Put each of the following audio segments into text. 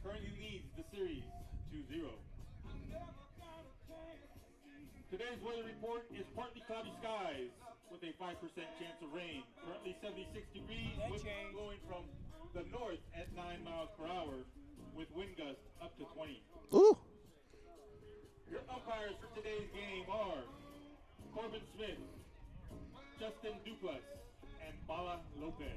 currently leads the series 2-0. Today's weather report is partly cloudy skies with a 5% chance of rain. Currently 76 degrees, wind blowing from the north at 9 miles per hour with wind gusts up to 20. Ooh. Your umpires for today's game are Corbin Smith, Justin Duplass, and Bala Lopez.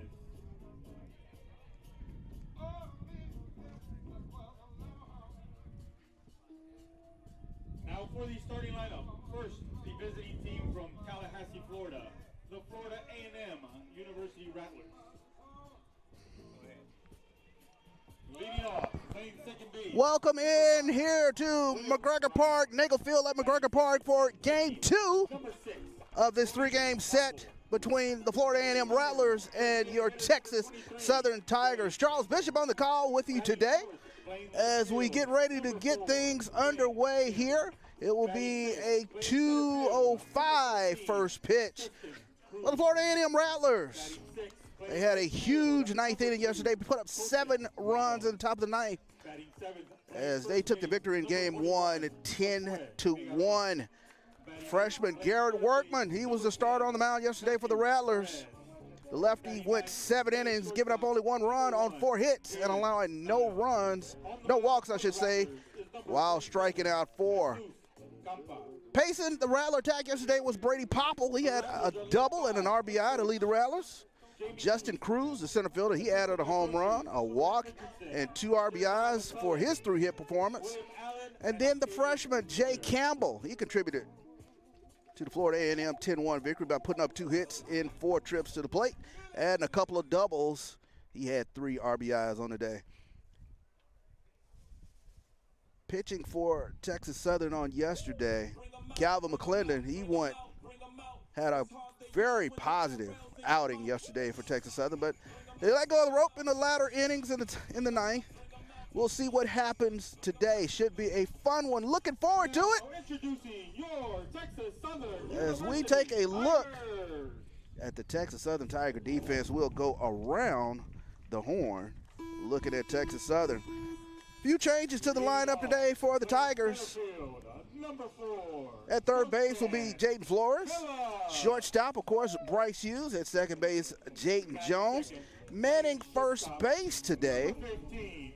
Now for the starting lineup. First, the visiting team from Tallahassee, Florida, the Florida&M University Rattlers. Leading off, playing second base. Welcome in here to McGregor Park, Nagel Field at McGregor Park for Game 2 of this three-game set between the Florida&M Rattlers and your Texas Southern Tigers. Charles Bishop on the call with you today as we get ready to get things underway here. It will be a 2:05 first pitch for the Florida&M Rattlers. They had a huge ninth inning yesterday, put up 7 runs in the top of the ninth as they took the victory in game 1 at 10-1. Freshman Garrett Workman, he was the starter on the mound yesterday for the Rattlers. The lefty went 7 innings, giving up only 1 run on 4 hits and allowing no walks, I should say, while striking out 4. Pacing the Rattler attack yesterday was Brady Popple. He had a double and an RBI to lead the Rattlers. Justin Cruz, the center fielder, he added a home run, a walk, and 2 RBIs for his 3-hit performance. And then the freshman Jay Campbell, he contributed to the Florida&M 10-1 victory by putting up 2 hits in 4 trips to the plate, adding a couple of doubles. He had 3 RBIs on the day. Pitching for Texas Southern on yesterday, Calvin McClendon, he had a very positive outing yesterday for Texas Southern, but they let go of the rope in the latter innings in the ninth. We'll see what happens today. Should be a fun one. Looking forward to it. Introducing your Texas Southern As we take a look at the Texas Southern Tiger defense, we'll go around the horn looking at Texas Southern. Few changes to the lineup today for the Tigers. At third base will be Jaden Flores. Shortstop, of course, Bryce Hughes. At second base, Jaden Jones. Manning first base today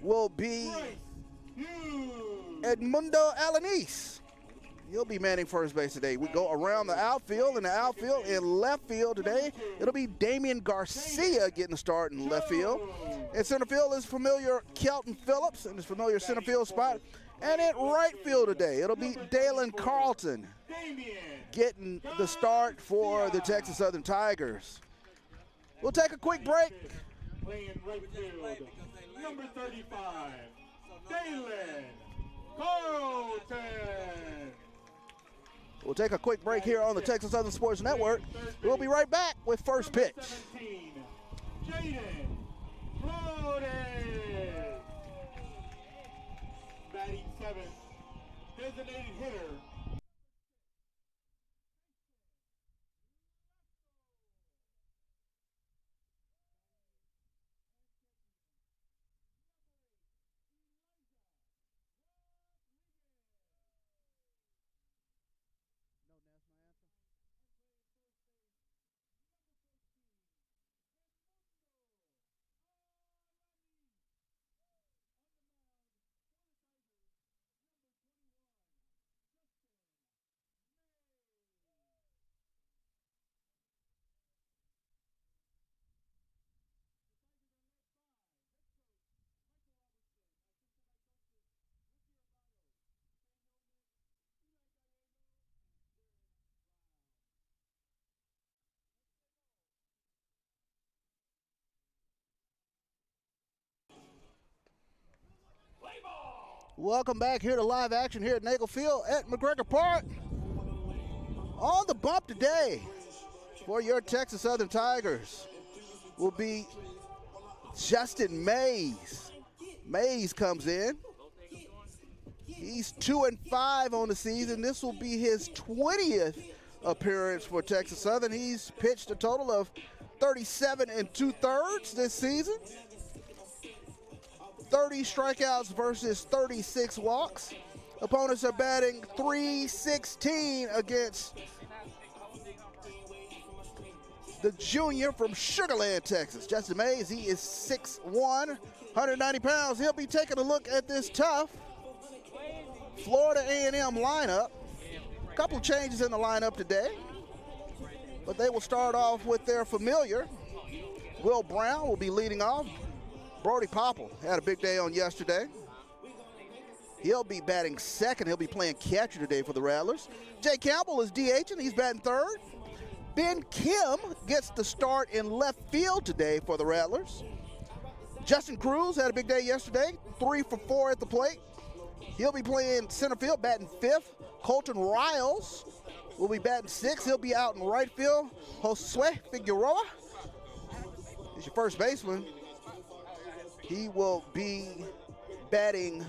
will be Edmundo Alanis. He'll be manning first base today. We go around the outfield. In the outfield, in left field today, it'll be Damian Garcia getting the start in left field. In center field is familiar Kelton Phillips in his familiar center field spot. And at right field today, it'll be Dalen Carlton getting the start for the Texas Southern Tigers. We'll take a quick break. Playing right field, number 35, Dalen Carlton. We'll take a quick break here on the Texas Southern Sports Network. We'll be right back with first pitch. 17, Jaden Flores. Batting 7th, designated hitter. Welcome back here to live action here at Nagel Field at McGregor Park. On the bump today for your Texas Southern Tigers will be Justin Mays. Mays comes in. He's 2-5 on the season. This will be his 20th appearance for Texas Southern. He's pitched a total of 37 2/3 this season. 30 strikeouts versus 36 walks. Opponents are batting .316 against the junior from Sugar Land, Texas. Justin Mays, he is 6'1", 190 pounds. He'll be taking a look at this tough Florida A&M lineup. A couple of changes in the lineup today, but they will start off with their familiar. Will Brown will be leading off. Brody Popple had a big day on yesterday. He'll be batting second. He'll be playing catcher today for the Rattlers. Jay Campbell is DHing. He's batting third. Ben Kim gets the start in left field today for the Rattlers. Justin Cruz had a big day yesterday, 3 for 4 at the plate. He'll be playing center field, batting fifth. Colton Riles will be batting sixth. He'll be out in right field. Josue Figueroa is your first baseman. He will be batting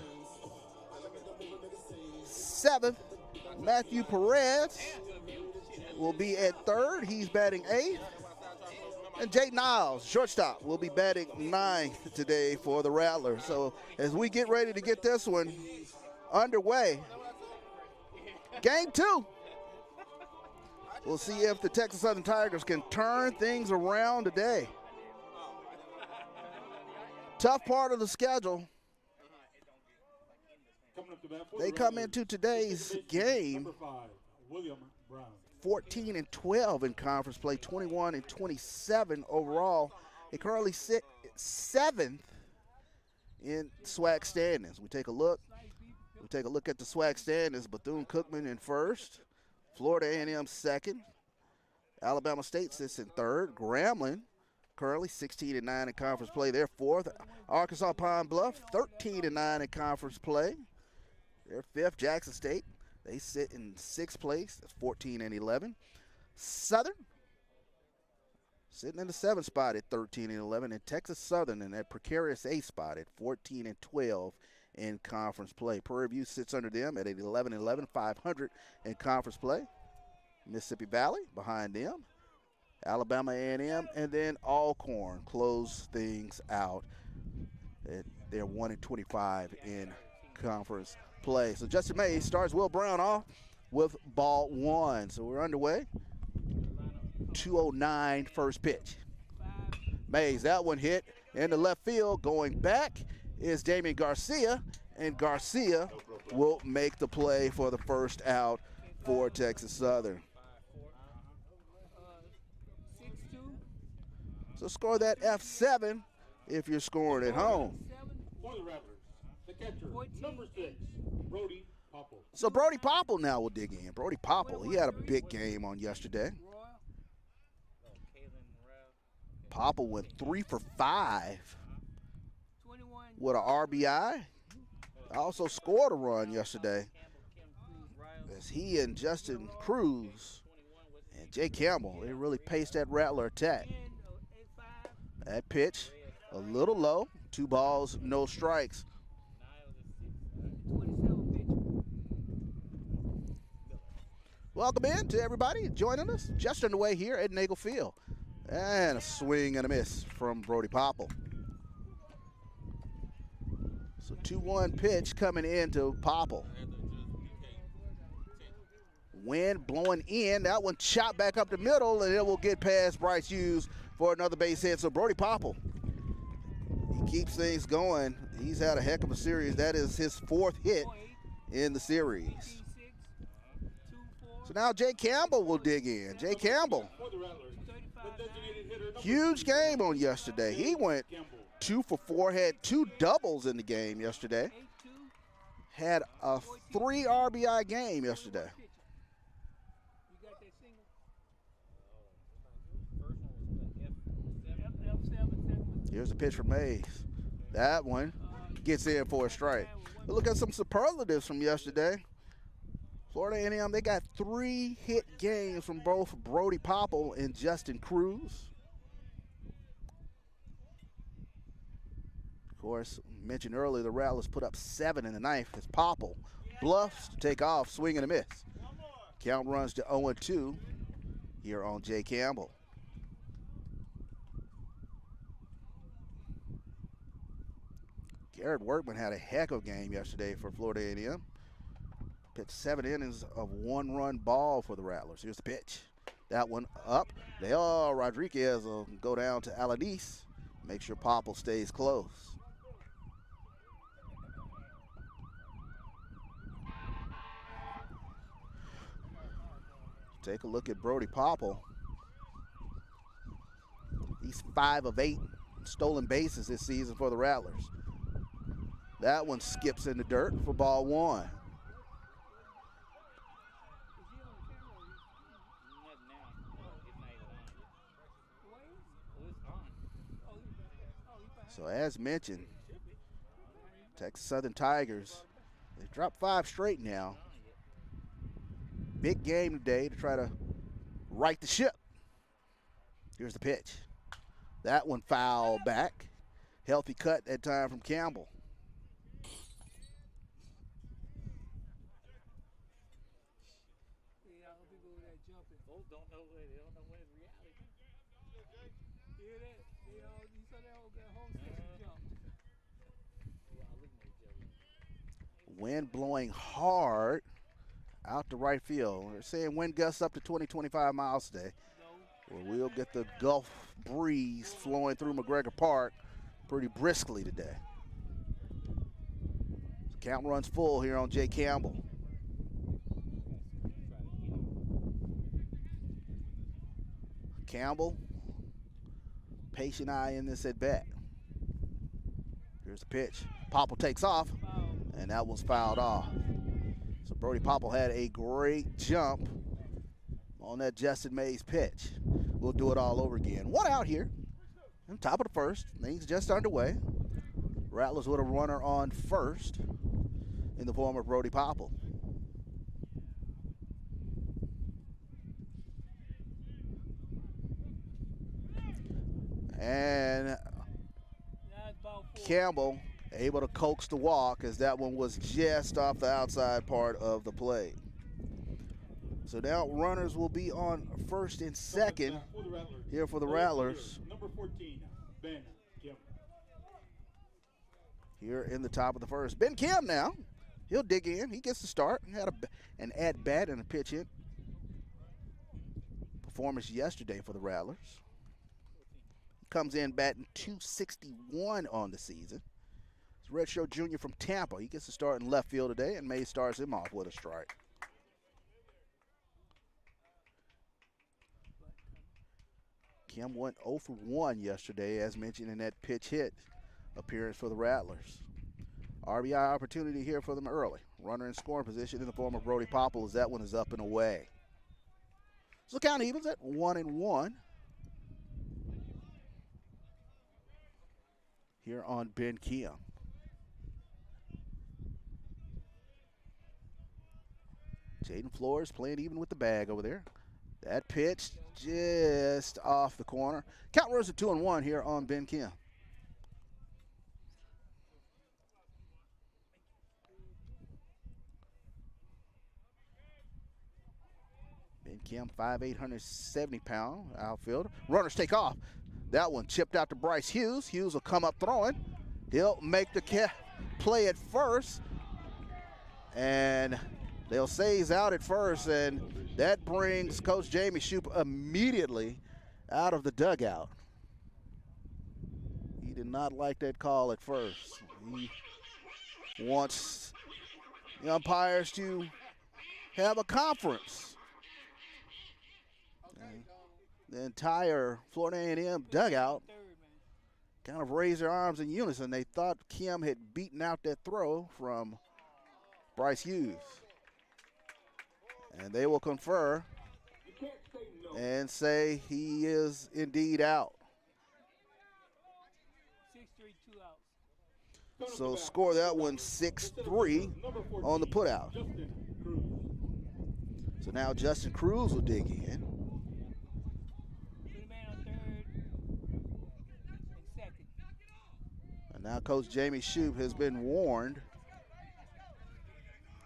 seventh. Matthew Perez will be at third. He's batting eighth. And Jay Niles, shortstop, will be batting ninth today for the Rattlers. So as we get ready to get this one underway, game 2. We'll see if the Texas Southern Tigers can turn things around today. Tough part of the schedule. They come into today's game 14-12 in conference play, 21-27 overall. They currently sit 7th in SWAC standings. We take a look at the SWAC standings. Bethune-Cookman in first, Florida A&M second, Alabama State sits in third, Grambling currently 16-9 in conference play. They're fourth. Arkansas Pine Bluff 13-9 in conference play. They're fifth. Jackson State, they sit in sixth place. That's 14-11. Southern sitting in the 7th spot at 13-11. And Texas Southern in that precarious 8th spot at 14-12 in conference play. Prairie View sits under them at 11-11, 500 in conference play. Mississippi Valley behind them. Alabama A&M, and then Alcorn close things out. They're 1-25 in conference play. So Justin Mays starts Will Brown off with ball 1. So we're underway. 2:09 first pitch. Mays, that one hit in the left field. Going back is Damian Garcia, and Garcia will make the play for the first out for Texas Southern. So score that F7 if you're scoring at home. For the Rattlers, the catcher, number 6, Brody Popple. So Brody Popple now will dig in. Brody Popple, he had a big game on yesterday. Popple went 3 for 5 with an RBI. Also scored a run yesterday as he and Justin Cruz and Jay Campbell, they really paced that Rattler attack. That pitch, a little low, 2 balls, no strikes. Welcome in to everybody joining us just underway here at Nagel Field. And a swing and a miss from Brody Popple. So 2-1 pitch coming into Popple. Wind blowing in, that one chopped back up the middle, and it will get past Bryce Hughes for another base hit. So Brody Popple, he keeps things going. He's had a heck of a series. That is his 4th hit in the series. So now Jay Campbell will dig in. Jay Campbell, huge game on yesterday. He went 2 for 4, had 2 doubles in the game yesterday. Had a 3 RBI game yesterday. Here's a pitch from Mays. That one gets in for a strike. But look at some superlatives from yesterday. Florida A&M, they got 3 hit games from both Brody Popple and Justin Cruz. Of course, mentioned earlier, the Rattlers put up 7 in the 9th as Popple bluffs to take off, swing and a miss. Count runs to 0-2 here on Jay Campbell. Garrett Workman had a heck of a game yesterday for Florida A&M. Pitched 7 innings of 1-run ball for the Rattlers. Here's the pitch. That one up. Rodriguez will go down to Alanis. Make sure Popple stays close. Take a look at Brody Popple. He's 5 of 8 stolen bases this season for the Rattlers. That one skips in the dirt for ball 1. So as mentioned, Texas Southern Tigers, they've dropped 5 straight now. Big game today to try to right the ship. Here's the pitch. That one fouled back. Healthy cut that time from Campbell. Wind blowing hard out to right field. They're saying wind gusts up to 20-25 miles today. Well, we'll get the Gulf breeze flowing through McGregor Park pretty briskly today. Count runs full here on Jay Campbell. Campbell, patient eye in this at bat. Here's the pitch. Popple takes off, and that was fouled off. So Brody Popple had a great jump on that Justin Mays pitch. We'll do it all over again. 1 out here, on top of the first. Things just underway. Rattlers with a runner on first in the form of Brody Popple. And Campbell able to coax the walk as that one was just off the outside part of the plate. So now runners will be on first and second here for the Rattlers. Number 14, Ben Kim. Here in the top of the first. Ben Kim now. He'll dig in. He gets the start. He had an at-bat and a pitch hit performance yesterday for the Rattlers. He comes in batting .261 on the season. He's a redshirt junior from Tampa. He gets to start in left field today, and May starts him off with a strike. Kim went 0 for 1 yesterday, as mentioned in that pitch hit appearance for the Rattlers. RBI opportunity here for them early. Runner in scoring position in the form of Brody Popple as that one is up and away. So count evens at 1-1. Here on Ben Kim. Jaden Flores playing even with the bag over there. That pitch just off the corner. Count runs at 2-1 here on Ben Kim. Ben Kim, 5'8", 170-pound outfielder. Runners take off. That one chipped out to Bryce Hughes. Hughes will come up throwing. He'll make the play at first. And they'll say he's out at first, and that brings Coach Jamie Shoup immediately out of the dugout. He did not like that call at first. He wants the umpires to have a conference. The entire Florida A&M dugout kind of raised their arms in unison. They thought Kim had beaten out that throw from Bryce Hughes. And they will confer and say he is indeed out. 6-3, 2 outs. So score that one 6-3 on the putout. So now Justin Cruz will dig in. And now Coach Jamie Shoup has been warned.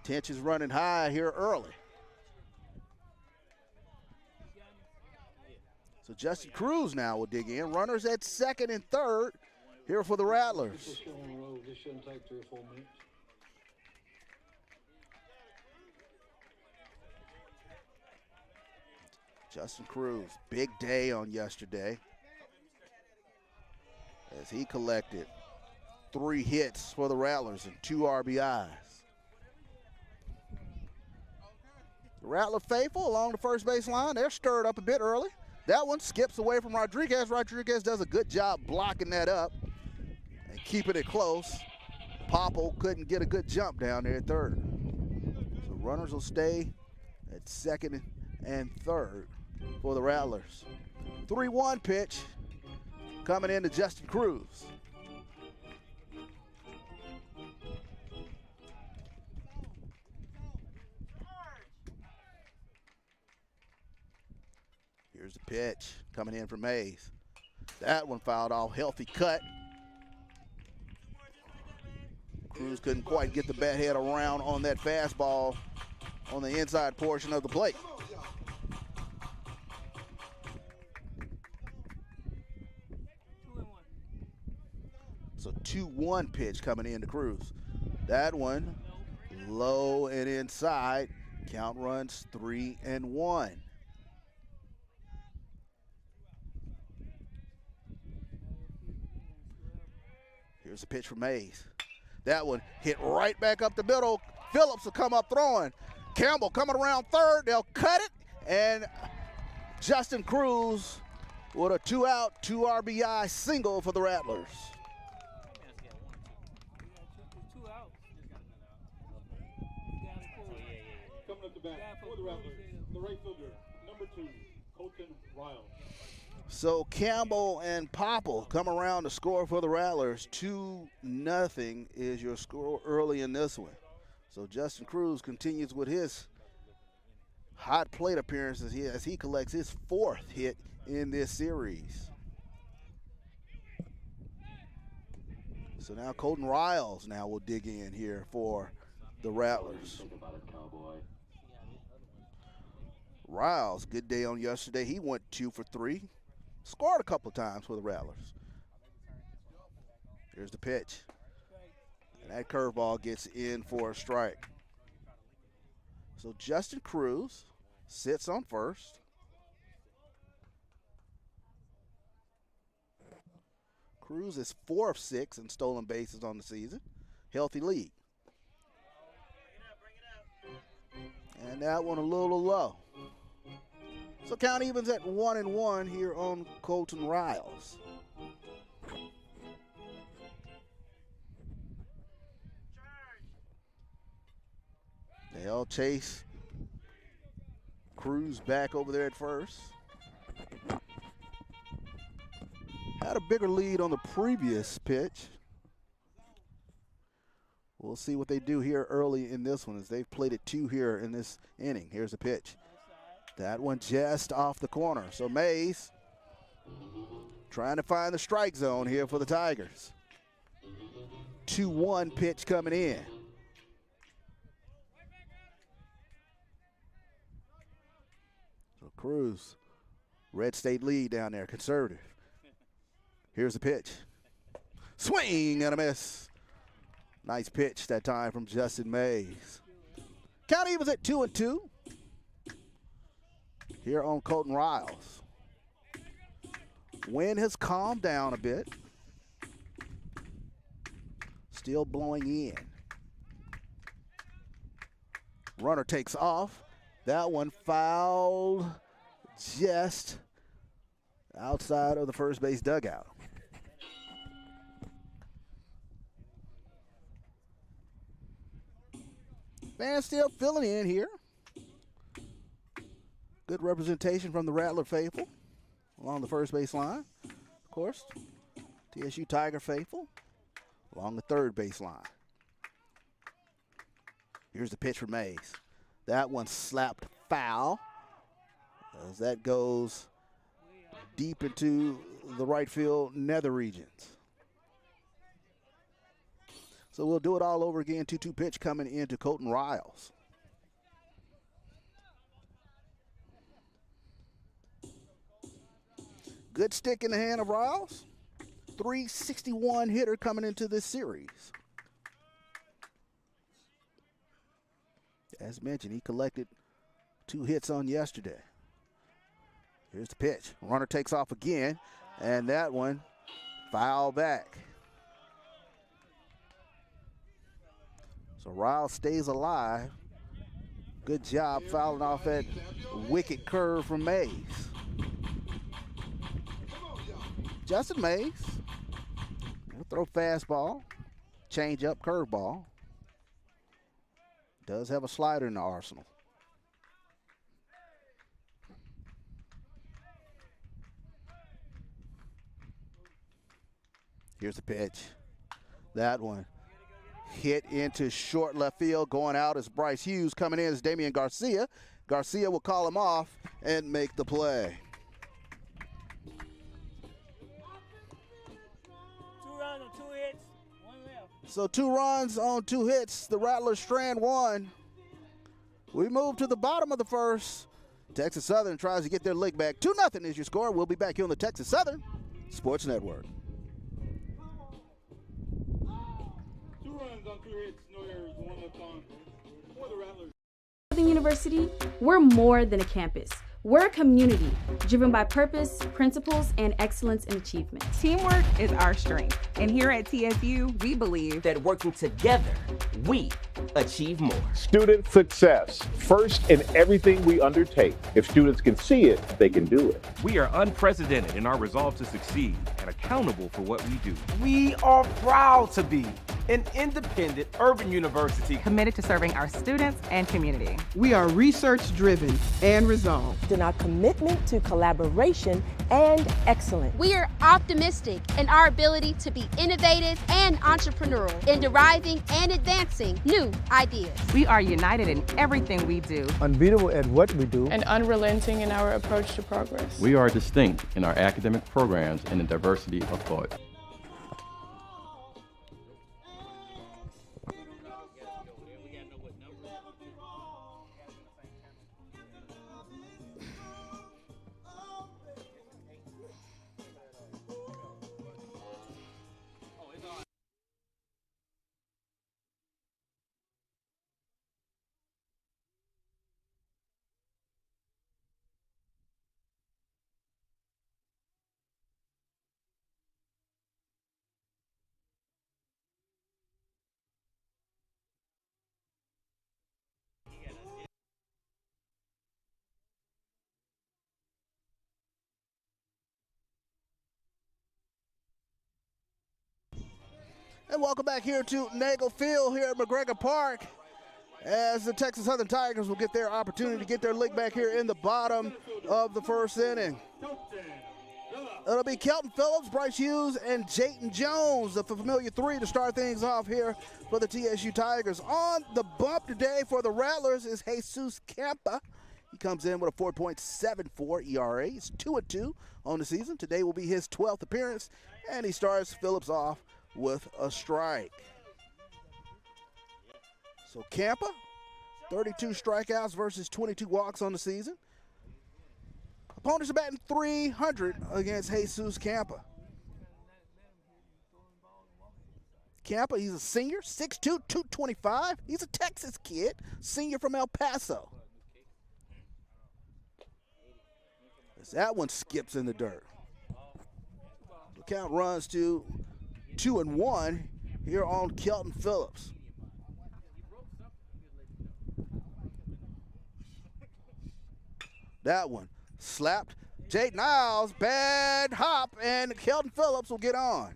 Tension's running high here early. So Justin Cruz now will dig in. Runners at second and third here for the Rattlers. it shouldn't take 3 or 4 minutes. Justin Cruz, big day on yesterday as he collected 3 hits for the Rattlers and 2 RBIs. The Rattler faithful along the first base line, they're stirred up a bit early. That one skips away from Rodriguez. Rodriguez does a good job blocking that up and keeping it close. Popple couldn't get a good jump down there at third. So runners will stay at second and third for the Rattlers. 3-1 pitch coming into Justin Cruz. Here's the pitch coming in from Mays. That one fouled off, healthy cut. Cruz couldn't quite get the bat head around on that fastball on the inside portion of the plate. So 2-1 pitch coming into Cruz. That one low and inside. Count runs 3-1. Here's a pitch from Mays. That one hit right back up the middle. Phillips will come up throwing. Campbell coming around third. They'll cut it. And Justin Cruz with a 2-out, 2 RBI single for the Rattlers. Coming up the bat for the Rattlers, the right fielder, number 2, Colton Riles. So Campbell and Popple come around to score for the Rattlers. 2-0 is your score early in this one. So Justin Cruz continues with his hot plate appearances as he collects his 4th hit in this series. So now Colton Riles now will dig in here for the Rattlers. Riles, good day on yesterday. He went 2 for 3. Scored a couple of times for the Rattlers. Here's the pitch. And that curveball gets in for a strike. So Justin Cruz sits on first. Cruz is 4 of 6 in stolen bases on the season. Healthy lead. And that one a little low. So count evens at 1-1 here on Colton Riles. They'll chase Cruz back over there at first. Had a bigger lead on the previous pitch. We'll see what they do here early in this one as they've played it 2 here in this inning. Here's the pitch. That one just off the corner. So Mays trying to find the strike zone here for the Tigers. 2-1 pitch coming in. So Cruz, Red State lead down there, conservative. Here's the pitch. Swing and a miss. Nice pitch that time from Justin Mays. Count evens at 2-2. Here on Colton Riles. Wind has calmed down a bit. Still blowing in. Runner takes off. That one fouled just outside of the first base dugout. Fans still filling in here. Good representation from the Rattler faithful along the first base line. Of course, TSU Tiger faithful along the third base line. Here's the pitch for Mays. That one slapped foul as that goes deep into the right field nether regions. So we'll do it all over again. 2-2 pitch coming into Colton Riles. Good stick in the hand of Riles. .361 hitter coming into this series. As mentioned, he collected 2 hits on yesterday. Here's the pitch. Runner takes off again, and that one foul back. So Riles stays alive. Good job fouling off that wicked curve from Mays. Justin Mays. He'll throw fastball, change up, curveball. Does have a slider in the arsenal. Here's the pitch. That one hit into short left field. Going out is Bryce Hughes. Coming in is Damian Garcia. Garcia will call him off and make the play. 2 runs on 2 hits, 1 left. So 2 runs on 2 hits. The Rattlers strand 1. We move to the bottom of the first. Texas Southern tries to get their leg back. 2-0 is your score. We'll be back here on the Texas Southern Sports Network. 2 runs on 2 hits, no errors, 1 left on for the Rattlers. Southern University, we're more than a campus. We're a community driven by purpose, principles, and excellence in achievement. Teamwork is our strength. And here at TSU, we believe that working together, we achieve more. Student success, first in everything we undertake. If students can see it, they can do it. We are unprecedented in our resolve to succeed and accountable for what we do. We are proud to be an independent urban university committed to serving our students and community. We are research-driven and resolved in our commitment to collaboration and excellence. We are optimistic in our ability to be innovative and entrepreneurial in deriving and advancing new ideas. We are united in everything we do, unbeatable at what we do, and unrelenting in our approach to progress. We are distinct in our academic programs and the diversity of thought. And welcome back here to Nagel Field here at McGregor Park, as the Texas Southern Tigers will get their opportunity to get their lick back here in the bottom of the first inning. It'll be Kelton Phillips, Bryce Hughes, and Jayton Jones, the familiar 3 to start things off here for the TSU Tigers. On the bump today for the Rattlers is Jesus Campa. He comes in with a 4.74 ERA. He's 2-2 on the season. Today will be his 12th appearance, and he starts Phillips off with a strike. So Campa, 32 strikeouts versus 22 walks on the season. Opponents are batting .300 against Jesus Campa. Campa, he's a senior, 6'2", 225. He's a Texas kid, senior from El Paso. As that one skips in the dirt. The count runs to 2-1 here on Kelton Phillips. That one slapped. Jake Niles, bad hop, and Kelton Phillips will get on.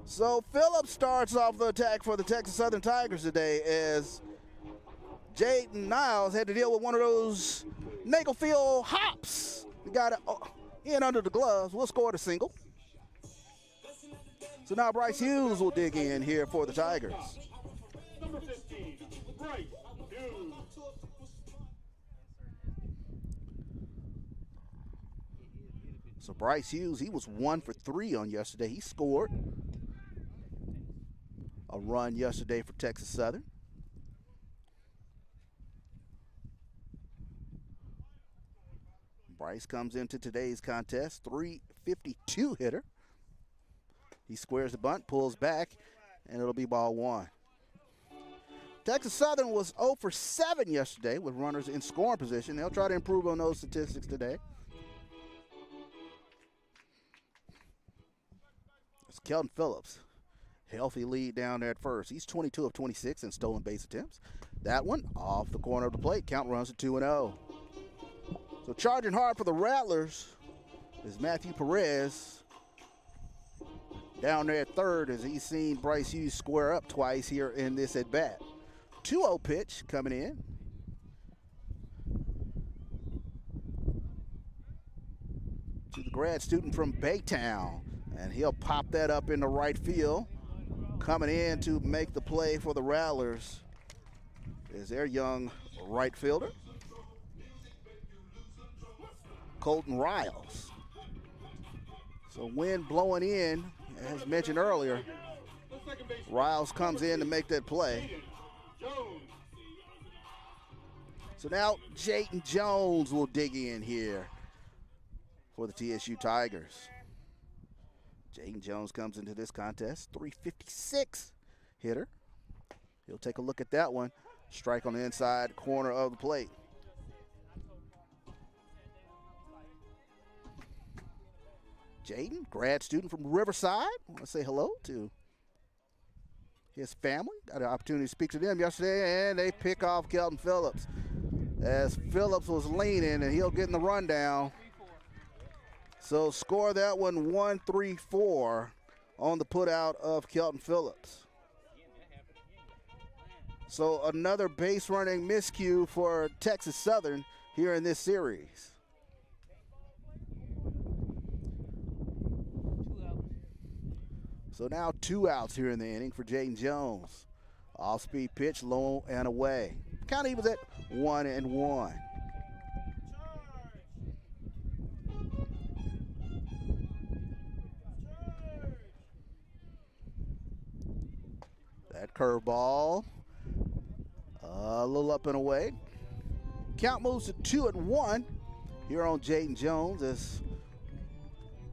So Phillips starts off the attack for the Texas Southern Tigers today, as Jayden Niles had to deal with one of those Nagel Field hops. He got it in under the gloves. We'll score the single. So now Bryce Hughes will dig in here for the Tigers. Number 15, Bryce Hughes. So Bryce Hughes, he was 1 for 3 on yesterday. He scored a run yesterday for Texas Southern. Bryce comes into today's contest, .352 hitter. He squares the bunt, pulls back, and it'll be ball 1. Texas Southern was 0 for 7 yesterday with runners in scoring position. They'll try to improve on those statistics today. It's Kelton Phillips. Healthy lead down there at first. He's 22 of 26 in stolen base attempts. That one off the corner of the plate. Count runs to 2-0. So charging hard for the Rattlers is Matthew Perez. Down there at third as he's seen Bryce Hughes square up twice here in this at-bat. 2-0 pitch coming in. To the grad student from Baytown. And he'll pop that up into right field. Coming in to make the play for the Rattlers is their young right fielder, Colton Riles. So wind blowing in, as mentioned earlier, Riles comes in to make that play. So now Jayton Jones will dig in here for the TSU Tigers. Jayton Jones comes into this contest, 356 hitter. He'll take a look at that one. Strike on the inside corner of the plate. Jayton, grad student from Riverside. I want to say hello to his family. Got an opportunity to speak to them yesterday, and they pick off Kelton Phillips. As Phillips was leaning, and he'll get in the rundown. So score that one 1-3-4 on the putout of Kelton Phillips. So another base running miscue for Texas Southern here in this series. So now 2 outs here in the inning for Jayton Jones. Off-speed pitch, low and away. Count evens at 1-1. That curveball, a little up and away. Count moves to 2-1 here on Jayton Jones as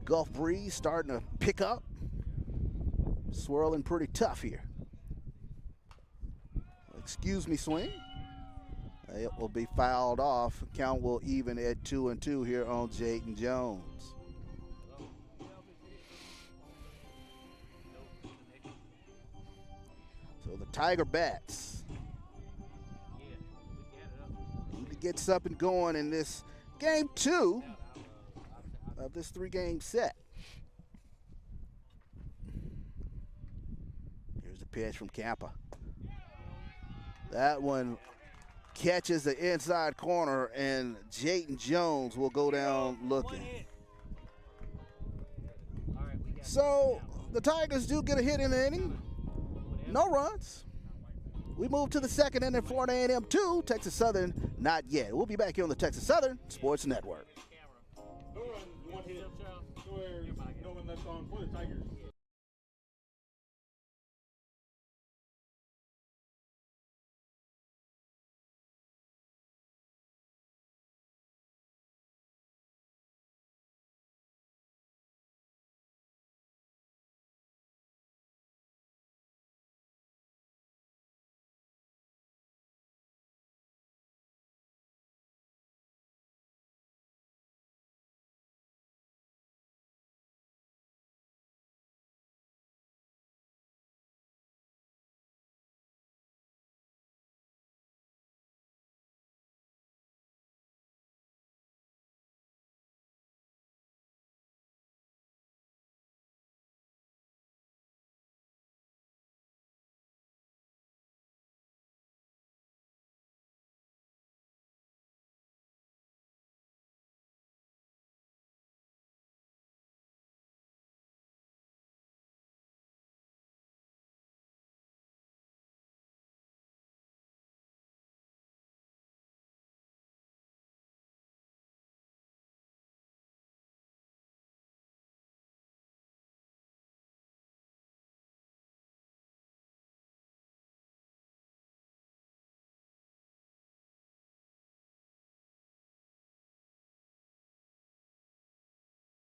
Gulf breeze starting to pick up. Swirling pretty tough here. Excuse me, swing. It will be fouled off. Count will even at 2-2 here on Jayton Jones. So the Tiger bats need to get something going in this game 2 of this 3-game set. Here's the pitch from Campa. That one catches the inside corner, and Jayton Jones will go down looking. So the Tigers do get a hit in the inning. No runs. We move to the second inning, Florida&M 2, Texas Southern not yet. We'll be back here on the Texas Southern Sports Network. No runs, 1 hit. No one left on for the Tigers.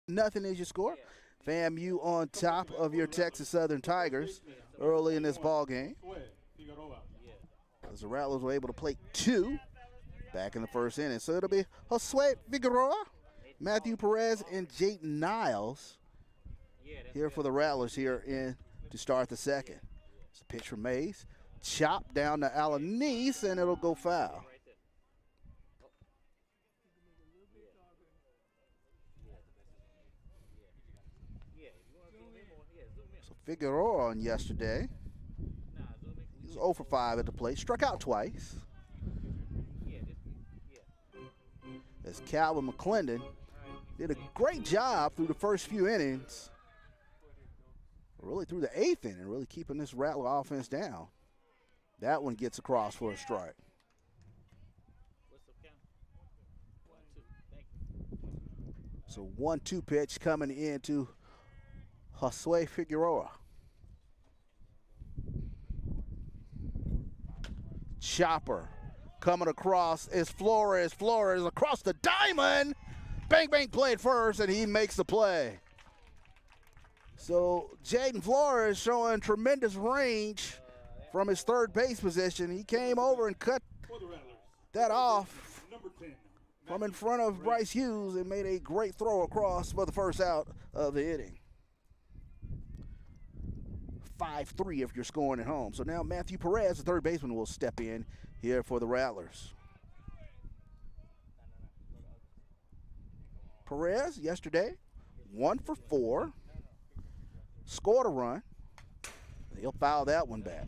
Nothing is your score. FAMU on top of your Texas Southern Tigers early in this ball game. as the Rattlers were able to play 2 back in the first inning. So it'll be Josue Figueroa, Matthew Perez, and Jayden Niles here for the Rattlers here in to start the second. It's a pitch from Mays. Chop down to Alanis, and it'll go foul. So Figueroa on yesterday. He was 0 for 5 at the plate. Struck out twice. As Calvin McClendon did a great job through the first few innings. Really through the 8th inning, really keeping this Rattler offense down. That one gets across for a strike. So 1-2 pitch coming into Josue Figueroa. Chopper coming across is Flores. Flores across the diamond. Bang, bang, played first, and he makes the play. So Jaden Flores showing tremendous range from his third base position. He came over and cut that off from in front of Bryce Hughes and made a great throw across for the first out of the inning. 5-3 if you're scoring at home. So now Matthew Perez, the third baseman, will step in here for the Rattlers. Perez yesterday, 1 for 4, scored a run. He'll foul that one back.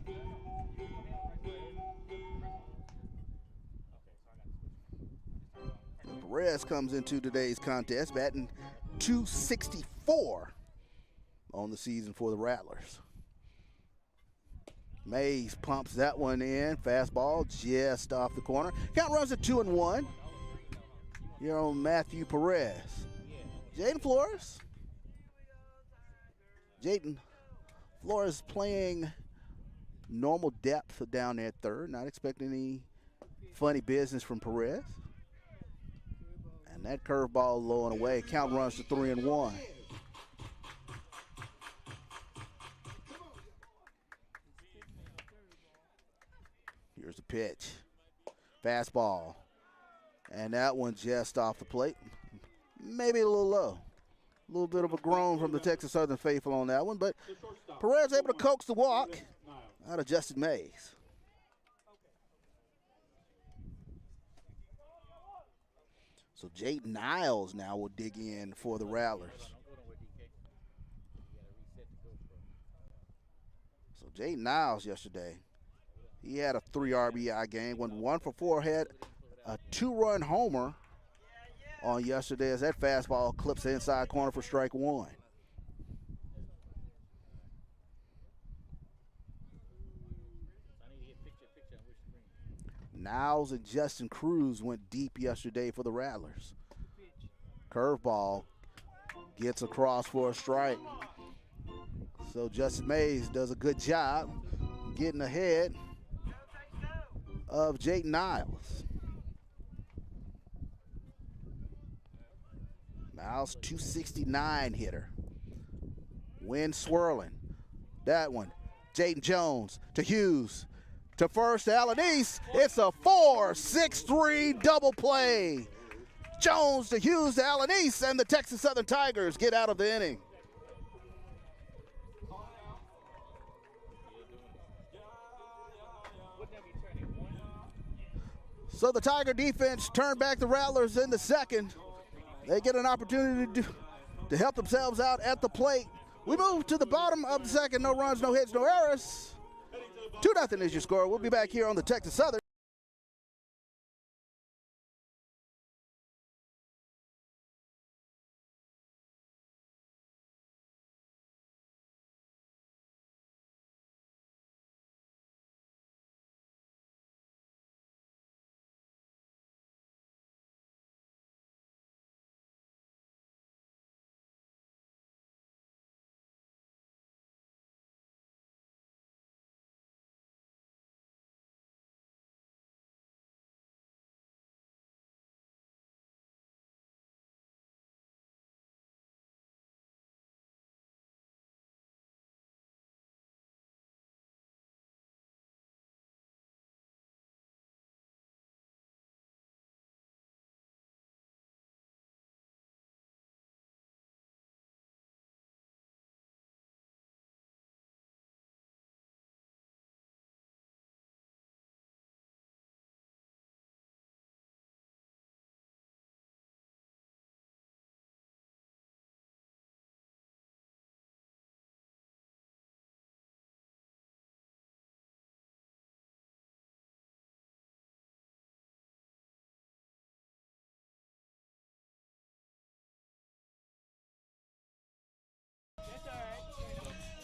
And Perez comes into today's contest batting .264 on the season for the Rattlers. Mays pumps that one in. Fastball just off the corner. Count runs at 2-1. Here on Matthew Perez. Jaden Flores. Jaden Flores playing normal depth down there at third. Not expecting any funny business from Perez. And that curveball low and away. Count runs to 3-1. Here's the pitch. Fastball. And that one just off the plate. Maybe a little low. A little bit of a groan from the Texas Southern faithful on that one, but Perez able to coax the walk out of Justin Mays. So Jayden Niles now will dig in for the Rattlers. So Jayden Niles yesterday, he had a 3 RBI game, went 1 for 4, had a 2-run homer on yesterday as that fastball clips the inside corner for strike 1. Niles and Justin Cruz went deep yesterday for the Rattlers. Curveball gets across for a strike. So Justin Mays does a good job getting ahead of Jayden Niles. Niles, .269 hitter. Wind swirling. That one. Jaden Jones to Hughes. To first, Alanis. It's a 4-6-3 double play. Jones to Hughes to Alanis, and the Texas Southern Tigers get out of the inning. So the Tiger defense turned back the Rattlers in the second. They get an opportunity to help themselves out at the plate. We move to the bottom of the second. No runs, no hits, no errors. 2-0 is your score. We'll be back here on the Texas Southern.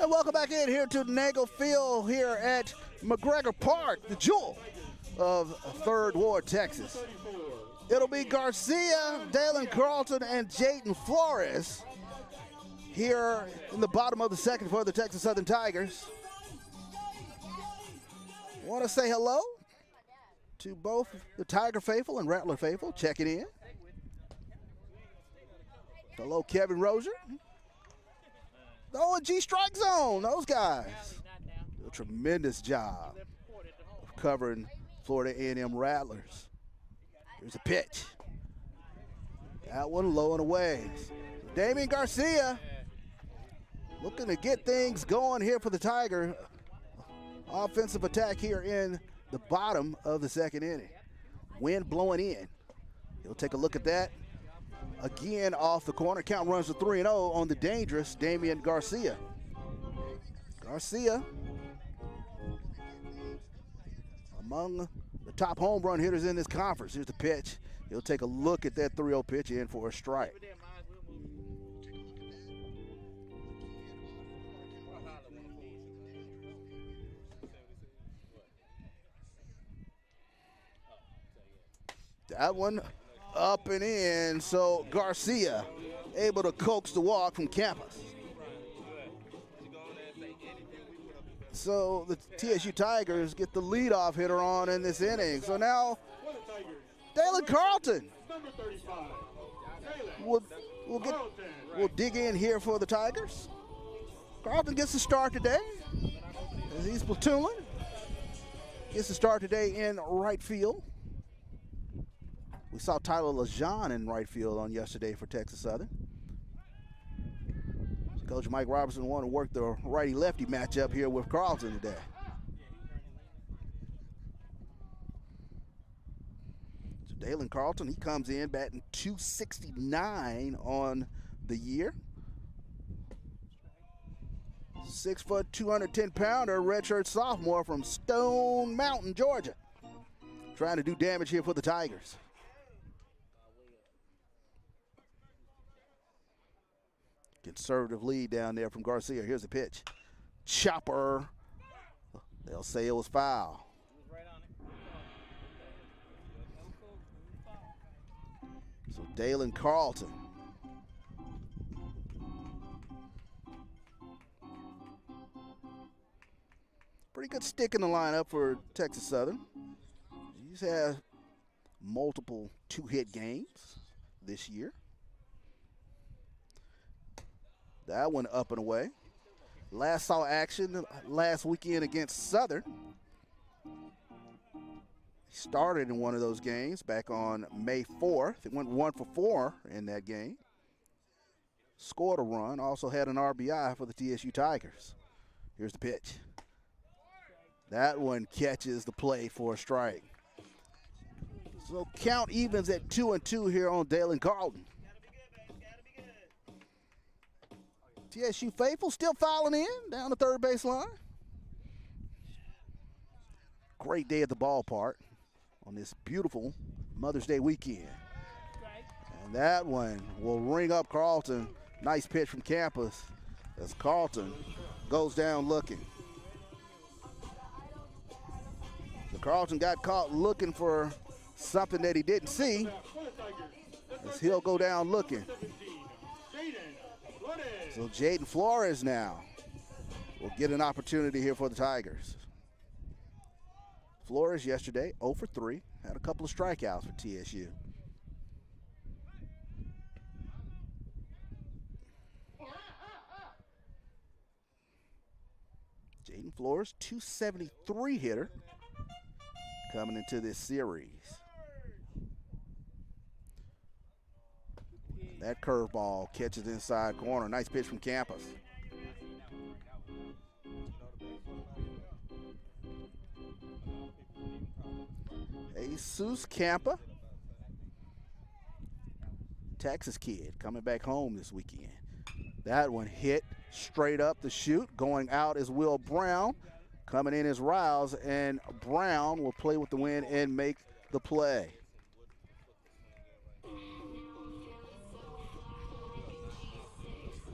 And welcome back in here to Nagel Field here at McGregor Park, the jewel of 3rd Ward, Texas. It'll be Garcia, Dalen Carlton, and Jaden Flores here in the bottom of the second for the Texas Southern Tigers. Want to say hello to both the Tiger faithful and Rattler faithful checking in. Hello, Kevin Rozier. The O&G Strike Zone, those guys do a tremendous job of covering Florida&M Rattlers. Here's a pitch. That one low and away. Damian Garcia looking to get things going here for the Tiger. Offensive attack here in the bottom of the second inning. Wind blowing in. He'll take a look at that. Again off the corner. Count runs to 3-0 on the dangerous Damian Garcia. Garcia among the top home run hitters in this conference. Here's the pitch. He'll take a look at that 3-0 pitch in for a strike. That one up and in, so Garcia able to coax the walk from campus. So the TSU Tigers get the leadoff hitter on in this inning. So now Dalen Carlton will dig in here for the Tigers. Carlton gets the start today as he's platooning. Gets the start today in right field. We saw Tyler Lejean in right field on yesterday for Texas Southern. Coach Mike Robertson wanted to work the righty-lefty matchup here with Carlton today. So Dalen Carlton, he comes in batting .269 on the year. 6 foot, 210-pounder, redshirt sophomore from Stone Mountain, Georgia. Trying to do damage here for the Tigers. Conservative lead down there from Garcia. Here's the pitch. Chopper. They'll say it was foul. So Dalen Carlton. Pretty good stick in the lineup for Texas Southern. He's had multiple two-hit games this year. That one up and away. Last saw action last weekend against Southern. He started in one of those games back on May 4th. It went 1 for 4 in that game. Scored a run, also had an RBI for the TSU Tigers. Here's the pitch. That one catches the play for a strike. So count evens at 2-2 here on Dalen Carlton. TSU faithful still filing in down the third baseline. Great day at the ballpark on this beautiful Mother's Day weekend. And that one will ring up Carlton. Nice pitch from campus as Carlton goes down looking. So Carlton got caught looking for something that he didn't see as he'll go down looking. So Jaden Flores now will get an opportunity here for the Tigers. Flores yesterday 0 for 3, had a couple of strikeouts for TSU. Jaden Flores, .273 hitter coming into this series. That curveball catches inside corner. Nice pitch from campus. Jesus Campa, Texas kid, coming back home this weekend. That one hit straight up the chute. Going out is Will Brown. Coming in is Riles, and Brown will play with the wind and make the play.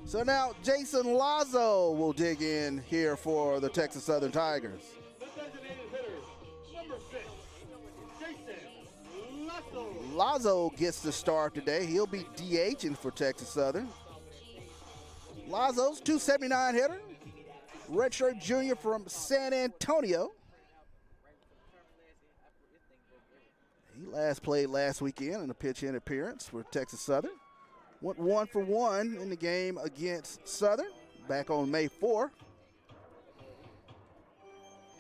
So now Jason Lazo will dig in here for the Texas Southern Tigers. The designated hitter, number 6, Jason Lazo. Lazo gets the start today. He'll be DHing for Texas Southern. Lazo's 279 hitter, redshirt junior from San Antonio. He last played last weekend in a pitch-in appearance for Texas Southern. Went 1 for 1 in the game against Southern back on May 4.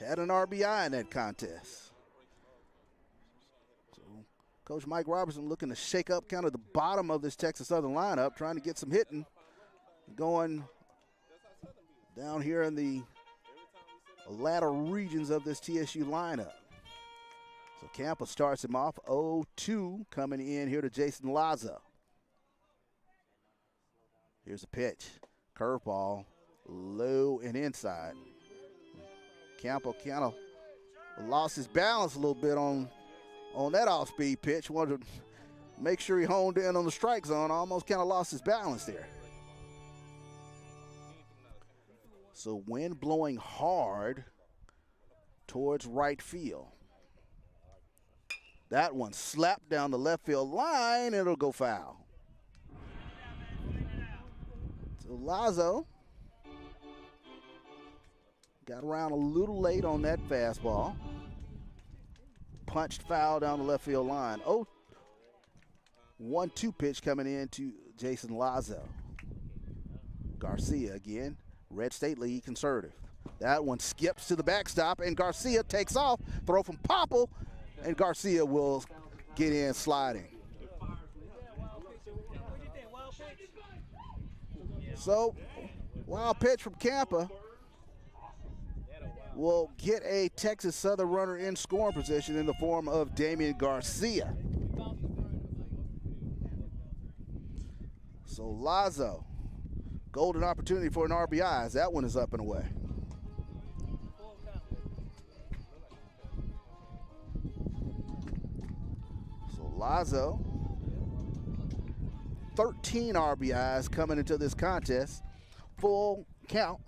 Had an RBI in that contest. So Coach Mike Robertson looking to shake up kind of the bottom of this Texas Southern lineup, trying to get some hitting going down here in the latter regions of this TSU lineup. So Campa starts him off 0-2 coming in here to Jason Lazo. Here's a pitch. Curveball, low and inside. Campa kind of lost his balance a little bit on that off-speed pitch. Wanted to make sure he honed in on the strike zone. Almost kind of lost his balance there. So wind blowing hard towards right field. That one slapped down the left field line, it'll go foul. So Lazo got around a little late on that fastball. Punched foul down the left field line. 1-2 pitch coming in to Jason Lazo. Garcia again. Red State League conservative. That one skips to the backstop, and Garcia takes off. Throw from Popple, and Garcia will get in sliding. So, wild pitch from Campa will get a Texas Southern runner in scoring position in the form of Damian Garcia. So Lazo, golden opportunity for an RBI as that one is up and away. So Lazo, 13 RBIs coming into this contest. Full count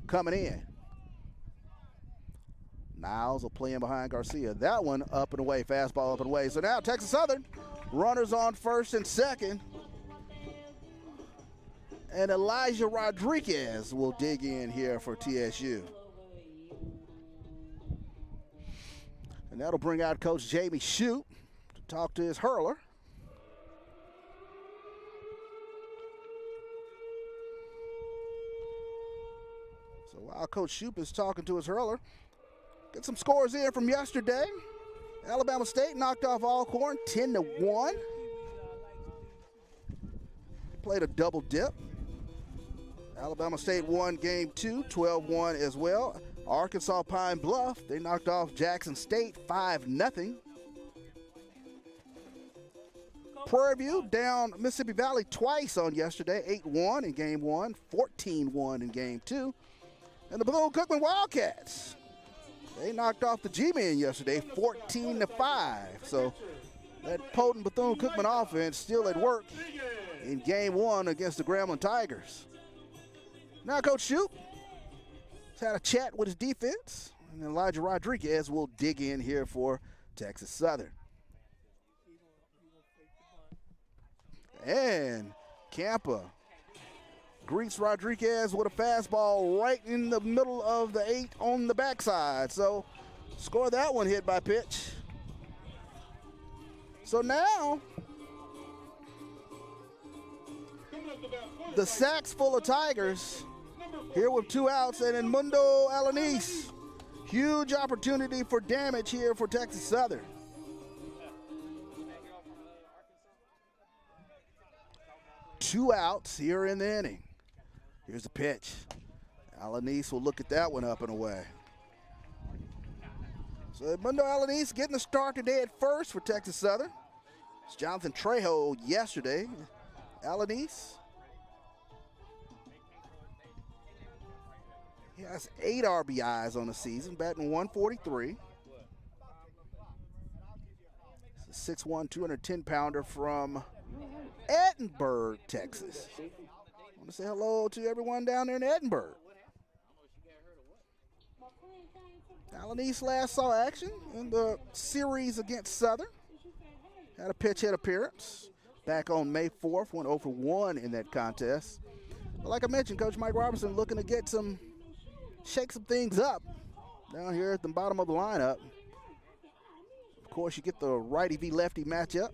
coming in. Niles will play in behind Garcia. That one up and away, fastball up and away. So now Texas Southern, runners on first and second. And Elijah Rodriguez will dig in here for TSU. And that'll bring out Coach Jamie Shoup to talk to his hurler. So while Coach Shoup is talking to his hurler, get some scores in from yesterday. Alabama State knocked off Alcorn 10-1. Played a double dip. Alabama State won game 2, 12-1 as well. Arkansas Pine Bluff, they knocked off Jackson State 5-0. Prairie View down Mississippi Valley twice on yesterday, 8-1 in game 1, 14-1 in game 2. And the Bethune-Cookman Wildcats, they knocked off the G-Men yesterday, 14-5. So that potent Bethune-Cookman offense still at work in game 1 against the Grambling Tigers. Now Coach Shoup has had a chat with his defense, and Elijah Rodriguez will dig in here for Texas Southern. And Campa greets Rodriguez with a fastball right in the middle of the 8 on the backside. So score that one hit by pitch. So now the sack's full of Tigers here with 2 outs, and in Mundo Alanis, huge opportunity for damage here for Texas Southern. Two outs here in the inning. Here's the pitch. Alanis will look at that one up and away. So Mundo Alanis getting the start today at first for Texas Southern. It's Jonathan Trejo yesterday. Alanis, he has 8 RBIs on the season, batting 143. It's a 6'1", 210-pounder from Edinburgh, Texas. to say hello to everyone down there in Edinburgh. Alanis last saw action in the series against Southern. Had a pitch hit appearance back on May 4th, went 0-for-1 in that contest. But like I mentioned, Coach Mike Robertson looking to shake some things up down here at the bottom of the lineup. Of course, you get the righty v lefty matchup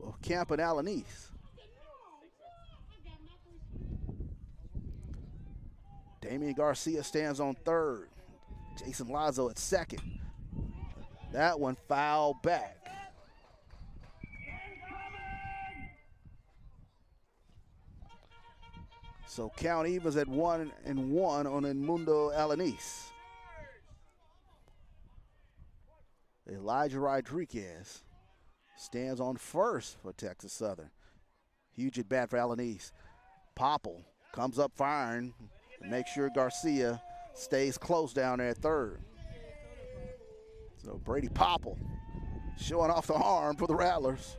of Camp and Alanis. Damian Garcia stands on third. Jason Lazo at second. That one fouled back. So count evens at 1-1 on Edmundo Alanis. Elijah Rodriguez stands on first for Texas Southern. Huge at bat for Alanis. Popple comes up firing and makes sure Garcia stays close down there at third. So Brady Popple showing off the arm for the Rattlers.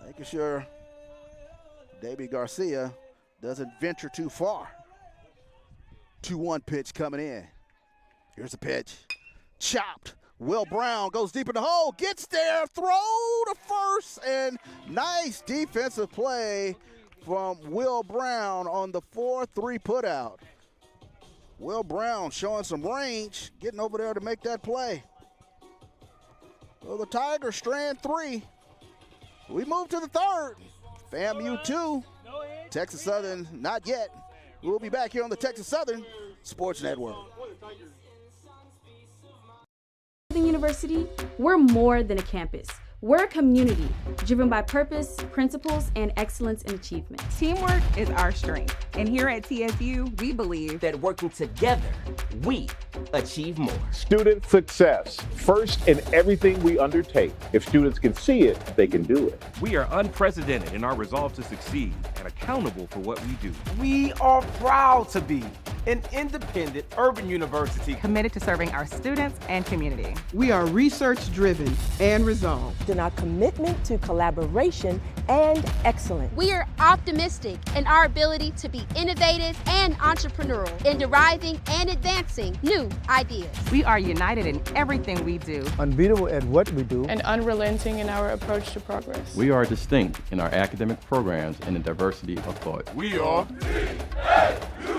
Making sure Davey Garcia doesn't venture too far. 2-1 pitch coming in. Here's the pitch. Chopped. Will Brown goes deep in the hole, gets there, throw to first, and nice defensive play from Will Brown on the 4-3 putout. Will Brown showing some range, getting over there to make that play. So the Tigers strand 3. We move to the third. FAMU 2, Texas Southern not yet. We'll be back here on the Texas Southern Sports Network. University, we're more than a campus. We're a community driven by purpose, principles, and excellence in achievement. Teamwork is our strength. And here at TSU, we believe that working together, we achieve more. Student success, first in everything we undertake. If students can see it, they can do it. We are unprecedented in our resolve to succeed and accountable for what we do. We are proud to be an independent urban university committed to serving our students and community. We are research-driven and resolved. In our commitment to collaboration and excellence. We are optimistic in our ability to be innovative and entrepreneurial in deriving and advancing new ideas. We are united in everything we do. Unbeatable at what we do. And unrelenting in our approach to progress. We are distinct in our academic programs and the diversity of thought. We are TSU,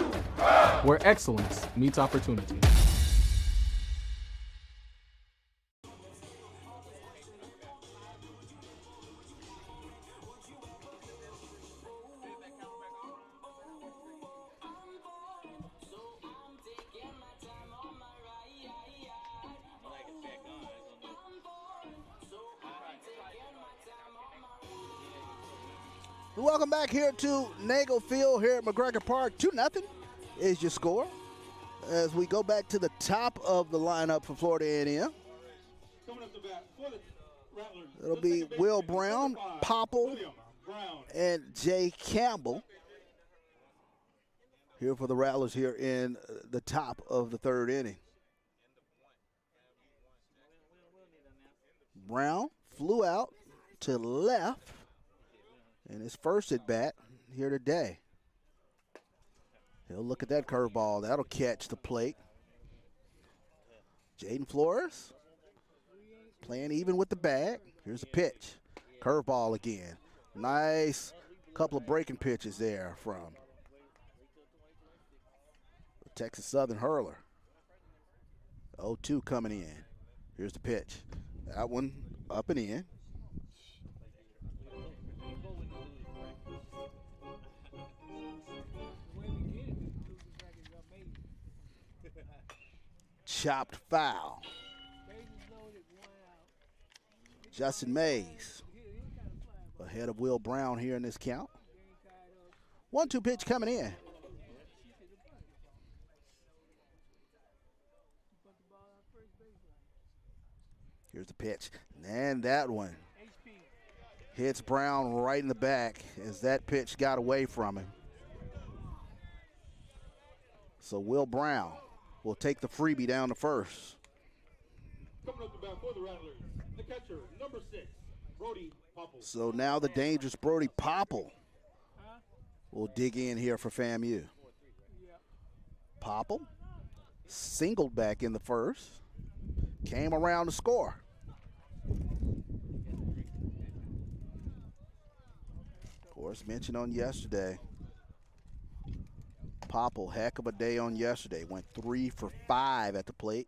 where excellence meets opportunity. Welcome back here to Nagel Field here at McGregor Park. 2-0 is your score as we go back to the top of the lineup for Florida&M. It'll be Will Brown, Popple, and Jay Campbell here for the Rattlers here in the top of the third inning. Brown flew out to left in his first at bat here today. He'll look at that curveball. That'll catch the plate. Jaden Flores playing even with the bag. Here's a pitch. Curveball again. Nice couple of breaking pitches there from the Texas Southern hurler. 0-2 coming in. Here's the pitch. That one up and in. Chopped foul. Justin Mays ahead of Will Brown here in this count. 1-2 pitch coming in. Here's the pitch. And that one hits Brown right in the back as that pitch got away from him. So Will Brown will take the freebie down to first. Coming up the bat for the Rattlers, the catcher, number 6, Brody Popple. So now the dangerous Brody Popple will dig in here for FAMU. Popple singled back in the first, came around to score. Of course, mentioned on yesterday, Popple, heck of a day on yesterday. Went 3 for 5 at the plate.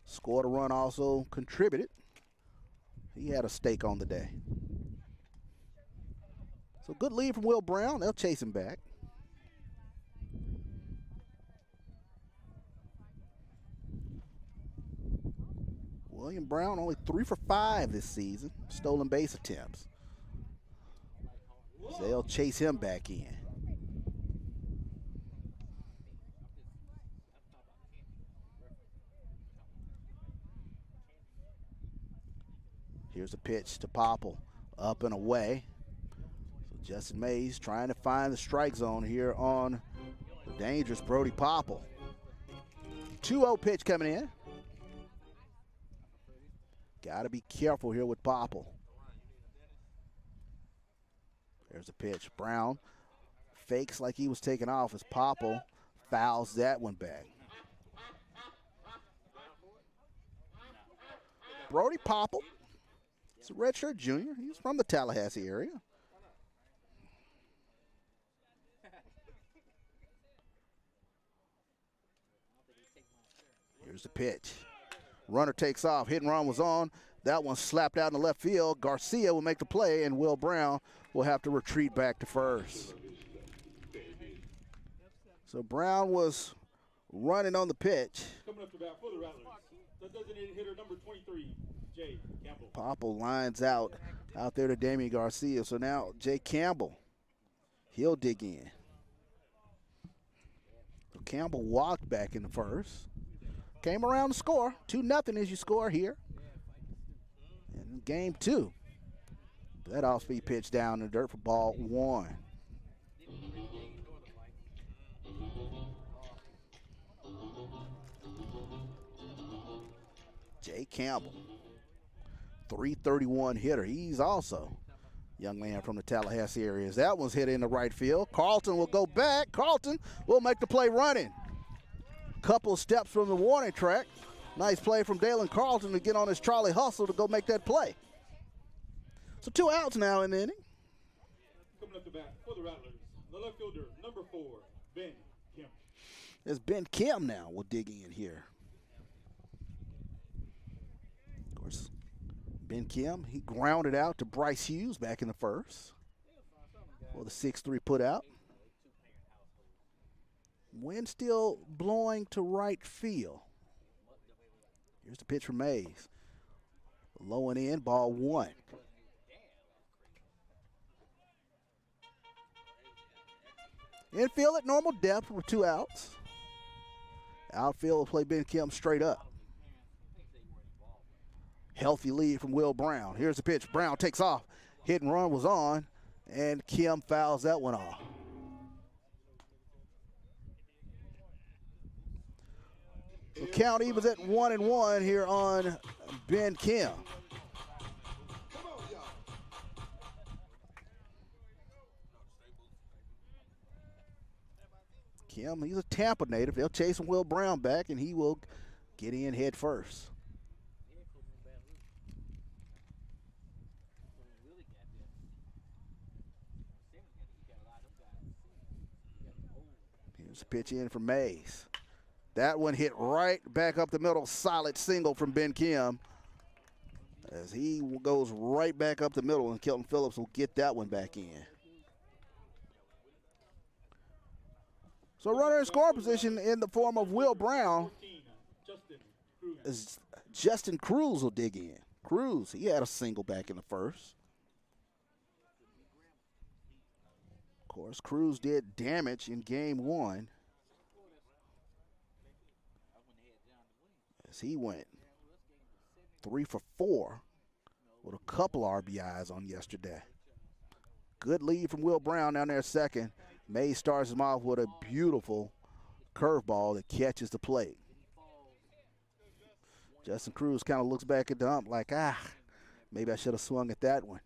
Scored a run, also contributed. He had a stake on the day. So good lead from Will Brown. They'll chase him back. William Brown only 3 for 5 this season. Stolen base attempts. So they'll chase him back in. Here's a pitch to Popple, up and away. So Justin Mays trying to find the strike zone here on the dangerous Brody Popple. 2-0 pitch coming in. Got to be careful here with Popple. There's a pitch. Brown fakes like he was taking off as Popple fouls that one back. Brody Popple. He's a redshirt junior. He's from the Tallahassee area. Here's the pitch. Runner takes off. Hit and run was on. That one slapped out in the left field. Garcia will make the play, and Will Brown will have to retreat back to first. So Brown was running on the pitch. Coming up to bat for the Rattlers, the designated hitter number 23. Jay Campbell. Popple lines out there to Damian Garcia. So now Jay Campbell, he'll dig in. So Campbell walked back in the first. Came around to score. 2-0 as you score here. In game 2. That off-speed pitch down in the dirt for ball 1. Jay Campbell. 331 hitter. He's also a young man from the Tallahassee area. That one's hit in the right field. Carlton will go back. Carlton will make the play running. Couple of steps from the warning track. Nice play from Dalen Carlton to get on his Charlie hustle to go make that play. So 2 outs now in the inning. Coming up to bat for the Rattlers, the left fielder, number 4, Ben Kim. There's Ben Kim now. We'll dig in here. Of course, Ben Kim, he grounded out to Bryce Hughes back in the first. Well, the 6-3 put out. Wind still blowing to right field. Here's the pitch from Mays. Low and in, ball 1. Infield at normal depth with 2 outs. Outfield will play Ben Kim straight up. Healthy lead from Will Brown. Here's the pitch. Brown takes off. Hit and run was on, and Kim fouls that one off. The count evens at 1-1 here on Ben Kim. Kim, he's a Tampa native. They'll chase Will Brown back, and he will get in head first. Here's a pitch in from Mays. That one hit right back up the middle. Solid single from Ben Kim. As he goes right back up the middle, and Kelton Phillips will get that one back in. So runner in scoring position in the form of Will Brown. As Justin Cruz will dig in. Cruz, he had a single back in the first. Of course, Cruz did damage in game 1. As he went 3 for 4 with a couple RBIs on yesterday. Good lead from Will Brown down there second. Mays starts him off with a beautiful curveball that catches the plate. Justin Cruz kind of looks back at the ump like, maybe I should have swung at that one.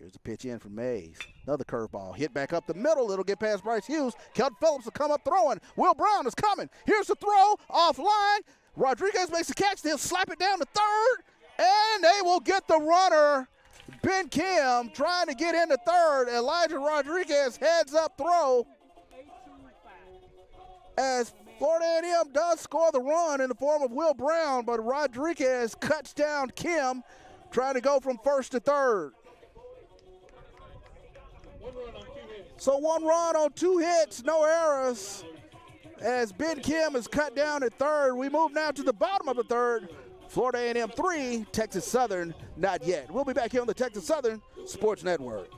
Here's a pitch in from Mays. Another curveball. Hit back up the middle. It'll get past Bryce Hughes. Kelton Phillips will come up throwing. Will Brown is coming. Here's the throw. Offline. Rodriguez makes the catch. They'll slap it down to third. And they will get the runner. Ben Kim trying to get into third. Elijah Rodriguez heads up throw. As Florida A&M does score the run in the form of Will Brown, but Rodriguez cuts down Kim trying to go from first to third. So 1 run on 2 hits, no errors. As Ben Kim is cut down at third, we move now to the bottom of the third. Florida A&M 3, Texas Southern not yet. We'll be back here on the Texas Southern Sports Network.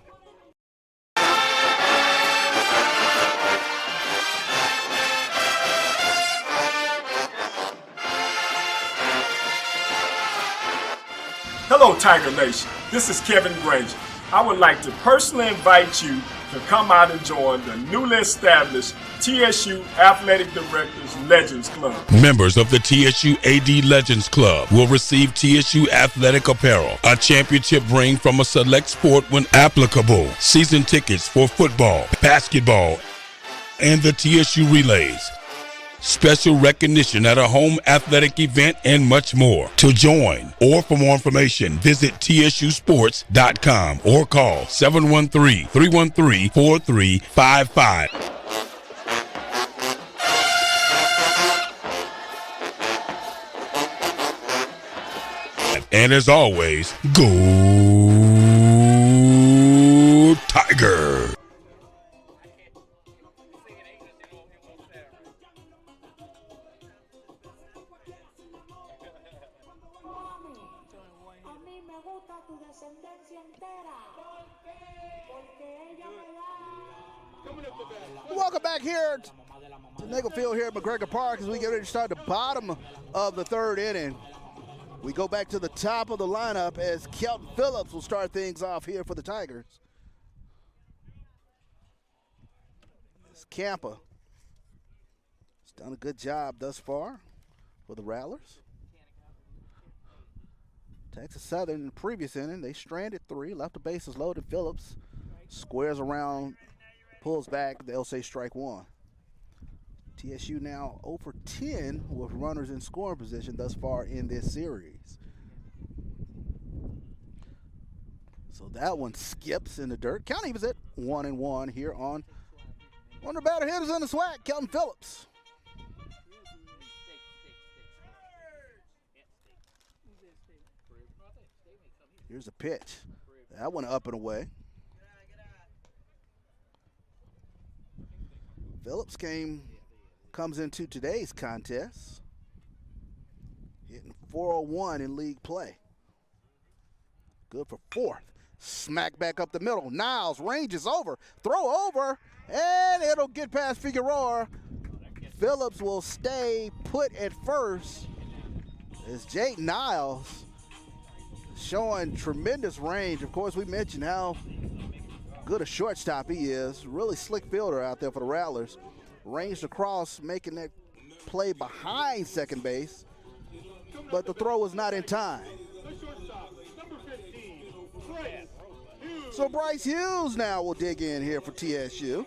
Hello, Tiger Nation. This is Kevin Granger. I would like to personally invite you to come out and join the newly established TSU Athletic Directors Legends Club. Members of the TSU AD Legends Club will receive TSU athletic apparel, a championship ring from a select sport when applicable, season tickets for football, basketball, and the TSU Relays, special recognition at a home athletic event, and much more. To join or for more information, visit tsusports.com or call 713-313-4355. And as always, go Tiger! Welcome back here to Nagel Field here at McGregor Park as we get ready to start the bottom of the third inning. We go back to the top of the lineup as Kelton Phillips will start things off here for the Tigers. It's Campa. He's done a good job thus far for the Rattlers. Texas Southern in the previous inning, they stranded 3, left the bases loaded. Phillips squares around, pulls back, they'll say strike 1. TSU now 0 for 10 with runners in scoring position thus far in this series. So that one skips in the dirt. County was at 1-1 here on one of the batter hitters in the SWAC, Kelton Phillips. Here's a pitch. That one up and away. Phillips comes into today's contest hitting .401 in league play. Good for 4th. Smack back up the middle. Niles ranges over. Throw over. And it'll get past Figueroa. Phillips will stay put at first as Jake Niles showing tremendous range. Of course, we mentioned how good a shortstop he is. Really slick fielder out there for the Rattlers. Ranged across, making that play behind second base, but the throw was not in time. So Bryce Hughes now will dig in here for TSU.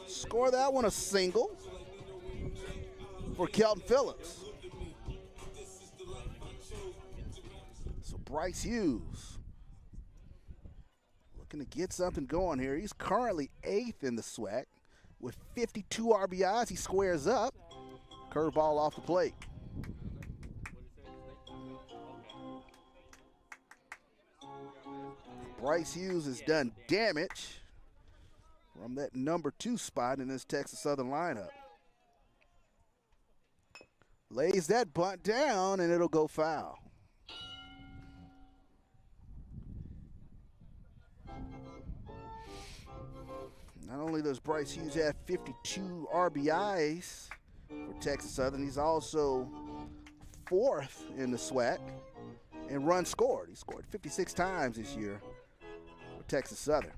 Score that one a single for Kelton Phillips. So Bryce Hughes looking to get something going here. He's currently 8th in the SWAC. With 52 RBIs, he squares up. Curveball off the plate. Bryce Hughes has done damage from that number 2 spot in this Texas Southern lineup. Lays that bunt down, and it'll go foul. Not only does Bryce Hughes have 52 RBIs for Texas Southern, he's also 4th in the SWAC in runs scored. He scored 56 times this year for Texas Southern.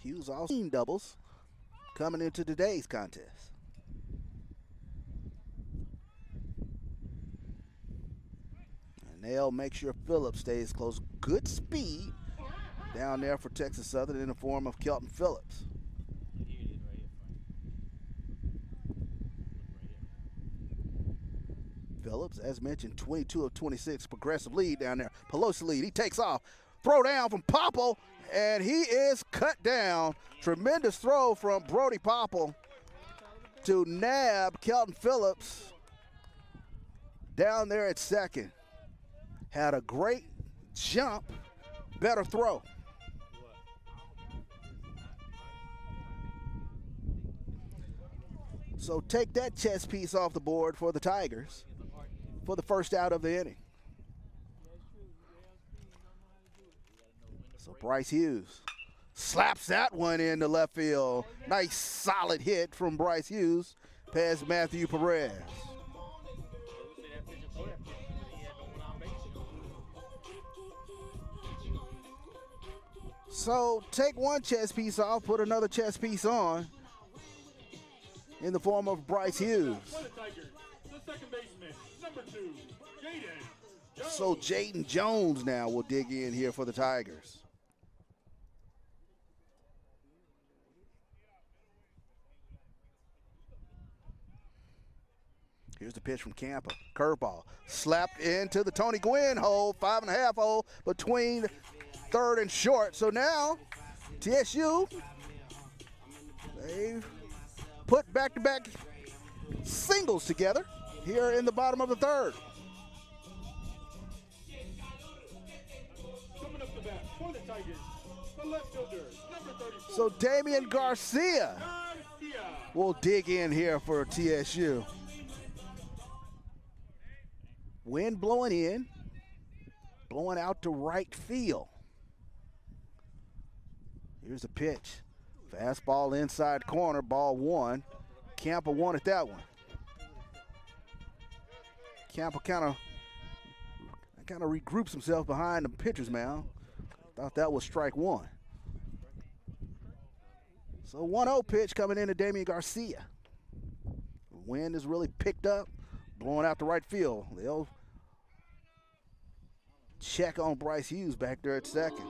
Hughes also team doubles coming into today's contest. they'll make sure Phillips stays close. Good speed down there for Texas Southern in the form of Kelton Phillips. Phillips, as mentioned, 22 of 26, progressive lead down there. Pelosi lead, he takes off. Throw down from Popple, and he is cut down. Tremendous throw from Brody Popple to nab Kelton Phillips down there at second. Had a great jump, better throw. So take that chess piece off the board for the Tigers for the first out of the inning. So Bryce Hughes slaps that one into left field. Nice solid hit from Bryce Hughes past Matthew Perez. So take one chess piece off, put another chess piece on in the form of Bryce Hughes. The second baseman, number 2, Jaden Jones. So Jaden Jones now will dig in here for the Tigers. Here's the pitch from Campa. Curveball slapped into the Tony Gwynn hole, 5.5 hole between third and short. So now TSU, they've put back-to-back singles together here in the bottom of the third. Coming up the bat for the Tigers, the left fielder, number 34. So Damian Garcia will dig in here for TSU. Wind blowing in, blowing out to right field. Here's the pitch. Fastball inside corner, ball 1. Campa wanted that one. Campa kind of regroups himself behind the pitcher's mound. Thought that was strike 1. So 1-0 pitch coming into Damian Garcia. Wind is really picked up, blowing out to right field. They'll check on Bryce Hughes back there at second.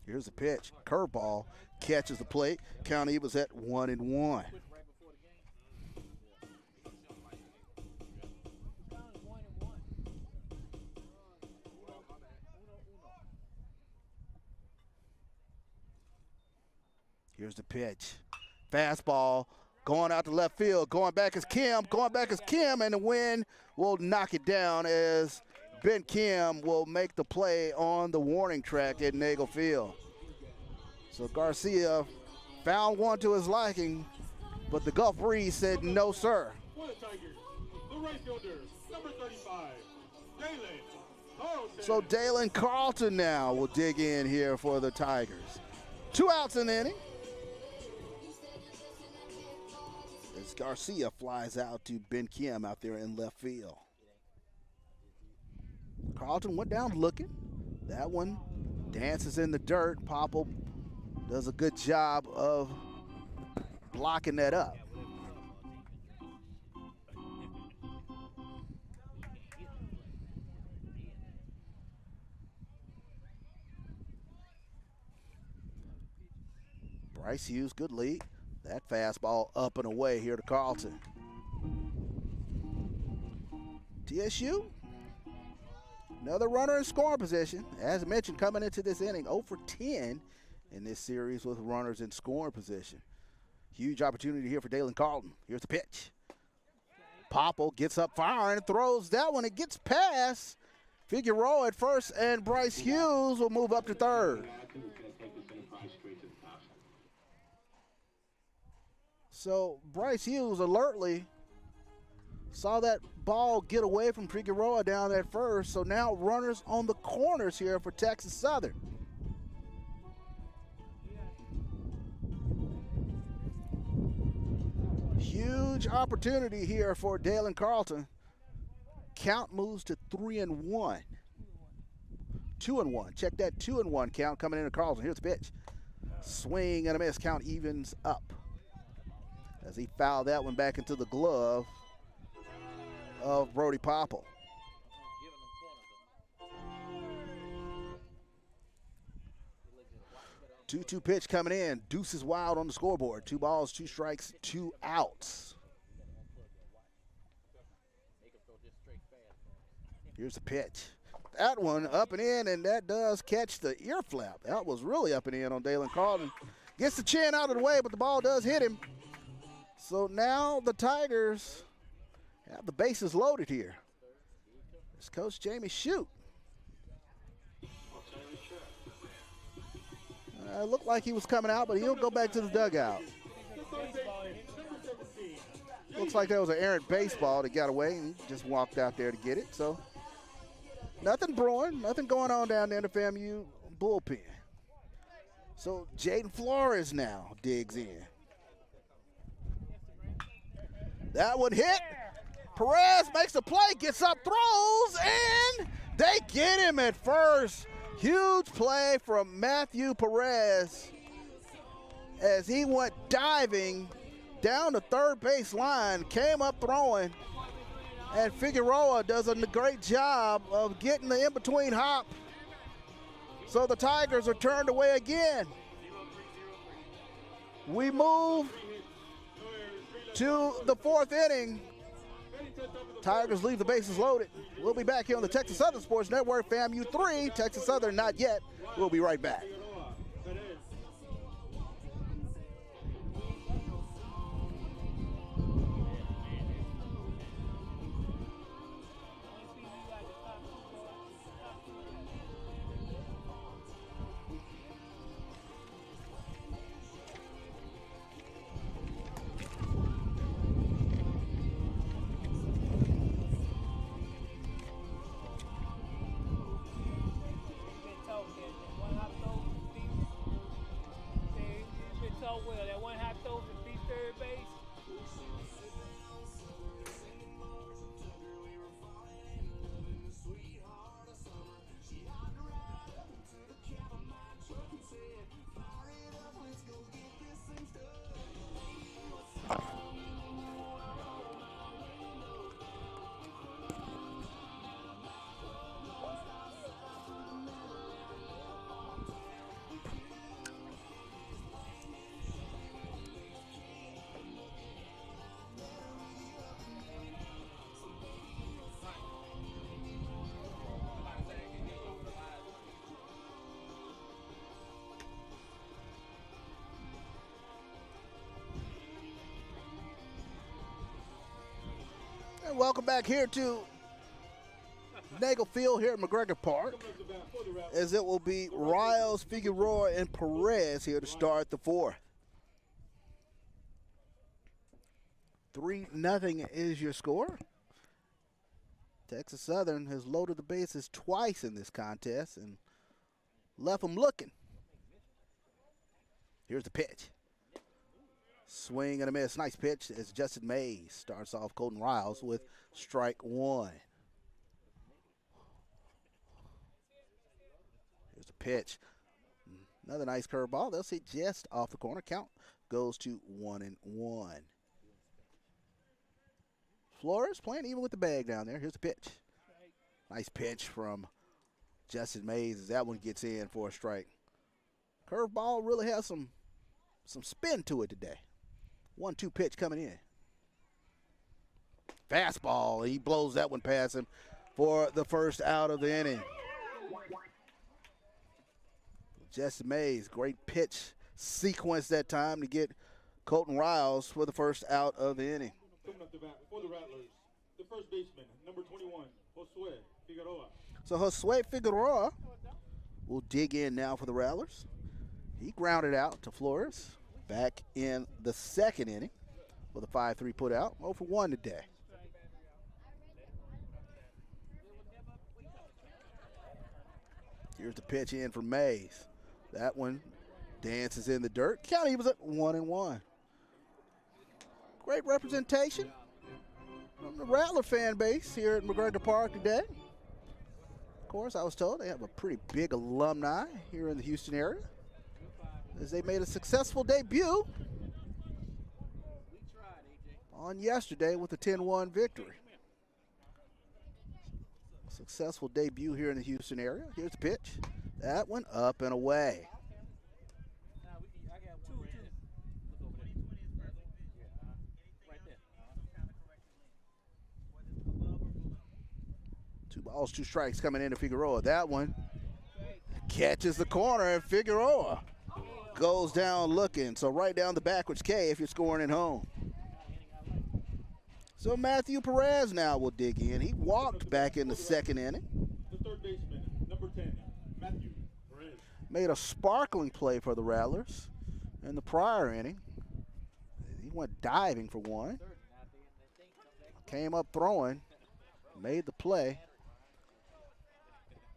Here's the pitch. Curveball catches the plate. Count was at 1-1. Here's the pitch. Fastball going out to left field. Going back is Kim. And the wind will knock it down as Ben Kim will make the play on the warning track at Nagel Field. So Garcia found one to his liking, but the Gulf Breeze said no, sir. For the Tigers, the right fielder, number 35, Dalen Carlton. So Dalen Carlton now will dig in here for the Tigers. 2 outs in the inning. As Garcia flies out to Ben Kim out there in left field. Carlton went down looking. That one dances in the dirt. Popple does a good job of blocking that up. Bryce Hughes, good lead. That fastball up and away here to Carlton. TSU, another runner in scoring position. As mentioned, coming into this inning, 0 for 10 in this series with runners in scoring position. Huge opportunity here for Dalen Carlton. Here's the pitch. Popple gets up firing and throws that one. It gets past Figueroa at first, and Bryce Hughes will move up to third. So Bryce Hughes alertly saw that ball get away from Figueroa down at first. So now runners on the corners here for Texas Southern. Huge opportunity here for Dalen Carlton. Count moves to 3-1. 2-1. Check that 2-1 count coming into Carlton. Here's the pitch. Swing and a miss. Count evens up as he fouled that one back into the glove of Brody Popple. 2-2 pitch coming in. Deuces wild on the scoreboard. 2 balls, 2 strikes, 2 outs. Here's the pitch. That one up and in, and that does catch the ear flap. That was really up and in on Dalen Carlton. Gets the chin out of the way, but the ball does hit him. So now the Tigers have the bases loaded here. It's Coach Jamie Shute. It looked like he was coming out, but he'll go back to the dugout. Looks like there was an errant baseball that got away, and he just walked out there to get it. So nothing brewing, nothing going on down there in the FAMU bullpen. So Jaden Flores now digs in. That one hit. Perez makes a play, gets up, throws, and they get him at first. Huge play from Matthew Perez as he went diving down the third base line, came up throwing, and Figueroa does a great job of getting the in-between hop. So the Tigers are turned away again. We move to the 4th inning. Tigers leave the bases loaded. We'll be back here on the Texas Southern Sports Network, FAMU 3, Texas Southern not yet. We'll be right back. And welcome back here to Nagel Field here at McGregor Park, as it will be Riles, Figueroa, and Perez here to start the 4th. 3-0 is your score. Texas Southern has loaded the bases twice in this contest and left them looking. Here's the pitch. Swing and a miss. Nice pitch as Justin Mays starts off Colton Riles with strike 1. Here's the pitch. Another nice curveball. They'll see just off the corner. Count goes to 1-1. Flores playing even with the bag down there. Here's the pitch. Nice pitch from Justin Mays as that one gets in for a strike. Curveball really has some spin to it today. 1-2 pitch coming in. Fastball. He blows that one past him for the first out of the inning. Justin Mays, great pitch sequence that time to get Colton Riles for the first out of the inning. Coming up to bat for the Rattlers, the first baseman, number 21, Josue Figueroa. So Josue Figueroa will dig in now for the Rattlers. He grounded out to Flores back in the 2nd inning with a 5-3 put out. 0 for 1 today. Here's the pitch in for Mays. That one dances in the dirt. County was at 1-1. Great representation from the Rattler fan base here at McGregor Park today. Of course, I was told they have a pretty big alumni here in the Houston area. as they made a successful debut on yesterday with a 10-1 victory. Successful debut here in the Houston area. Here's the pitch. That one up and away. Two balls, two strikes coming into Figueroa. That one catches the corner, and Figueroa goes down looking. So right down the backwards K if you're scoring at home. So Matthew Perez now will dig in. He walked back in the second inning. The third baseman, number 10, Matthew Perez. Made a sparkling play for the Rattlers in the prior inning. He went diving for one. Came up throwing, made the play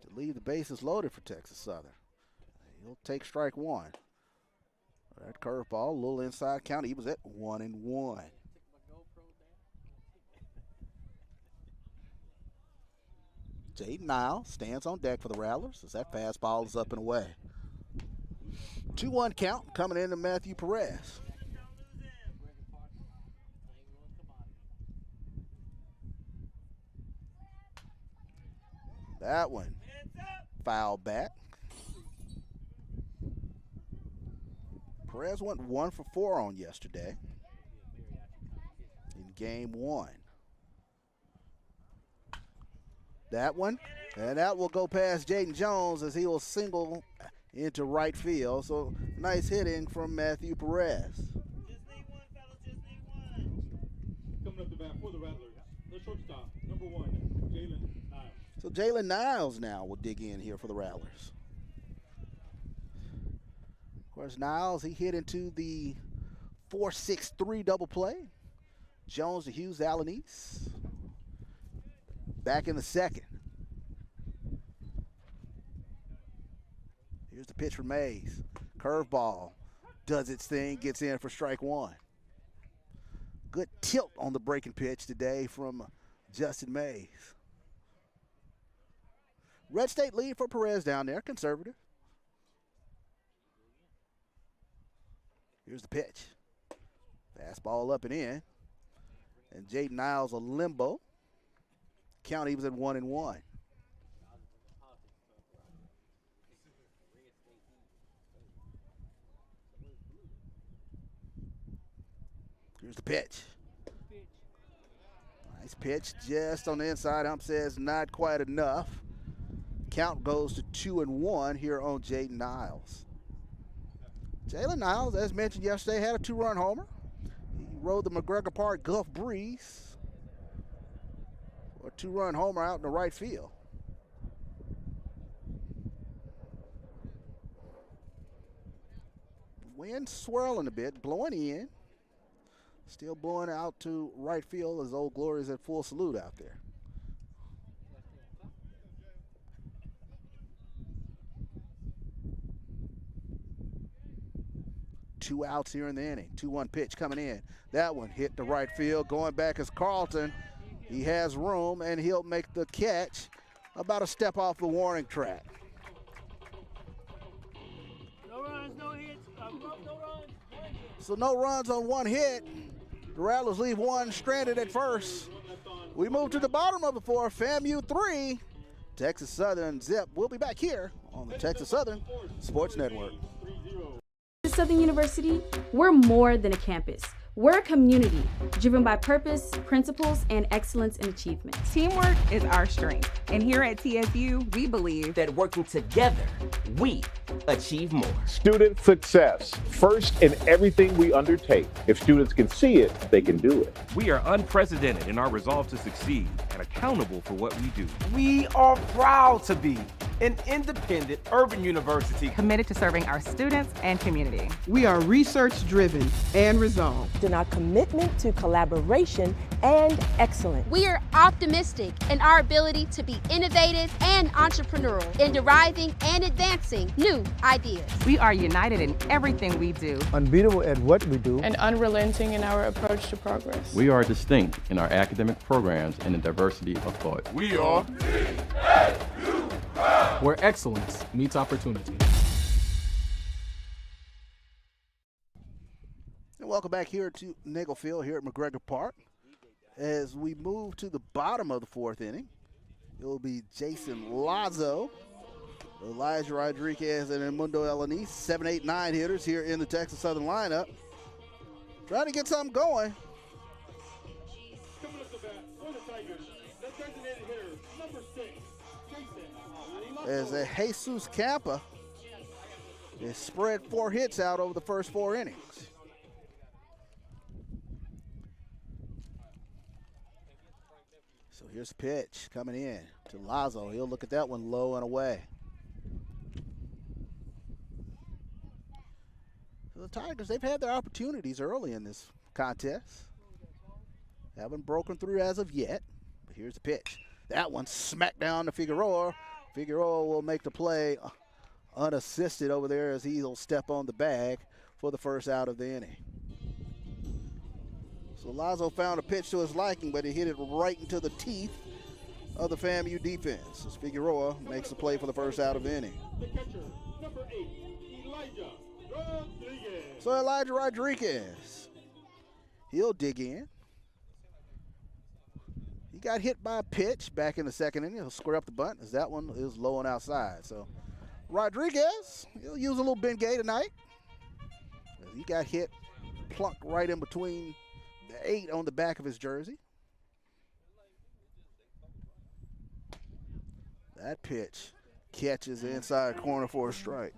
to leave the bases loaded for Texas Southern. He'll take strike one. That curveball, a little inside count. He was at 1-1. Jaden Niles stands on deck for the Rattlers as that fastball is up and away. 2-1 count coming into Matthew Perez. That one foul back. Perez went 1 for 4 on yesterday in game 1. That one, and that will go past Jaden Jones as he will single into right field. So nice hitting from Matthew Perez. Coming up the bat for the Rattlers, the shortstop, number 1, Jalen Niles. So Jalen Niles now will dig in here for the Rattlers. Of course, Niles, he hit into the 4-6-3 double play. Jones to Hughes Alanis. Back in the second. Here's the pitch for Mays. Curveball does its thing, gets in for strike one. Good tilt on the breaking pitch today from Justin Mays. Red State lead for Perez down there, conservative. Here's the pitch. Fastball up and in. And Jaden Niles a limbo. Count, he was at 1-1. Here's the pitch. Nice pitch, just on the inside. Hump says not quite enough. Count goes to 2-1 here on Jaden Niles. Jalen Niles, as mentioned yesterday, had a 2-run homer. He rode the McGregor Park Gulf Breeze. A 2-run homer out in the right field. Wind swirling a bit, blowing in. Still blowing out to right field as Old Glory is at full salute out there. Two outs here in the inning. 2-1 pitch coming in. That one hit the right field. Going back is Carlton. He has room, and he'll make the catch about a step off the warning track. No runs, no hits, no runs. So no runs on one hit. The Rattlers leave one stranded at first. We move to the bottom of the fourth. FAMU 3, Texas Southern zip. We'll be back here on the Texas Southern Sports Network. At Southern University, we're more than a campus. We're a community driven by purpose, principles, and excellence in achievement. Teamwork is our strength. And here at TSU, we believe that working together, we achieve more. Student success, first in everything we undertake. If students can see it, they can do it. We are unprecedented in our resolve to succeed and accountable for what we do. We are proud to be an independent urban university committed to serving our students and community. We are research-driven and resolved in our commitment to collaboration and excellence. We are optimistic in our ability to be innovative and entrepreneurial in deriving and advancing new ideas. We are united in everything we do, unbeatable at what we do, and unrelenting in our approach to progress. We are distinct in our academic programs and the diversity of thought. We are where excellence meets opportunity. And welcome back here to Nagel Field here at McGregor Park. As we move to the bottom of the fourth inning, it will be Jason Lazo, Elijah Rodriguez, and Edmundo Alanis, 7, 8, 9 hitters here in the Texas Southern lineup. Trying to get something going. Coming up the bat for the Tigers, the designated hitter, number 6, Jason Lazo. As Jesus Campa has spread 4 hits out over the first 4 innings. So here's a pitch coming in to Lazo. He'll look at that one low and away. So the Tigers, they've had their opportunities early in this contest. Haven't broken through as of yet, but here's the pitch. That one smacked down to Figueroa. Figueroa will make the play unassisted over there as he'll step on the bag for the first out of the inning. So Lazo found a pitch to his liking, but he hit it right into the teeth of the FAMU defense. As Figueroa makes the play for the first out of the inning. The catcher, number 8, Elijah Rodriguez. So Elijah Rodriguez, he'll dig in. He got hit by a pitch back in the second inning. He'll square up the bunt as that one is low and outside. So Rodriguez, he'll use a little Bengay tonight. He got hit, plunked right in between the 8 on the back of his jersey. That pitch catches the inside corner for a strike.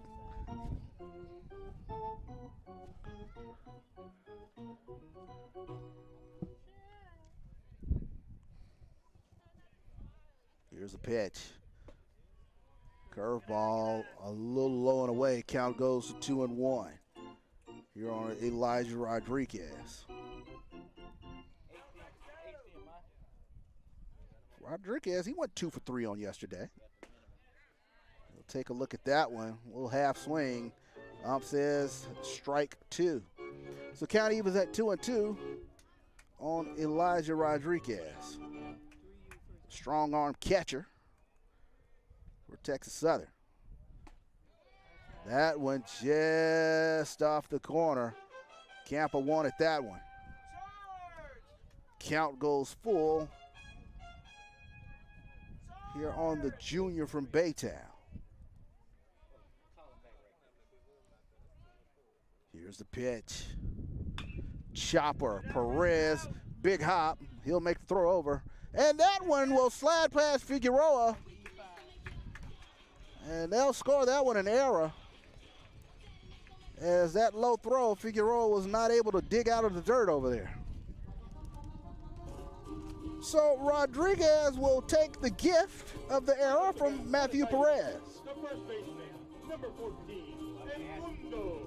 Here's a pitch. Curveball, a little low and away. Count goes to 2-1. Here on Elijah Rodriguez. Rodriguez, he went 2 for 3 on yesterday. We'll take a look at that one. Little half swing. Ump says strike 2. So count evens at 2-2 on Elijah Rodriguez. Strong arm catcher for Texas Southern. That one just off the corner. Campa wanted that one. Count goes full here on the junior from Baytown. Here's the pitch. Chopper, Perez, big hop. He'll make the throw over. And that one will slide past Figueroa. And they'll score that one an error. As that low throw, Figueroa was not able to dig out of the dirt over there. So Rodriguez will take the gift of the error from Matthew Perez. The first baseman, number 14, Edmundo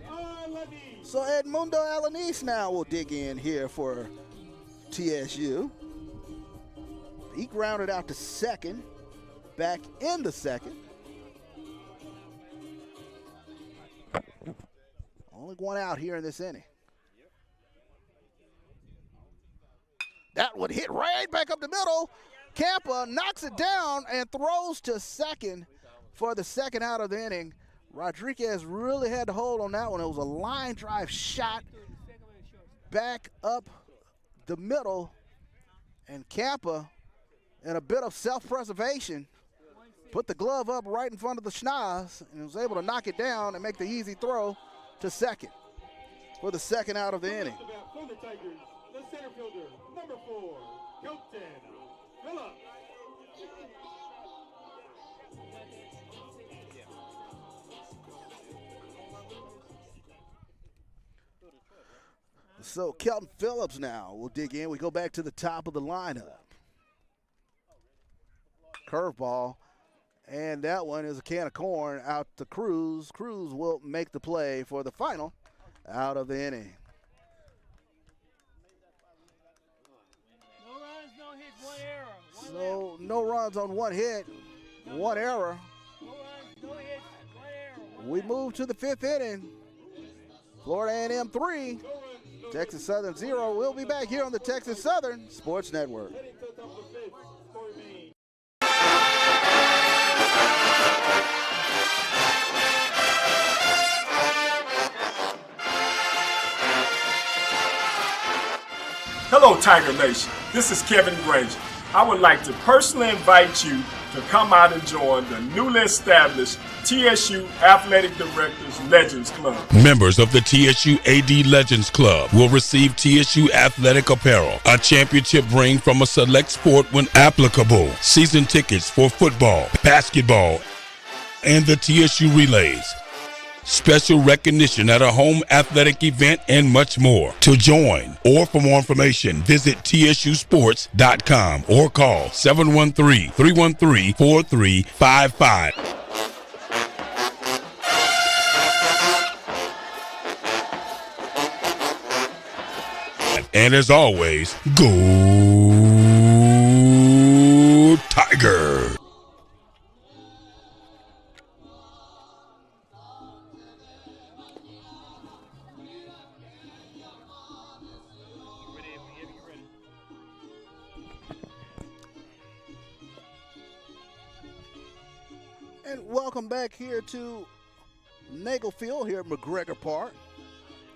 Alanis. So Edmundo Alanis now will dig in here for TSU. He grounded out to second, back in the second. Only one out here in this inning. That would hit right back up the middle. Campa knocks it down and throws to second for the second out of the inning. Rodriguez really had to hold on that one. It was a line drive shot back up the middle. And Campa, in a bit of self-preservation, put the glove up right in front of the schnoz and was able to knock it down and make the easy throw to second for the second out of the inning. For the Tigers, the center fielder, number 4, Hilton Phillips. So Kelton Phillips now will dig in. We go back to the top of the lineup. Curveball, and that one is a can of corn out to Cruz. Cruz will make the play for the final out of the inning. No runs, no hits, 1 error. So no runs on 1 hit, 1 error. No runs, no hits, 1 error. We move to the 5th inning. Florida&M 3, Texas Southern 0. We'll be back here on the Texas Southern Sports Network. Hello, Tiger Nation. This is Kevin Granger. I would like to personally invite you to come out and join the newly established TSU Athletic Directors Legends Club. Members of the TSU AD Legends Club will receive TSU athletic apparel, a championship ring from a select sport when applicable, season tickets for football, basketball, and the TSU Relays, special recognition at a home athletic event, and much more. To join or for more information, visit tsusports.com or call 713-313-4355. And as always, go Tiger! And welcome back here to Nagel Field here at McGregor Park.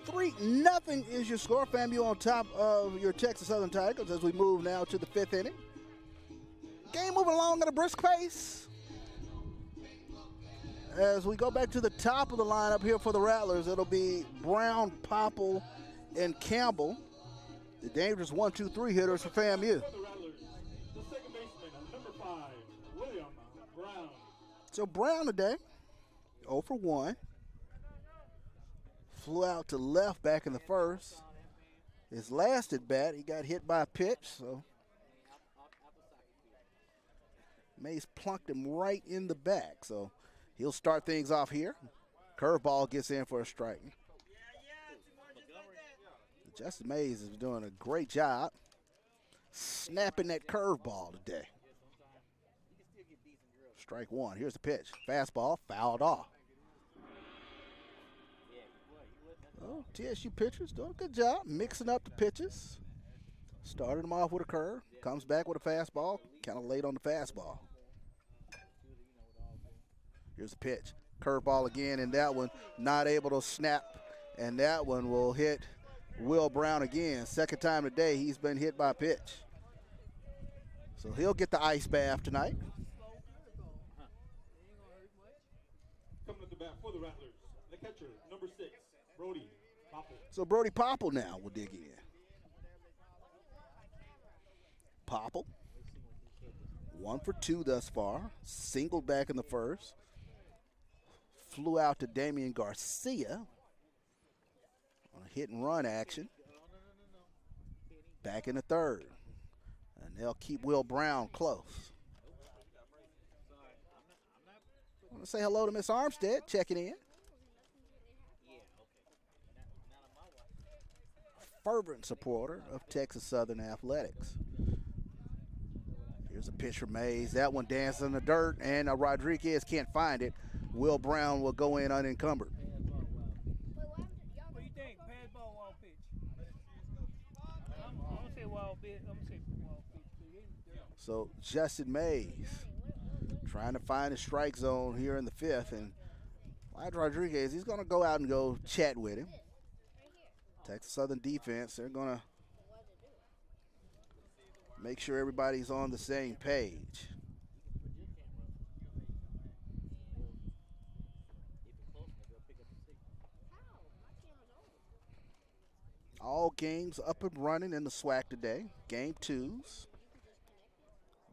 3-0 is your score. FAMU on top of your Texas Southern Tigers as we move now to the 5th inning. Game moving along at a brisk pace. As we go back to the top of the lineup here for the Rattlers, it'll be Brown, Popple, and Campbell, the dangerous 1-2-3 hitters for FAMU. So Brown today, 0 for 1. Flew out to left back in the first. His last at bat, he got hit by a pitch, so Mays plunked him right in the back. So he'll start things off here. Curveball gets in for a strike. Justin Mays is doing a great job snapping that curveball today. Strike one. Here's the pitch. Fastball, fouled off. Oh, TSU pitchers doing a good job mixing up the pitches. Started him off with a curve, comes back with a fastball, kind of late on the fastball. Here's the pitch. Curveball again, and that one not able to snap, and that one will hit Will Brown again. Second time today he's been hit by a pitch. So he'll get the ice bath tonight. Coming up the bat for the Rattlers, the catcher, number 6, Brody Popple. So Brody Popple now will dig in. Popple, 1 for 2 thus far. Singled back in the first. Flew out to Damian Garcia on a hit and run action. Back in the third. And they'll keep Will Brown close. I want to say hello to Miss Armstead checking in. Fervent supporter of Texas Southern Athletics. Here's a pitch from Mays. That one dances in the dirt, and Rodriguez can't find it. Will Brown will go in unencumbered. What do you think? Pass ball, wild pitch. I'm gonna say wild pitch. I'm gonna say wild pitch. So Justin Mays trying to find a strike zone here in the 5th, and Rodriguez, he's gonna go out and go chat with him. Texas Southern defense, they're gonna make sure everybody's on the same page. All games up and running in the SWAC today. Game 2s.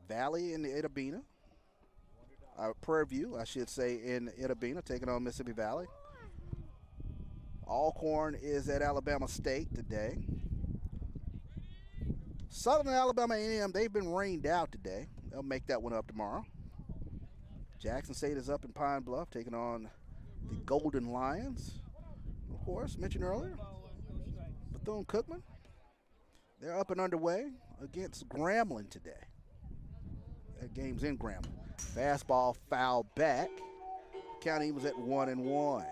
Valley in the Itabena. Prairie View, I should say, in Itabena, taking on Mississippi Valley. Alcorn is at Alabama State today. Southern Alabama A&M, they've been rained out today. They'll make that one up tomorrow. Jackson State is up in Pine Bluff, taking on the Golden Lions. Of course, mentioned earlier, Bethune-Cookman. They're up and underway against Grambling today. That game's in Grambling. Fastball foul back. County was at 1-1.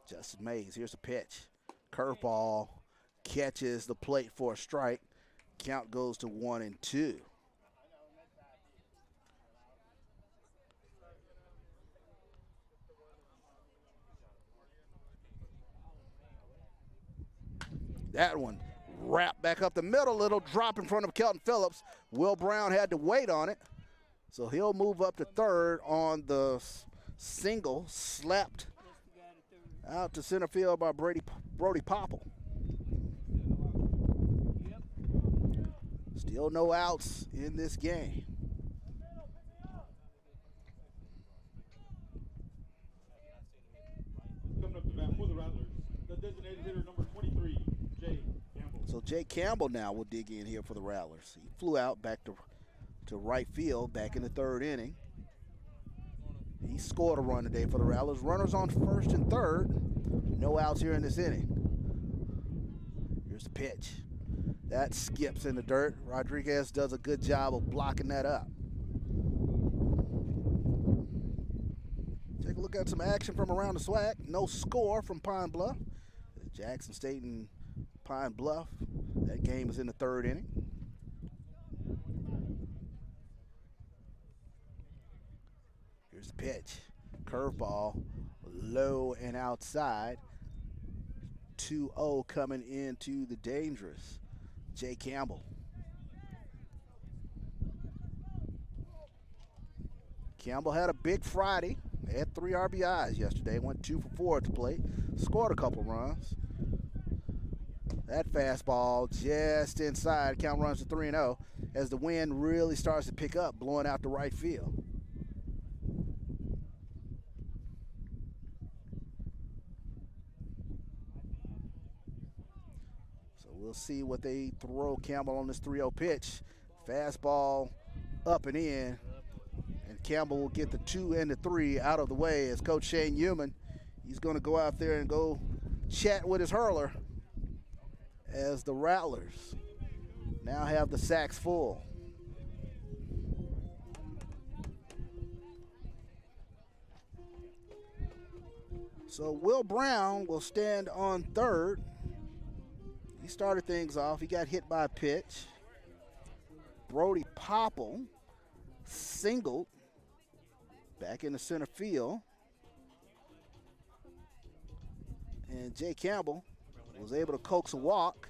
Justin Mays, here's a pitch. Curveball catches the plate for a strike. Count goes to 1-2. That one wrapped back up the middle, little drop in front of Kelton Phillips. Will Brown had to wait on it, so he'll move up to third on the single, slapped out to center field by Brody Popple. Still no outs in this game. Coming up to bat for the Rattlers, the designated hitter number 23, Jay Campbell. So Jay Campbell now will dig in here for the Rattlers. He flew out back to right field back in the third inning. He scored a run today for the Rattlers. Runners on first and third. No outs here in this inning. Here's the pitch. That skips in the dirt. Rodriguez does a good job of blocking that up. Take a look at some action from around the SWAC. No score from Pine Bluff. Jackson State and Pine Bluff. That game is in the third inning. Here's the pitch. Curveball, low and outside. 2-0 coming into the dangerous Jay Campbell. Campbell had a big Friday. They had 3 RBIs yesterday. Went 2 for 4 at the plate. Scored a couple runs. That fastball just inside. Count runs to 3-0 as the wind really starts to pick up, blowing out to right field. We'll see what they throw Campbell on this 3-0 pitch. Fastball up and in. And Campbell will get the 2 and the 3 out of the way as Coach Shane Human, he's going to go out there and go chat with his hurler as the Rattlers now have the sacks full. So Will Brown will stand on third. He started things off. He got hit by a pitch. Brody Popple singled back in the center field. And Jay Campbell was able to coax a walk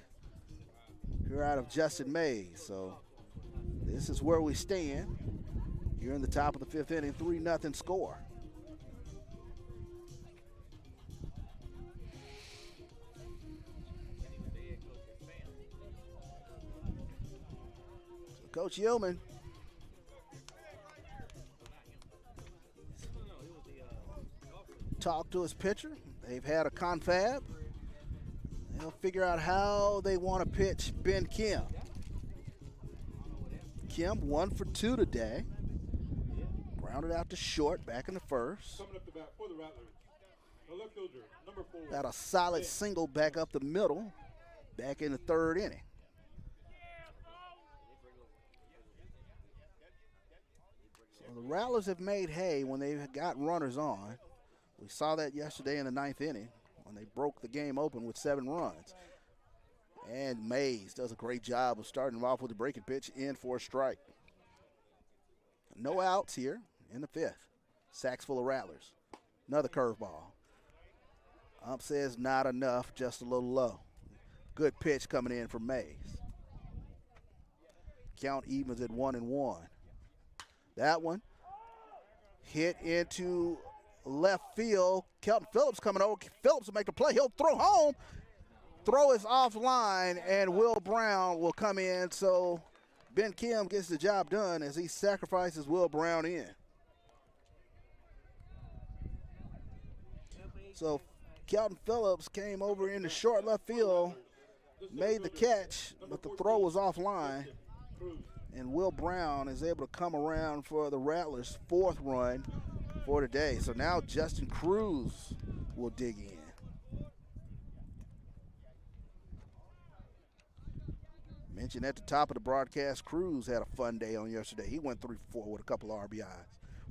here out of Justin Mays. So this is where we stand here in the top of the 5th inning, 3-0 score. Coach Yeoman talked to his pitcher. They've had a confab. They'll figure out how they want to pitch Ben Kim. Kim 1 for 2 today. Grounded out to short back in the first. Coming up to bat for the Rattlers, the left fielder, number 4. Got a solid single back up the middle back in the third inning. The Rattlers have made hay when they've got runners on. We saw that yesterday in the 9th inning when they broke the game open with 7 runs. And Mays does a great job of starting off with a breaking pitch in for a strike. No outs here in the 5th. Sacks full of Rattlers. Another curveball. Ump says not enough, just a little low. Good pitch coming in from Mays. Count evens at 1-1. That one hit into left field. Kelton Phillips coming over. Phillips will make the play. He'll throw home. Throw is offline, and Will Brown will come in. So Ben Kim gets the job done as he sacrifices Will Brown in. So Kelton Phillips came over in the short left field, made the catch, but the throw was offline. And Will Brown is able to come around for the Rattlers' 4th run for today. So now Justin Cruz will dig in. Mentioned at the top of the broadcast, Cruz had a fun day on yesterday. He went 3 for 4 with a couple of RBIs.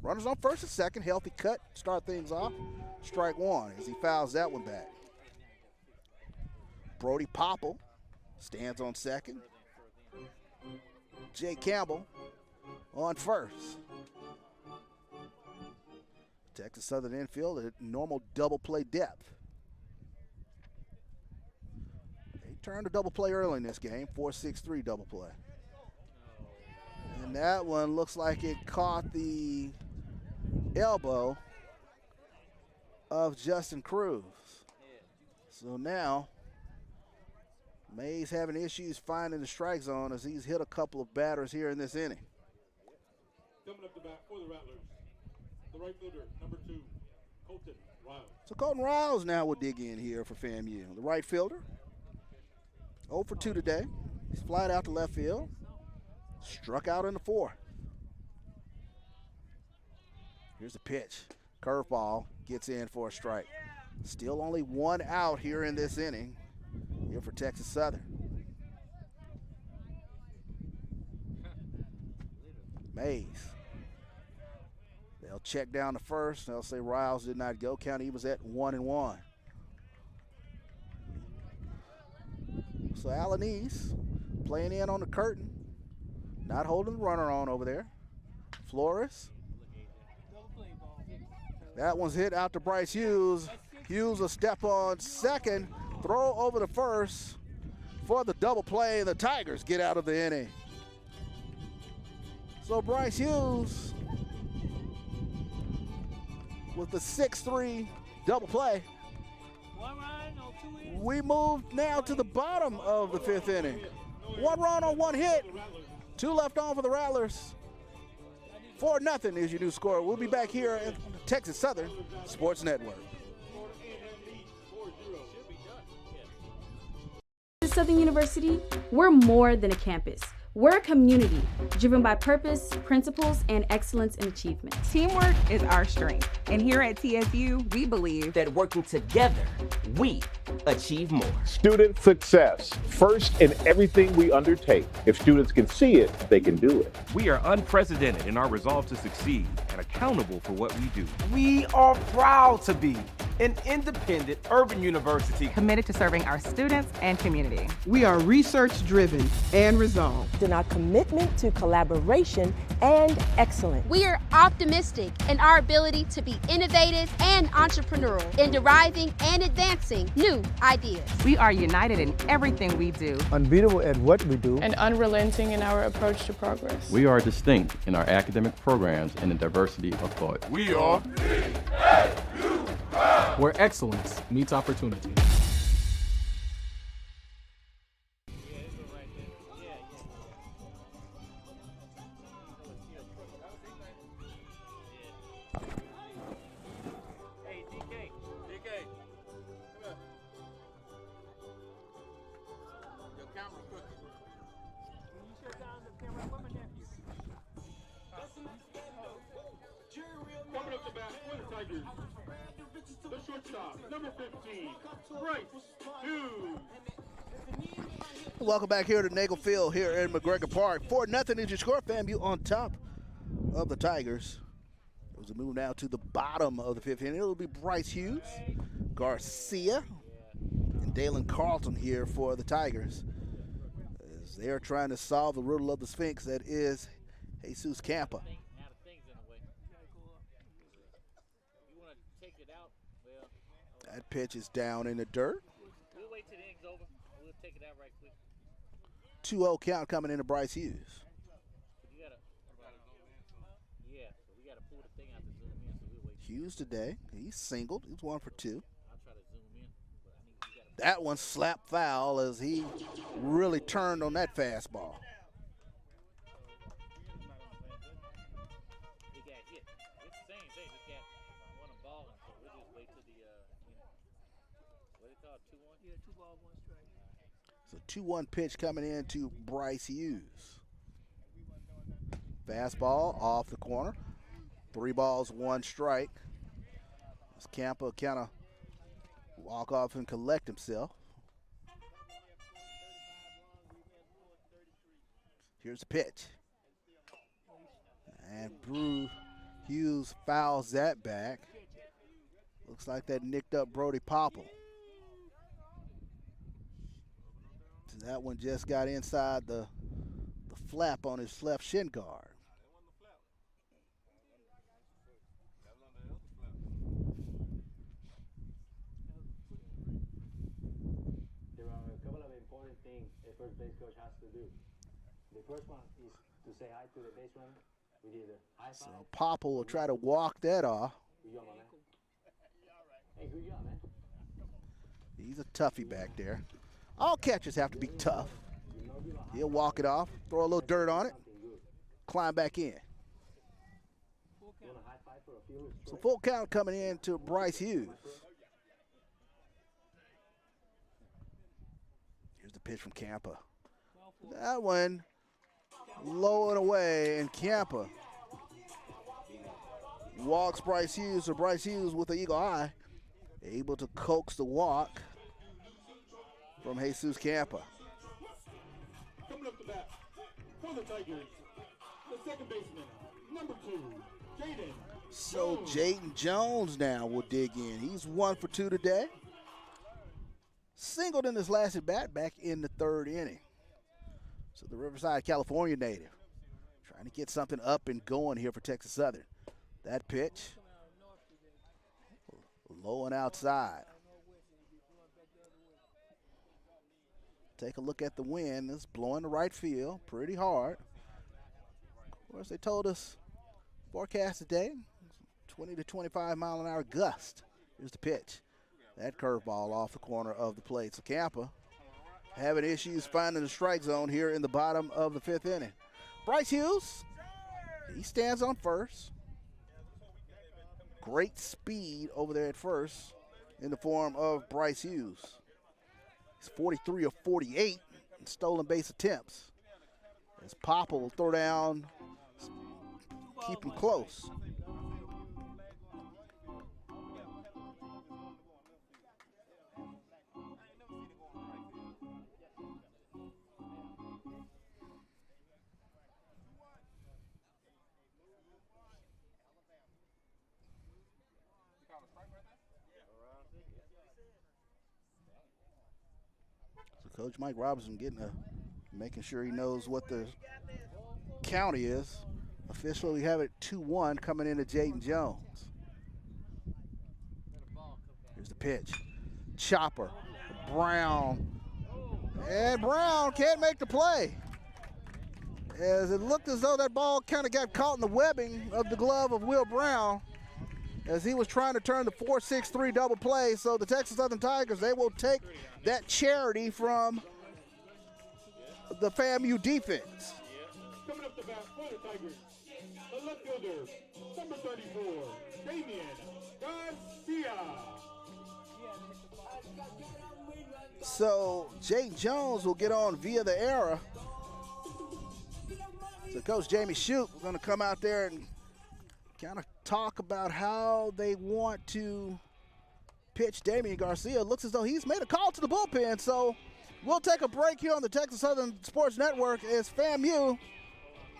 Runners on first and second, healthy cut, start things off. Strike 1 as he fouls that one back. Brody Popple stands on second. Jay Campbell on first. Texas Southern infield at normal double play depth. They turned a double play early in this game, 4-6-3 double play. And that one looks like it caught the elbow of Justin Cruz. So now Mays having issues finding the strike zone as he's hit a couple of batters here in this inning. Coming up to bat for the Rattlers, the right fielder, number 2, Colton Riles. So Colton Riles now will dig in here for FAMU. The right fielder, 0 for 2 today. He's flied out to left field, struck out in the 4th. Here's the pitch. Curveball gets in for a strike. Still only 1 out here in this inning here for Texas Southern. Mays. They'll check down the first. They'll say Riles did not go. Count he was at 1-1. So Alanese playing in on the curtain. Not holding the runner on over there. Flores. That one's hit out to Bryce Hughes. Hughes will step on second. Throw over to first for the double play. The Tigers get out of the inning. So Bryce Hughes with the 6-3 double play. We move now to the bottom of the 5th inning. 1 run on 1 hit. 2 left on for the Rattlers. 4-0 is your new score. We'll be back here at Texas Southern Sports Network. Southern University, we're more than a campus. We're a community driven by purpose, principles, and excellence in achievement. Teamwork is our strength. And here at TSU, we believe that working together, we achieve more. Student success, first in everything we undertake. If students can see it, they can do it. We are unprecedented in our resolve to succeed and accountable for what we do. We are proud to be an independent urban university committed to serving our students and community. We are research-driven and resolved in our commitment to collaboration and excellence. We are optimistic in our ability to be innovative and entrepreneurial in deriving and advancing new ideas. We are united in everything we do, unbeatable at what we do, and unrelenting in our approach to progress. We are distinct in our academic programs and the diversity of thought. We are where excellence meets opportunity. Coming up to bat for the Tigers, the shortstop, number 15, Bryce Hughes. Welcome back here to Nagel Field here in McGregor Park. 4-0 is your score. FAMU on top of the Tigers. As we move now to the bottom of the 5th inning, it'll be Bryce Hughes, Garcia, and Dalen Carlton here for the Tigers, as they're trying to solve the riddle of the Sphinx that is Jesus Campa. That pitch is down in the dirt. We'll wait till the inning's over. We'll take it out right quick. 2-0 count coming into Bryce Hughes. We gotta pull the thing out to zoom in, so we'll wait. Hughes today, he's singled. He's 1 for 2. I'll try to zoom in, but that one slapped foul as he really turned on that fastball. It got hit. It's the same thing. Just got one of ball, so we'll just wait till the what they call 2-1? Yeah, 2 balls, 1 strike. So 2-1 pitch coming in to Bryce Hughes. Fastball off the corner. 3 balls, 1 strike. As Campa kind of walk off and collect himself. Here's the pitch. And Brew Hughes fouls that back. Looks like that nicked up Brody Popple. So that one just got inside the flap on his left shin guard. There are a couple of important things a first base coach has to do. The first one is to say hi to the base runner with either high five. So Popple will try to walk that off. Hey, good job, man. He's a toughie back there. All catchers have to be tough. He'll walk it off, throw a little dirt on it, climb back in. So full count coming in to Bryce Hughes. Here's the pitch from Campa. That one low and away, and Campa walks Bryce Hughes, or Bryce Hughes with the eagle eye, able to coax the walk from Jesus Campa. Coming up to bat for the Tigers, the second baseman, number 2, Jaden. So Jaden Jones now will dig in. He's 1 for 2 today. Singled in his last at bat back in the 3rd inning. So the Riverside, California native trying to get something up and going here for Texas Southern. That pitch, low and outside. Take a look at the wind. It's blowing the right field pretty hard. Of course, they told us forecast today, 20 to 25 mile an hour gust. Here's the pitch. That curveball off the corner of the plate. So Campa having issues finding the strike zone here in the bottom of the 5th inning. Bryce Hughes, he stands on first. Great speed over there at first in the form of Bryce Hughes. He's 43 of 48 in stolen base attempts. As Popple will throw down, keep him close. So Coach Mike Robinson making sure he knows what the count is. Officially, we have it 2-1 coming into Jaden Jones. Here's the pitch. Chopper, Brown, and Brown can't make the play. As it looked as though that ball kind of got caught in the webbing of the glove of Will Brown as he was trying to turn the 4-6-3 double play. So the Texas Southern Tigers, they will take that charity from the FAMU defense. Coming up the bat for the Tigers, the left fielder, number 34, Damian Garcia. So Jake Jones will get on via the error. So Coach Jamie Shoup, we're going to come out there and kind of talk about how they want to pitch Damian Garcia. It looks as though he's made a call to the bullpen, so we'll take a break here on the Texas Southern Sports Network as FAMU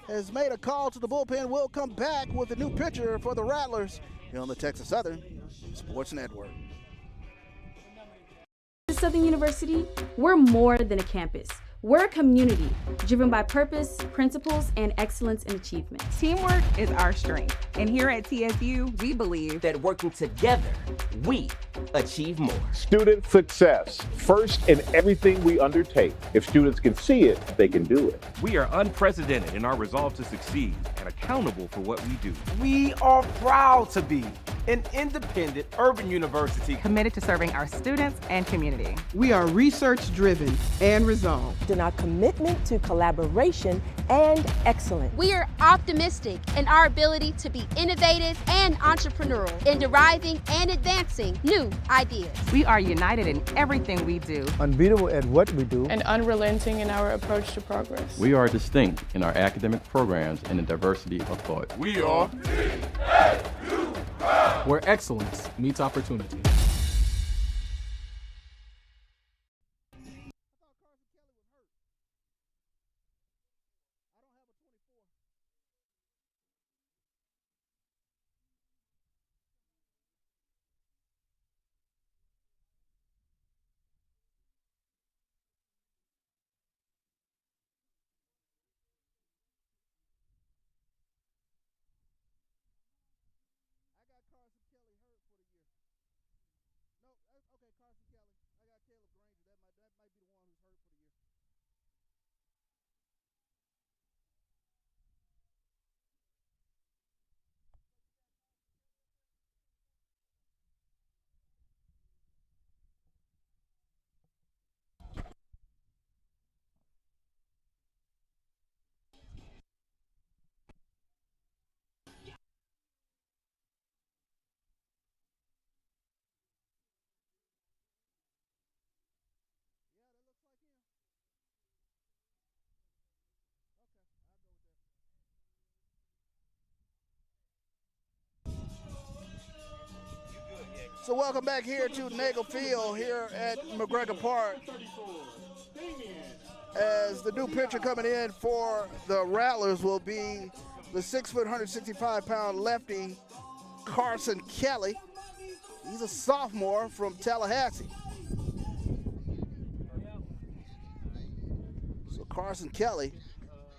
has made a call to the bullpen. We'll come back with a new pitcher for the Rattlers here on the Texas Southern Sports Network. At Southern University, we're more than a campus. We're a community driven by purpose, principles, and excellence in achievement. Teamwork is our strength. And here at TSU, we believe that working together, we achieve more. Student success, first in everything we undertake. If students can see it, they can do it. We are unprecedented in our resolve to succeed and accountable for what we do. We are proud to be an independent urban university committed to serving our students and community. We are research-driven and resolved. In our commitment to collaboration and excellence. We are optimistic in our ability to be innovative and entrepreneurial in deriving and advancing new ideas. We are united in everything we do. Unbeatable at what we do. And unrelenting in our approach to progress. We are distinct in our academic programs and the diversity of thought. We are TSU, where excellence meets opportunity. Carson Kelly. I got Caleb Granger. That might be the one who's hurt for the year. Yeah, that looks like him. Okay, I'll go with that. So welcome back here to Nagel Field here at McGregor Park as the new pitcher coming in for the Rattlers will be the 6 foot, 165-pound lefty Carson Kelly. He's a sophomore from Tallahassee. So Carson Kelly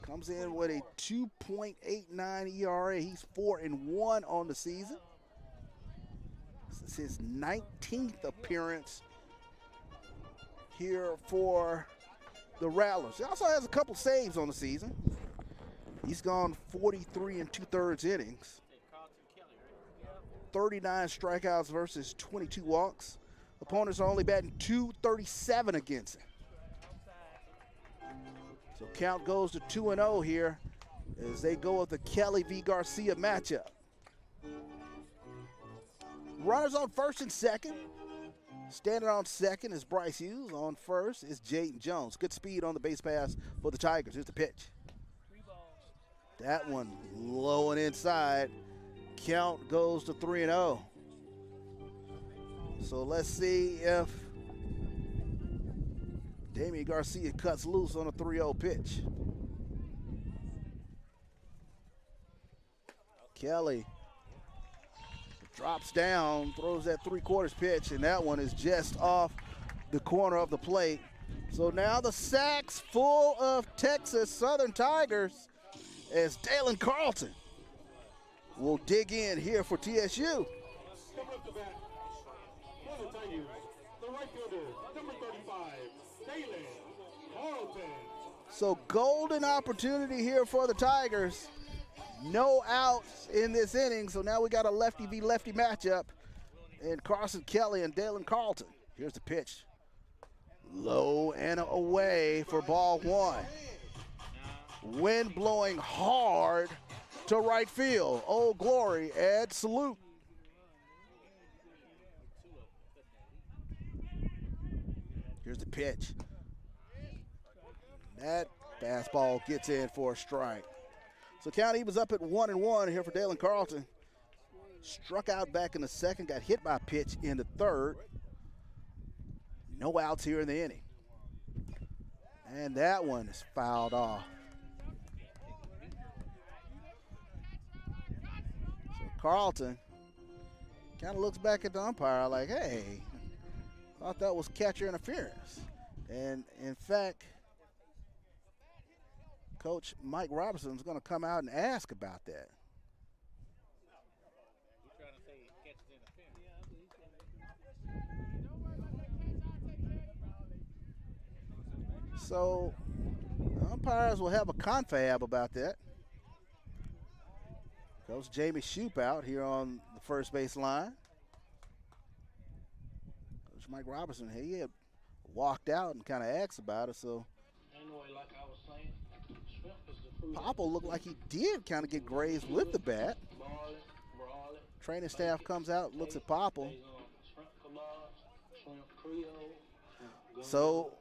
comes in with a 2.89 ERA. He's 4-1 on the season. This is his 19th appearance here for the Rattlers. He also has a couple saves on the season. He's gone 43 2/3 innings. 39 strikeouts versus 22 walks. Opponents are only batting .237 against him. So count goes to 2-0 here as they go with the Kelly v. Garcia matchup. Runners on first and second. Standing on second is Bryce Hughes. On first is Jaden Jones. Good speed on the base pass for the Tigers. Here's the pitch. That one low and inside. Count goes to 3-0. So let's see if Damian Garcia cuts loose on a 3-0 pitch. Kelly drops down, throws that 3/4 pitch, and that one is just off the corner of the plate. So now the sack's full of Texas Southern Tigers as Dalen Carlton will dig in here for TSU. Coming up to bat for the Tigers, the right fielder, number 35, Dalen Carlton. So golden opportunity here for the Tigers. No outs in this inning, so now we got a lefty v. lefty matchup in Carson Kelly and Dalen Carlton. Here's the pitch. Low and away for ball one. Wind blowing hard to right field. Old Glory, Ed, salute. Here's the pitch. That fastball gets in for a strike. So count, he was up at 1-1 here for Dalen Carlton. Struck out back in the second, got hit by a pitch in the third. No outs here in the inning. And that one is fouled off. So Carlton kind of looks back at the umpire like, hey, thought that was catcher interference. And in fact, Coach Mike Robertson is going to come out and ask about that. So umpires will have a confab about that. Coach Jamie Shoup out here on the first base line. Coach Mike Robertson, he had walked out and kind of asked about it, so Anyway, like I was saying, Popple looked like he did kind of get grazed with the bat. Training staff comes out, looks at Popple. So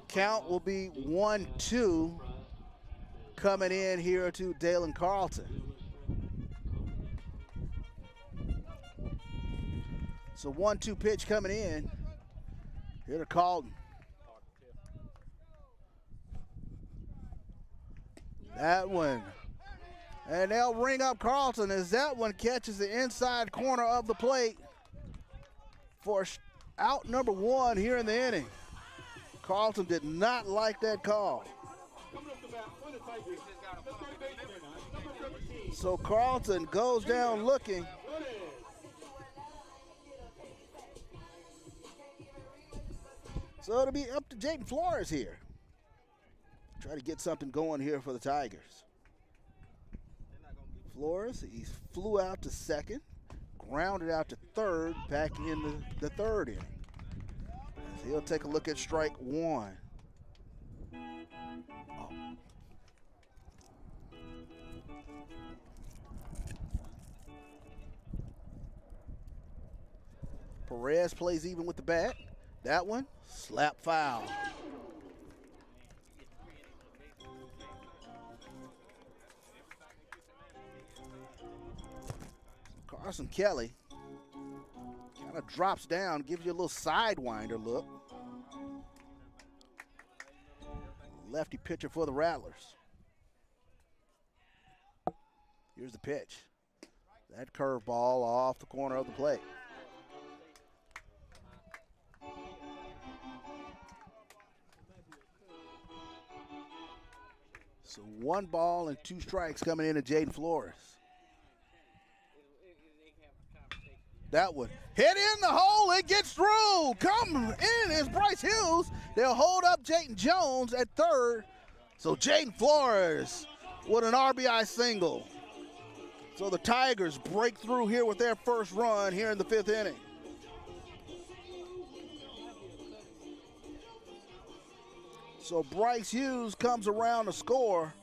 count will be 1-2 coming in here to Dalen Carlton. So 1-2 pitch coming in here to Carlton. That one. And they'll ring up Carlton as that one catches the inside corner of the plate for out number one here in the inning. Carlton did not like that call. So Carlton goes down looking. So it'll be up to Jaden Flores here. Try to get something going here for the Tigers. Flores, he flew out to second, grounded out to third, back in the third inning. So he'll take a look at strike one. Oh. Perez plays even with the bat. That one, slap foul. Carson Kelly kind of drops down, gives you a little sidewinder look. Lefty pitcher for the Rattlers. Here's the pitch. That curveball off the corner of the plate. So 1 ball and 2 strikes coming in to Jaden Flores. That one hit in the hole. It gets through. Come in is Bryce Hughes. They'll hold up Jayton Jones at third. So Jaden Flores with an RBI single. So the Tigers break through here with their first run here in the 5th inning. So Bryce Hughes comes around to score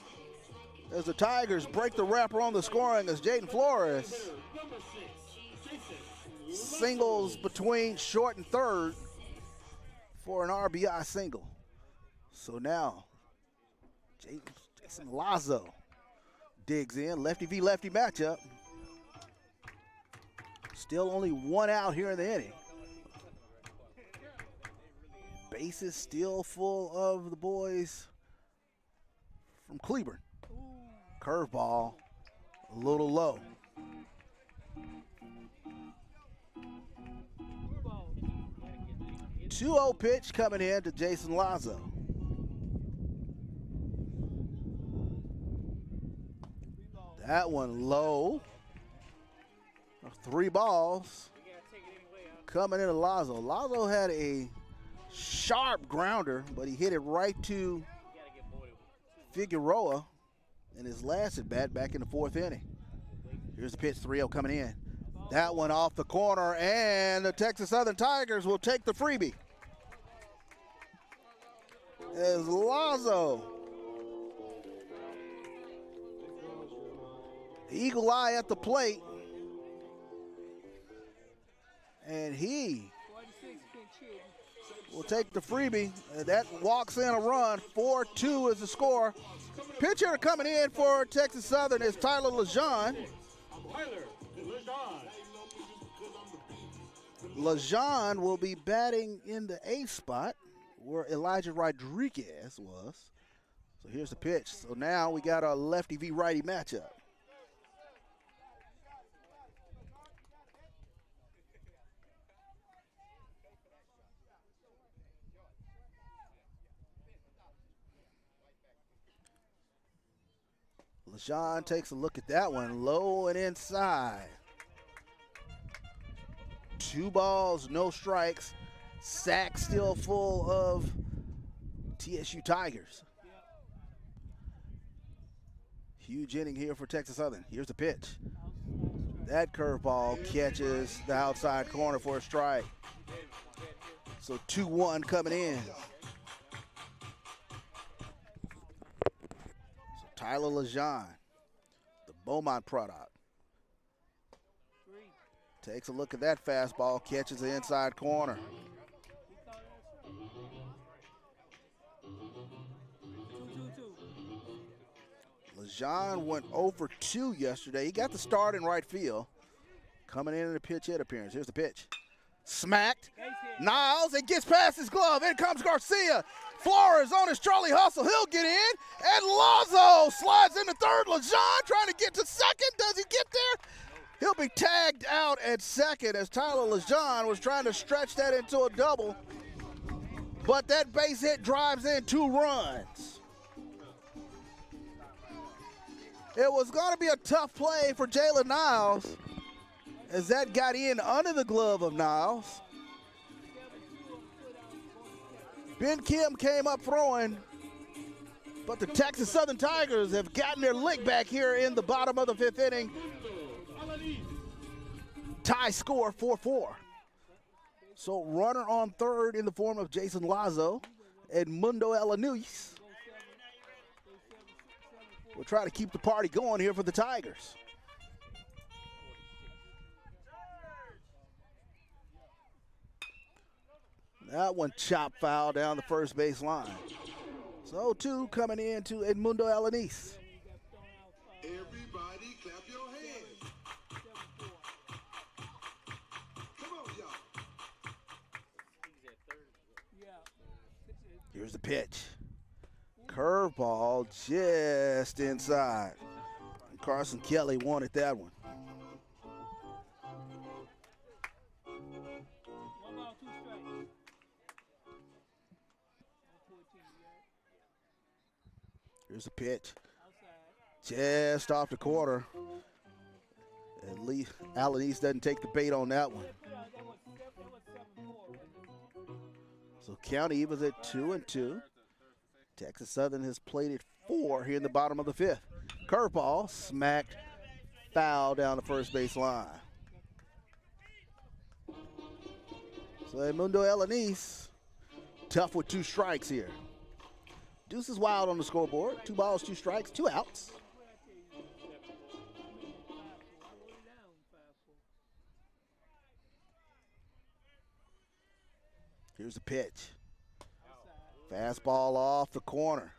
as the Tigers break the wrapper on the scoring as Jaden Flores singles between short and third for an RBI single. So now Jason Lazo digs in, lefty v lefty matchup. Still only 1 out here in the inning. Bases still full of the boys from Cleburne. Curveball, a little low. 2-0 pitch coming in to Jason Lazo. That one low. 3 balls coming into Lazo. Lazo had a sharp grounder, but he hit it right to Figueroa in his last at bat back in the 4th inning. Here's the pitch, 3-0 coming in. That one off the corner, and the Texas Southern Tigers will take the freebie. As Lazo, eagle eye at the plate, and he will take the freebie. That walks in a run. 4-2 is the score. Pitcher coming in for Texas Southern is Tyler Lejean. Lejean will be batting in the 8th spot where Elijah Rodriguez was. So here's the pitch. So now we got a lefty v righty matchup. Lejean takes a look at that one, low and inside. 2 balls, no strikes. Sack still full of TSU Tigers. Huge inning here for Texas Southern. Here's the pitch. That curveball catches the outside corner for a strike. So 2-1 coming in. So Tyler Lejean, the Beaumont product. Takes a look at that fastball, catches the inside corner. Lejean went over 2 yesterday. He got the start in right field. Coming in a pinch hit appearance. Here's the pitch. Smacked. Niles, it gets past his glove. In comes Garcia. Flores on his Charlie Hustle. He'll get in. And Lazo slides into third. Lejean trying to get to second. Does he get there? He'll be tagged out at second as Tyler Lejean was trying to stretch that into a double. But that base hit drives in 2 runs. It was going to be a tough play for Jalen Niles as that got in under the glove of Niles. Ben Kim came up throwing, but the Texas Southern Tigers have gotten their lick back here in the bottom of the 5th inning. Tie score 4-4. So runner on third in the form of Jason Lazo. Edmundo Alanuis will try to keep the party going here for the Tigers. That one chopped foul down the first base line. So 2 coming in to Edmundo Alanis. Everybody clap your hands. Come on, y'all. Here's the pitch. Curveball just inside. Carson Kelly wanted that one. Here's the pitch. Just off the corner. At least Alanis doesn't take the bait on that one. So County evens at 2-2. Texas Southern has played it 4 here in the bottom of the 5th. Curveball smacked foul down the first base line. So Edmundo Alanis, tough with 2 strikes here. Deuce is wild on the scoreboard. 2 balls, 2 strikes, 2 outs. Here's the pitch. Fastball off the corner.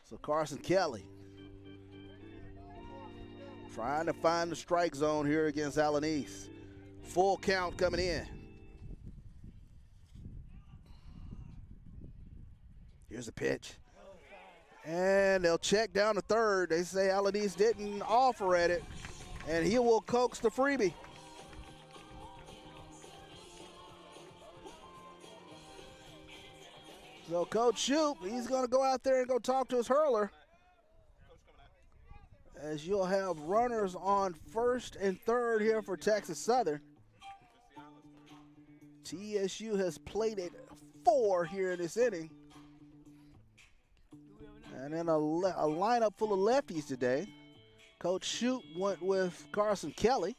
So Carson Kelly trying to find the strike zone here against Alanis. Full count coming in. Here's the pitch. And they'll check down to third. They say Alanis didn't offer at it, and he will coax the freebie. So Coach Shoup, he's going to go out there and go talk to his hurler, as you'll have runners on first and third here for Texas Southern. TSU has played it 4 here in this inning. And then a lineup full of lefties today. Coach Shoup went with Carson Kelly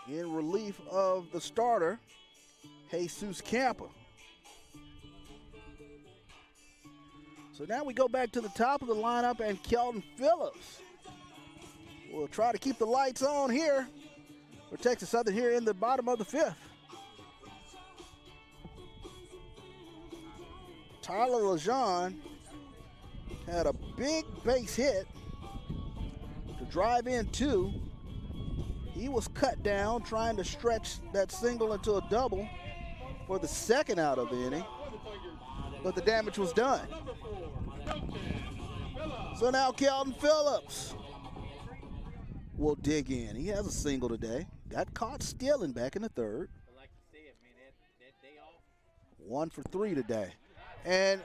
in relief of the starter, Jesus Campa. So now we go back to the top of the lineup, and Kelton Phillips will try to keep the lights on here for Texas Southern here in the bottom of the 5th. Tyler Lejeune had a big base hit to drive in 2. He was cut down trying to stretch that single into a double for the 2nd out of the inning, but the damage was done. So now Kelton Phillips will dig in. He has a single today. Got caught stealing back in the 3rd. 1 for 3 today. And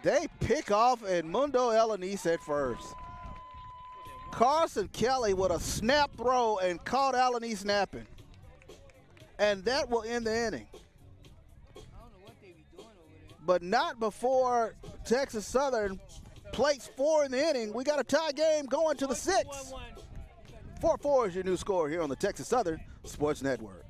they pick off Edmundo Alanis at first. Carson Kelly with a snap throw and caught Alanis napping. And that will end the inning. But not before Texas Southern plates 4 in the inning. We got a tie game going to the 6th. 4-4 is your new score here on the Texas Southern Sports Network.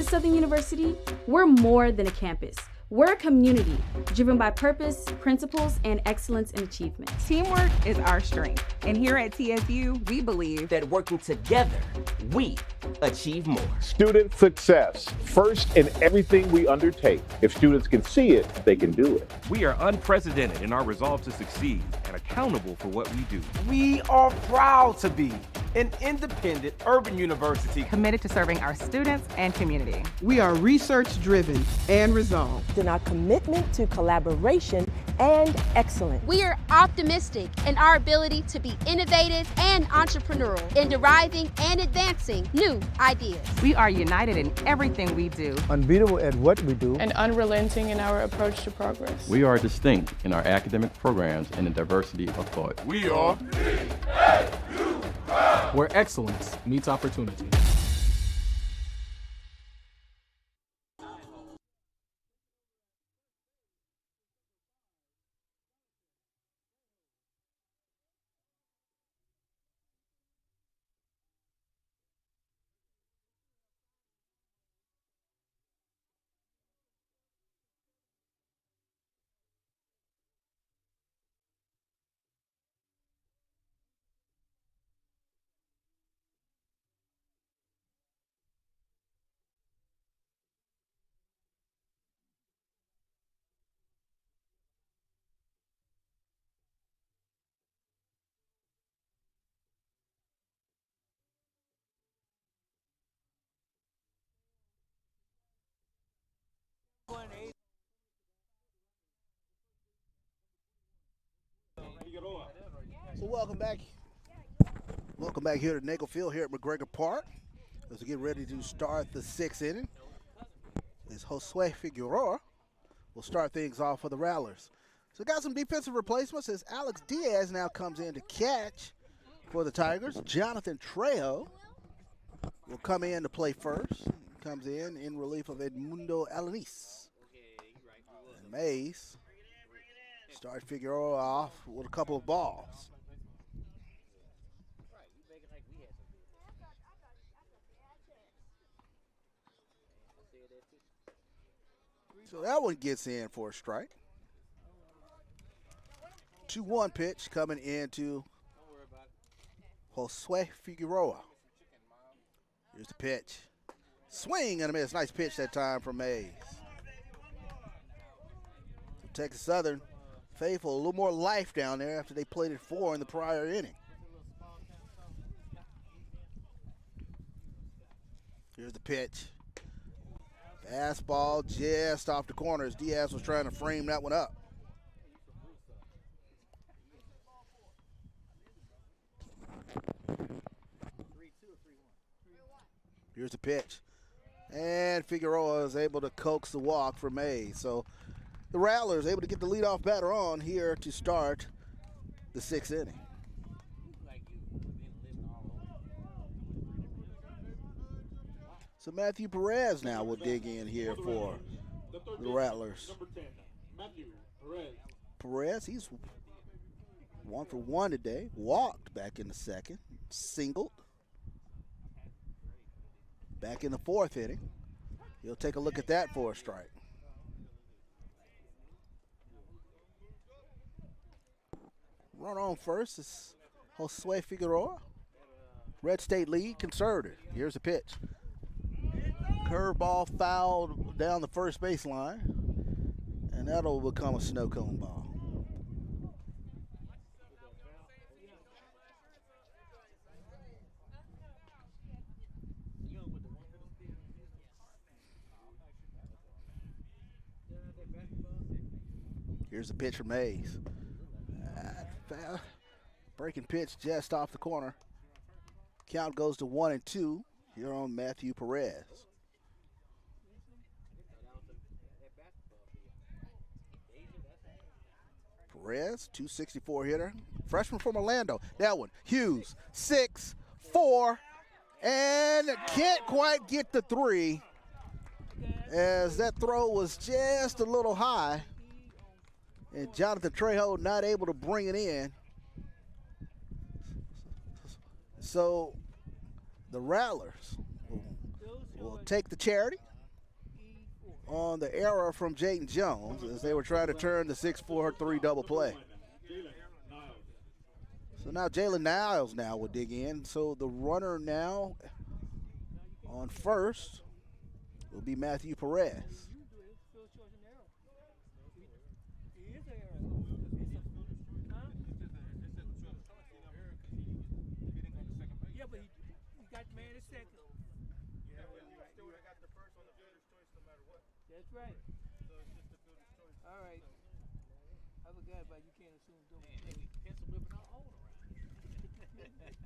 Southern University, we're more than a campus. We're a community driven by purpose, principles, and excellence in achievement. Teamwork is our strength. And here at TSU, we believe that working together, we achieve more. Student success, first in everything we undertake. If students can see it, they can do it. We are unprecedented in our resolve to succeed and accountable for what we do. We are proud to be an independent urban university committed to serving our students and community. We are research-driven and resolved. In our commitment to collaboration and excellence. We are optimistic in our ability to be innovative and entrepreneurial in deriving and advancing new ideas. We are united in everything we do. Unbeatable at what we do. And unrelenting in our approach to progress. We are distinct in our academic programs and the diversity of thought. We are TSU, where excellence meets opportunity. So welcome back. Welcome back here to Nagel Field here at McGregor Park as we get ready to start the 6th inning. As Josue Figueroa will start things off for the Rattlers. So got some defensive replacements as Alex Diaz now comes in to catch for the Tigers. Jonathan Trejo will come in to play first. Comes in relief of Edmundo Alanis. And Mays starts Figueroa off with a couple of balls. So that one gets in for a strike. 2-1 pitch coming into Josue Figueroa. Here's the pitch. Swing and a miss. Nice pitch that time from Mays. So Texas Southern faithful, a little more life down there after they played at 4 in the prior inning. Here's the pitch. Fastball just off the corner as Diaz was trying to frame that one up. Here's the pitch. And Figueroa is able to coax the walk for Mays. So the Rattlers able to get the leadoff batter on here to start the 6th inning. So Matthew Perez now will dig in here for the Rattlers. Perez, he's 1 for 1 today. Walked back in the 2nd. Singled. Back in the 4th inning. He'll take a look at that for a strike. Run on first is Josue Figueroa. Red State lead, conservative. Here's the pitch. Curveball fouled down the first baseline, and that'll become a snow cone ball. Here's the pitch from Mays. Breaking pitch just off the corner. Count goes to 1-2 here on Matthew Perez. Perez, 264 hitter. Freshman from Orlando. That one, Hughes, 6-4, and can't quite get the 3 as that throw was just a little high. And Jonathan Trejo not able to bring it in. So the Rattlers will take the charity on the error from Jayden Jones as they were trying to turn the 6-4-3 double play. So now Jalen Niles now will dig in. So the runner now on first will be Matthew Perez. That's right. So it's just the fielder's choice. All right.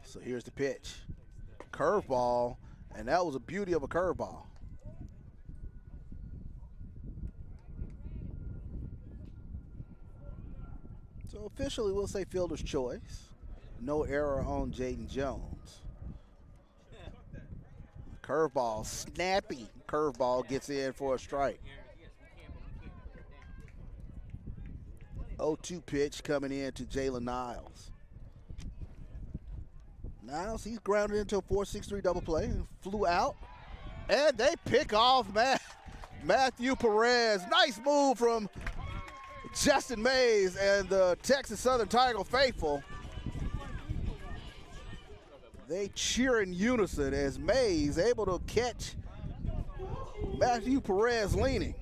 So here's the pitch. Curveball, and that was a beauty of a curveball. So officially, we'll say fielder's choice. No error on Jaden Jones. Curveball, snappy curveball gets in for a strike. 0-2 pitch coming in to Jalen Niles. Niles, he's grounded into a 4-6-3 double play and flew out. And they pick off Matthew Perez. Nice move from Justin Mays and the Texas Southern Tiger faithful. They cheer in unison as Mays able to catch Matthew Perez leaning.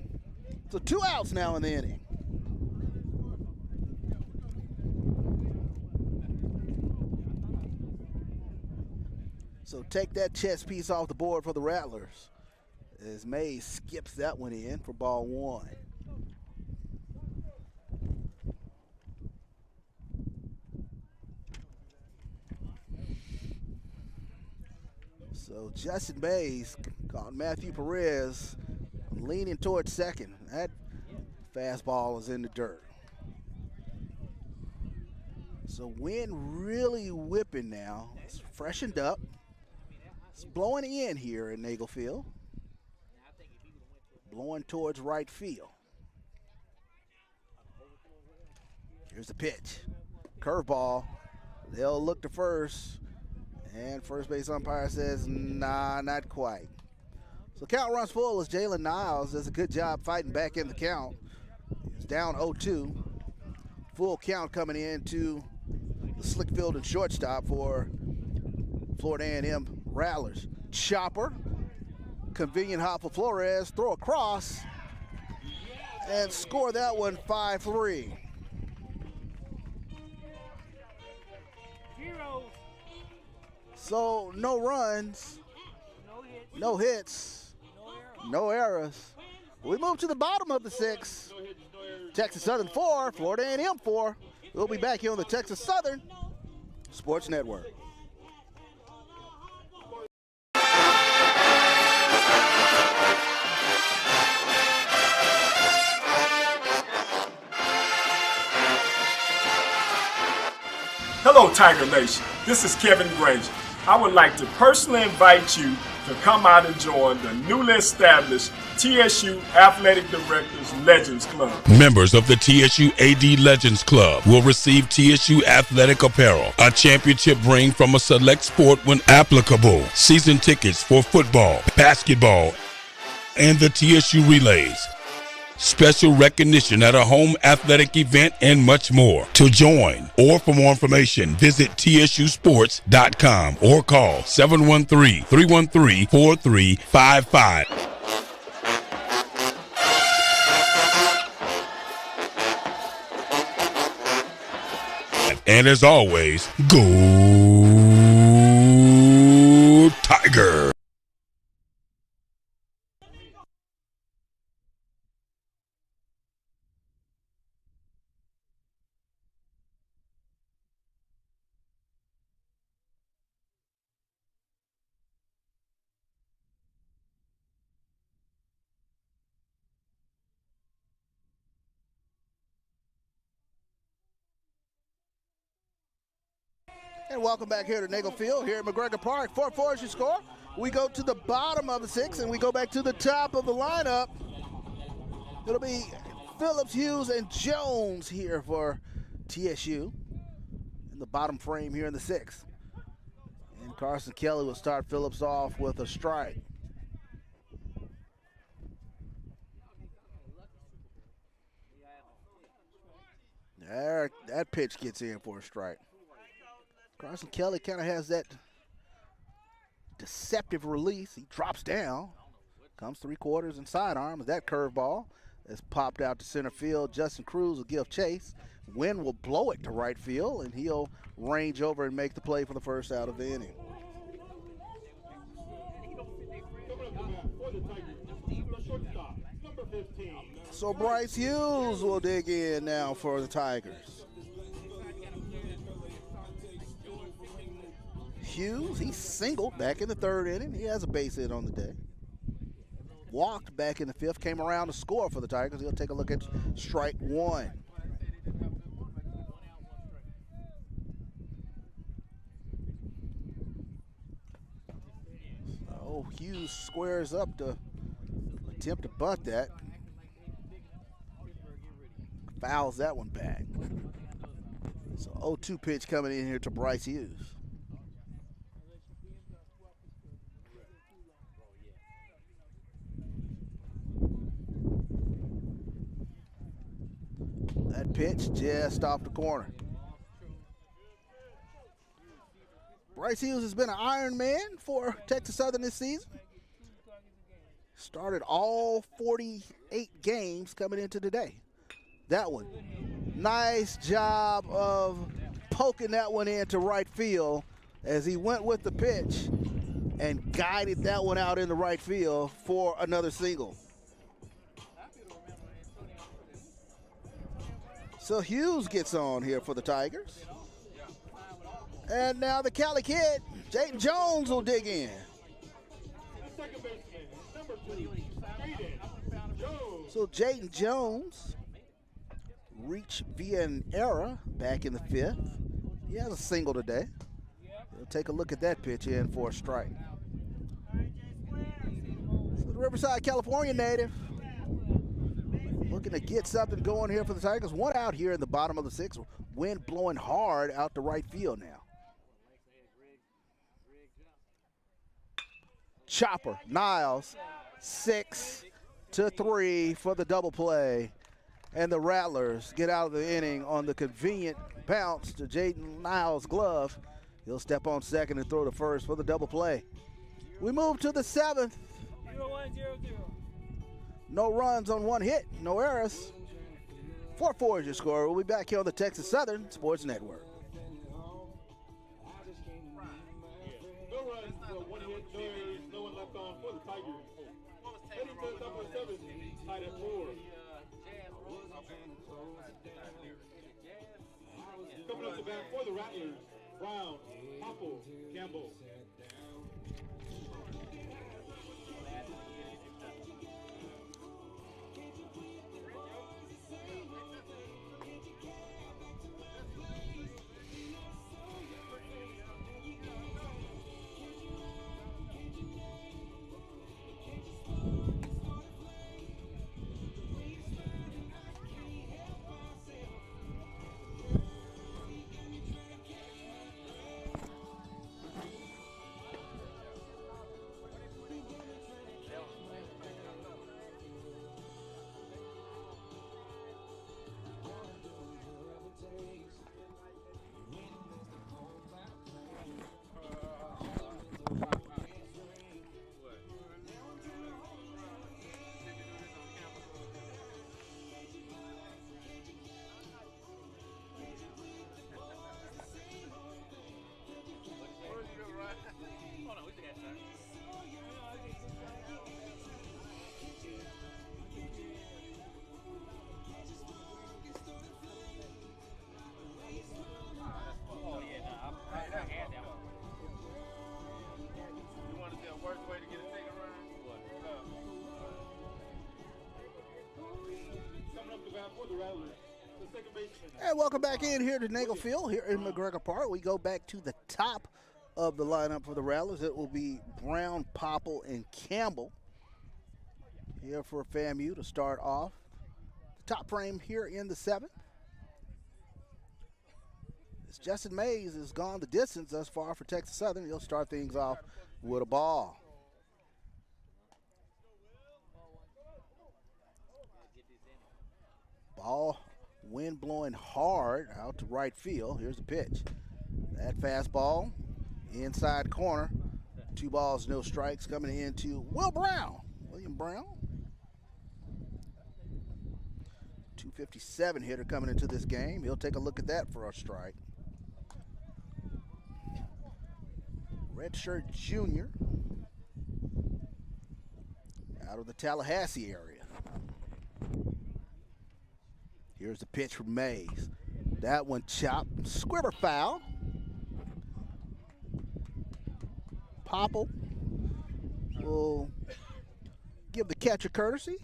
So 2 outs now in the inning. So take that chess piece off the board for the Rattlers as Mays skips that one in for ball 1. So Justin Mays caught Matthew Perez leaning towards second. That fastball is in the dirt. So wind really whipping now. It's freshened up. It's blowing in here in Nagelfield. Blowing towards right field. Here's the pitch. Curveball. They'll look to first. And first base umpire says, nah, not quite. So count runs full as Jalen Niles does a good job fighting back in the count. He's down 0-2. Full count coming into the slick field and shortstop for Florida&M Rattlers. Chopper, convenient hop for Flores, throw across, and score that one 5-3. So no runs, no hits, no errors. We move to the bottom of the 6. Texas Southern 4, Florida&M 4. We'll be back here on the Texas Southern Sports Network. Hello, Tiger Nation. This is Kevin Granger. I would like to personally invite you to come out and join the newly established TSU Athletic Directors Legends Club. Members of the TSU AD Legends Club will receive TSU athletic apparel, a championship ring from a select sport when applicable, season tickets for football, basketball, and the TSU Relays, special recognition at a home athletic event, and much more. To join or for more information, visit tsusports.com or call 713-313-4355. And as always, go Tiger! And welcome back here to Nagelfield, here at McGregor Park. 4-4 is your score. We go to the bottom of the 6, and we go back to the top of the lineup. It'll be Phillips, Hughes, and Jones here for TSU in the bottom frame here in the 6th. And Carson Kelly will start Phillips off with a strike. There, that pitch gets in for a strike. Carson Kelly kind of has that deceptive release. He drops down, comes 3/4 and sidearm. That curveball is popped out to center field. Justin Cruz will give chase. Wynn will blow it to right field, and he'll range over and make the play for the first out of the inning. So Bryce Hughes will dig in now for the Tigers. Hughes, he singled back in the 3rd inning. He has a base hit on the day. Walked back in the 5th, came around to score for the Tigers. He'll take a look at strike 1. So Hughes squares up to attempt to bunt that. Fouls that one back. So 0-2 pitch coming in here to Bryce Hughes. That pitch just off the corner. Bryce Hughes has been an Iron Man for Texas Southern this season. Started all 48 games coming into today. That one. Nice job of poking that one into right field as he went with the pitch and guided that one out in the right field for another single. So Hughes gets on here for the Tigers. And now the Cali kid, Jayden Jones, will dig in. So Jayden Jones reached via an error back in the 5th. He has a single today. We'll take a look at that pitch in for a strike. So the Riverside, California native looking to get something going here for the Tigers. One out here in the bottom of the 6th. Wind blowing hard out to right field now. Chopper, Niles, 6-3 for the double play. And the Rattlers get out of the inning on the convenient bounce to Jaden Niles' glove. He'll step on second and throw to first for the double play. We move to the 7th. 0-1-0-0. No runs on 1 hit, no errors. 4-4 is your score. We'll be back here on the Texas Southern Sports Network. No runs for 1 hit, no errors, no one left on for the Tigers. Heading to number 7, tied at 4. Coming up the bat for the Rattlers, Brown, Popple, Campbell. And welcome back in here to Nagel Field here in McGregor Park. We go back to the top of the lineup for the Rattlers. It will be Brown, Popple, and Campbell here for FAMU to start off. The top frame here in the 7th. As Justin Mays has gone the distance thus far for Texas Southern, he'll start things off with a ball. Ball, wind blowing hard out to right field. Here's the pitch. That fastball, inside corner. 2 balls, no strikes coming into William Brown. 257 hitter coming into this game. He'll take a look at that for a strike. Redshirt junior out of the Tallahassee area. Here's the pitch from Mays. That one chopped. Squibber foul. Popple will give the catcher courtesy.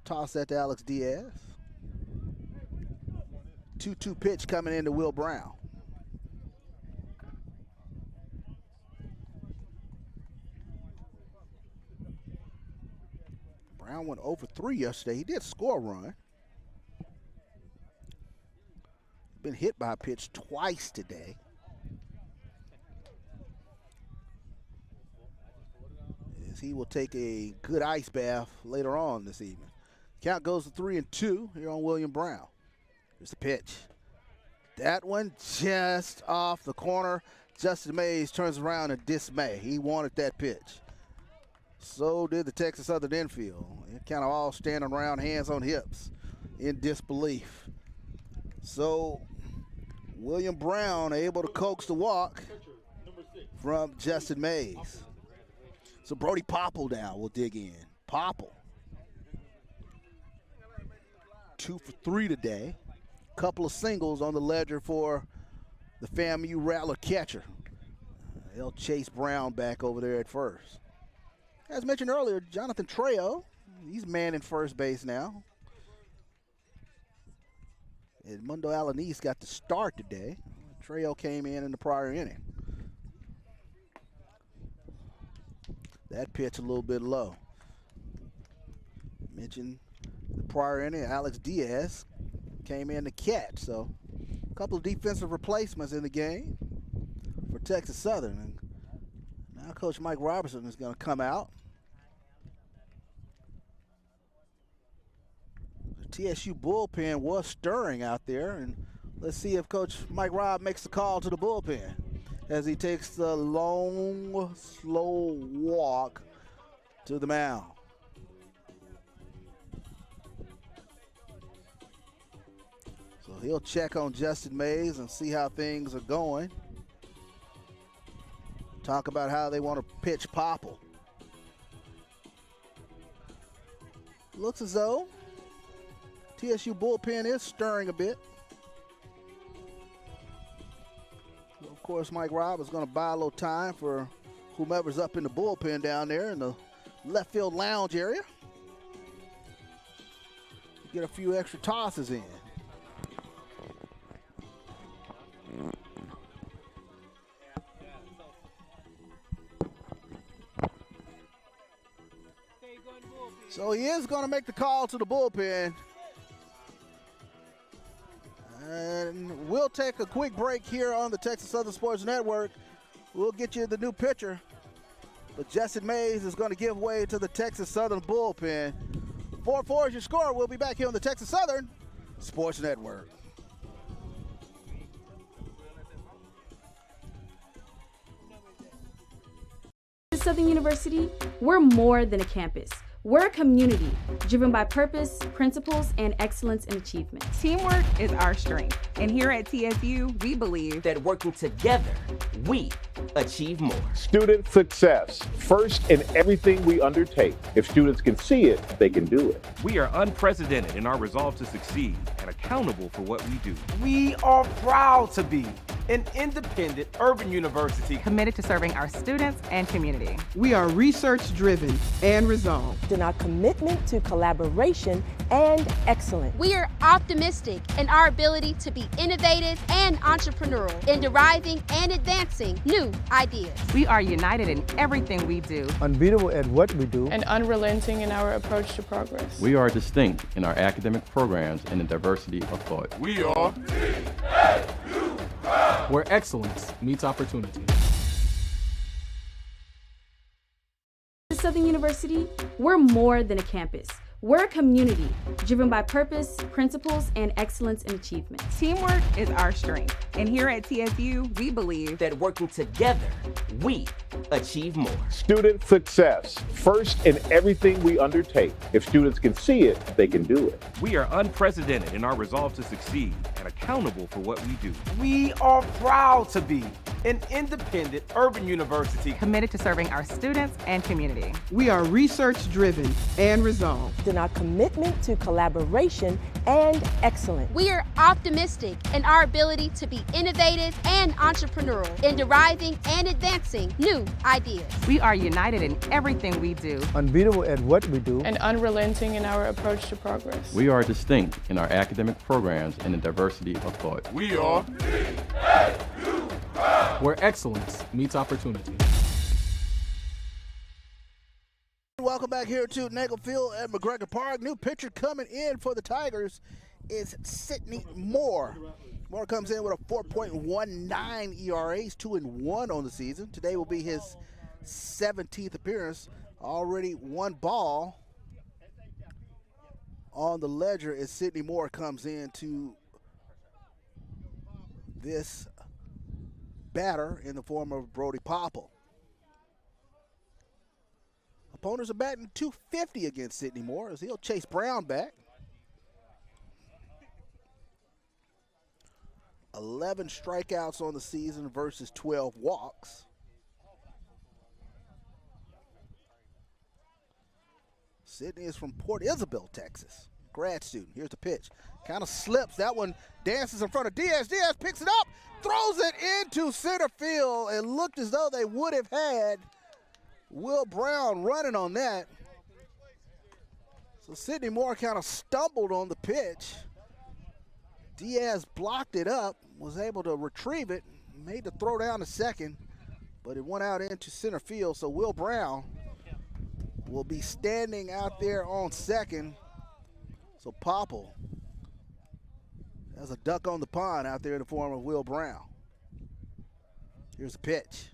Toss that to Alex Diaz. 2-2 pitch coming into Will Brown. Brown went 0 for 3 yesterday. He did score a run. Been hit by a pitch twice today. As he will take a good ice bath later on this evening. Count goes to 3-2 here on William Brown. Here's the pitch. That one just off the corner. Justin Mays turns around in dismay. He wanted that pitch. So did the Texas Southern infield. It kind of all standing around, hands on hips, in disbelief. So William Brown able to coax the walk from Justin Mays. So Brody Popple now will dig in. Popple. 2 for 3 today. Couple of singles on the ledger for the FAMU Rattler catcher. They'll chase Brown back over there at first. As mentioned earlier, Jonathan Trejo, he's manning first base now. Edmundo Alanis got the start today. Trejo came in the prior inning. That pitch a little bit low. Mentioned the prior inning, Alex Diaz came in to catch. So a couple of defensive replacements in the game for Texas Southern. And now Coach Mike Robertson is going to come out. TSU bullpen was stirring out there, and let's see if Coach Mike Robb makes the call to the bullpen as he takes the long, slow walk to the mound. So he'll check on Justin Mays and see how things are going. Talk about how they want to pitch Popple. Looks as though TSU bullpen is stirring a bit. Of course, Mike Robb is going to buy a little time for whomever's up in the bullpen down there in the left field lounge area. Get a few extra tosses in. So he is going to make the call to the bullpen. And we'll take a quick break here on the Texas Southern Sports Network. We'll get you the new pitcher. But Justin Mays is going to give way to the Texas Southern bullpen. 4-4 is your score. We'll be back here on the Texas Southern Sports Network. At Southern University, we're more than a campus. We're a community driven by purpose, principles, and excellence in achievement. Teamwork is our strength. And here at TSU, we believe that working together, we achieve more. Student success, first in everything we undertake. If students can see it, they can do it. We are unprecedented in our resolve to succeed and accountable for what we do. We are proud to be an independent urban university committed to serving our students and community. We are research-driven and resolved in our commitment to collaboration and excellence. We are optimistic in our ability to be innovative and entrepreneurial in deriving and advancing new ideas. We are united in everything we do, unbeatable at what we do, and unrelenting in our approach to progress. We are distinct in our academic programs and the diversity of thought. We are TSU, where excellence meets opportunity. At Southern University, we're more than a campus. We're a community driven by purpose, principles, and excellence in achievement. Teamwork is our strength. And here at TSU, we believe that working together, we achieve more. Student success, first in everything we undertake. If students can see it, they can do it. We are unprecedented in our resolve to succeed and accountable for what we do. We are proud to be an independent urban university committed to serving our students and community. We are research-driven and resolved. In our commitment to collaboration and excellence. We are optimistic in our ability to be innovative and entrepreneurial in deriving and advancing new ideas. We are united in everything we do. Unbeatable at what we do. And unrelenting in our approach to progress. We are distinct in our academic programs and the diversity of thought. We are TSU, where excellence meets opportunity. Welcome back here to Nagel Field at McGregor Park. New pitcher coming in for the Tigers is Sidney Moore. Moore comes in with a 4.19 ERA. He's 2-1 on the season. Today will be his 17th appearance. Already one ball on the ledger as Sidney Moore comes into this batter in the form of Brody Popple. Opponents are batting .250 against Sidney Moore as he'll chase Brown back. 11 strikeouts on the season versus 12 walks. Sidney is from Port Isabel, Texas. Grad student. Here's the pitch. Kind of slips. That one dances in front of Diaz. Diaz picks it up, throws it into center field. It looked as though they would have had Will Brown running on that. So Sidney Moore kind of stumbled on the pitch. Diaz blocked it up, was able to retrieve it, made the throw down to second, but it went out into center field. So Will Brown will be standing out there on second. So Popple has a duck on the pond out there in the form of Will Brown. Here's the pitch.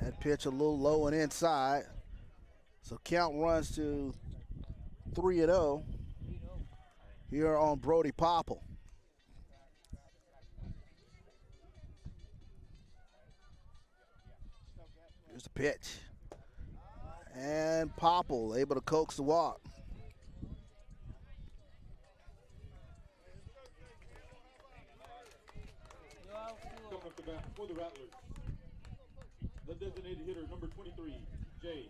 That pitch a little low and inside. So count runs to 3-0 here on Brody Popple. Here's the pitch. And Popple able to coax the walk. Coming up to bat for the Rattlers, the designated hitter, number 23, Jay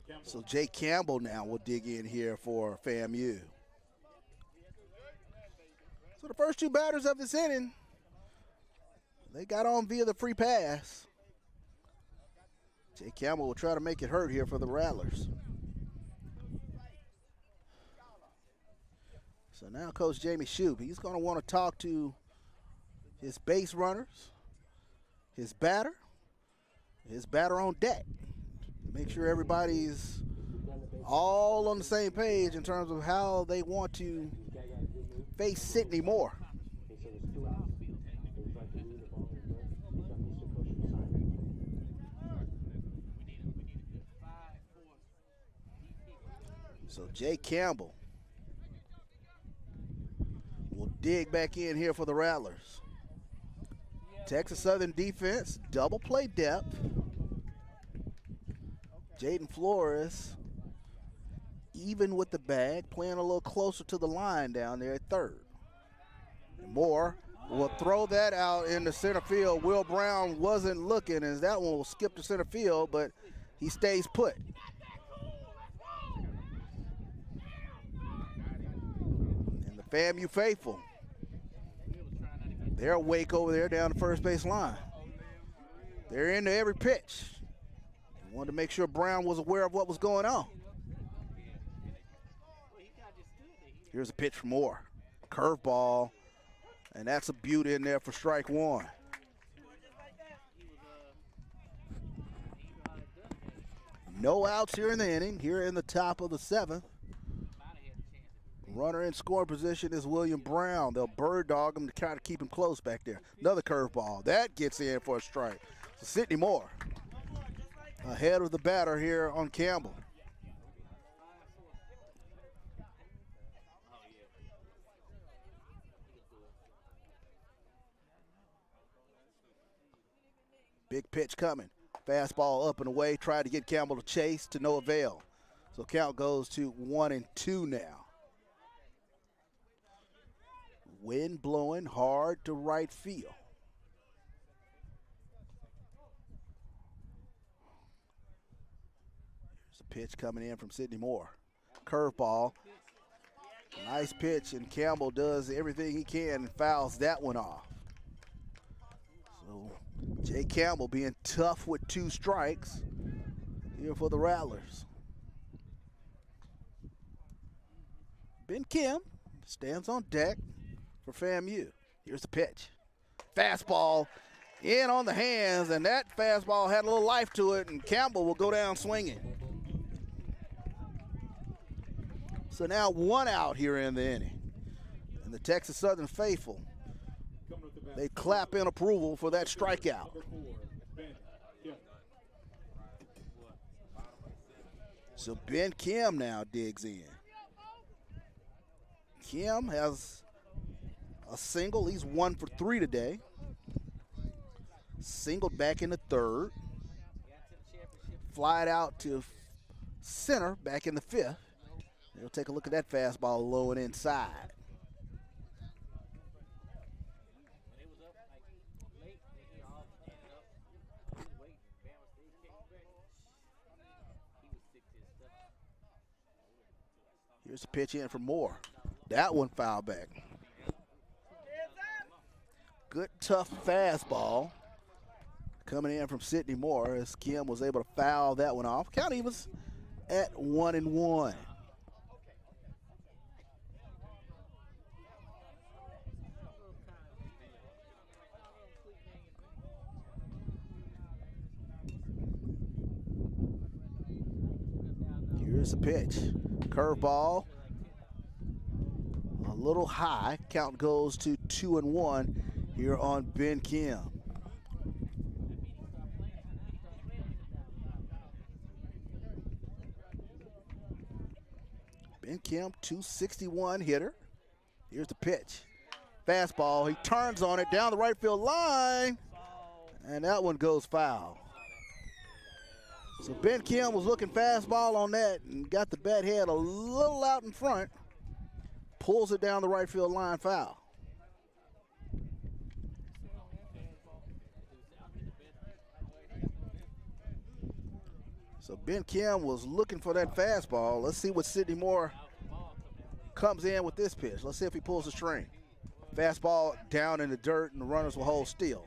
Campbell. So Jay Campbell now will dig in here for FAMU. So the first two batters of this inning, they got on via the free pass. Jay Campbell will try to make it hurt here for the Rattlers. So now Coach Jamie Shoup, he's going to want to talk to his base runners, his batter on deck. Make sure everybody's all on the same page in terms of how they want to face Sidney Moore. So Jay Campbell will dig back in here for the Rattlers. Texas Southern defense, double play depth. Jaden Flores, even with the bag, playing a little closer to the line down there at third. Moore will throw that out in the center field. Will Brown wasn't looking, as that one will skip to center field, but he stays put. And the FAMU faithful, they're awake over there down the first base line. They're into every pitch. Wanted to make sure Brown was aware of what was going on. Here's a pitch from Moore. Curveball, and that's a beauty in there for strike one. No outs here in the inning, here in the top of the seventh. Runner in scoring position is William Brown. They'll bird dog him to kind of keep him close back there. Another curveball. That gets in for a strike. So Sidney Moore ahead of the batter here on Campbell. Big pitch coming. Fastball up and away. Tried to get Campbell to chase to no avail. So count goes to 1-2 now. Wind blowing hard to right field. There's a pitch coming in from Sidney Moore. Curveball. Nice pitch, and Campbell does everything he can and fouls that one off. So Jay Campbell being tough with 2 strikes here for the Rattlers. Ben Kim stands on deck for FAMU. Here's the pitch. Fastball in on the hands, and that fastball had a little life to it, and Campbell will go down swinging. So now 1 out here in the inning. And the Texas Southern faithful, they clap in approval for that strikeout. So Ben Kim now digs in. Kim has a single. He's 1 for 3 today. Singled back in the 3rd. Flied out to center back in the 5th. We'll take a look at that fastball low and inside. Here's a pitch in for Moore. That one foul back. Good, tough fastball coming in from Sidney Moore as Kim was able to foul that one off. Count evens at 1-1. Here's the pitch. Curveball. A little high. Count goes to 2-1 here on Ben Kim. Ben Kim, 261 hitter. Here's the pitch. Fastball. He turns on it down the right field line. And that one goes foul. So Ben Kim was looking fastball on that and got the bat head a little out in front. Pulls it down the right field line, foul. So Ben Kim was looking for that fastball. Let's see what Sidney Moore comes in with this pitch. Let's see if he pulls the string. Fastball down in the dirt, and the runners will hold still.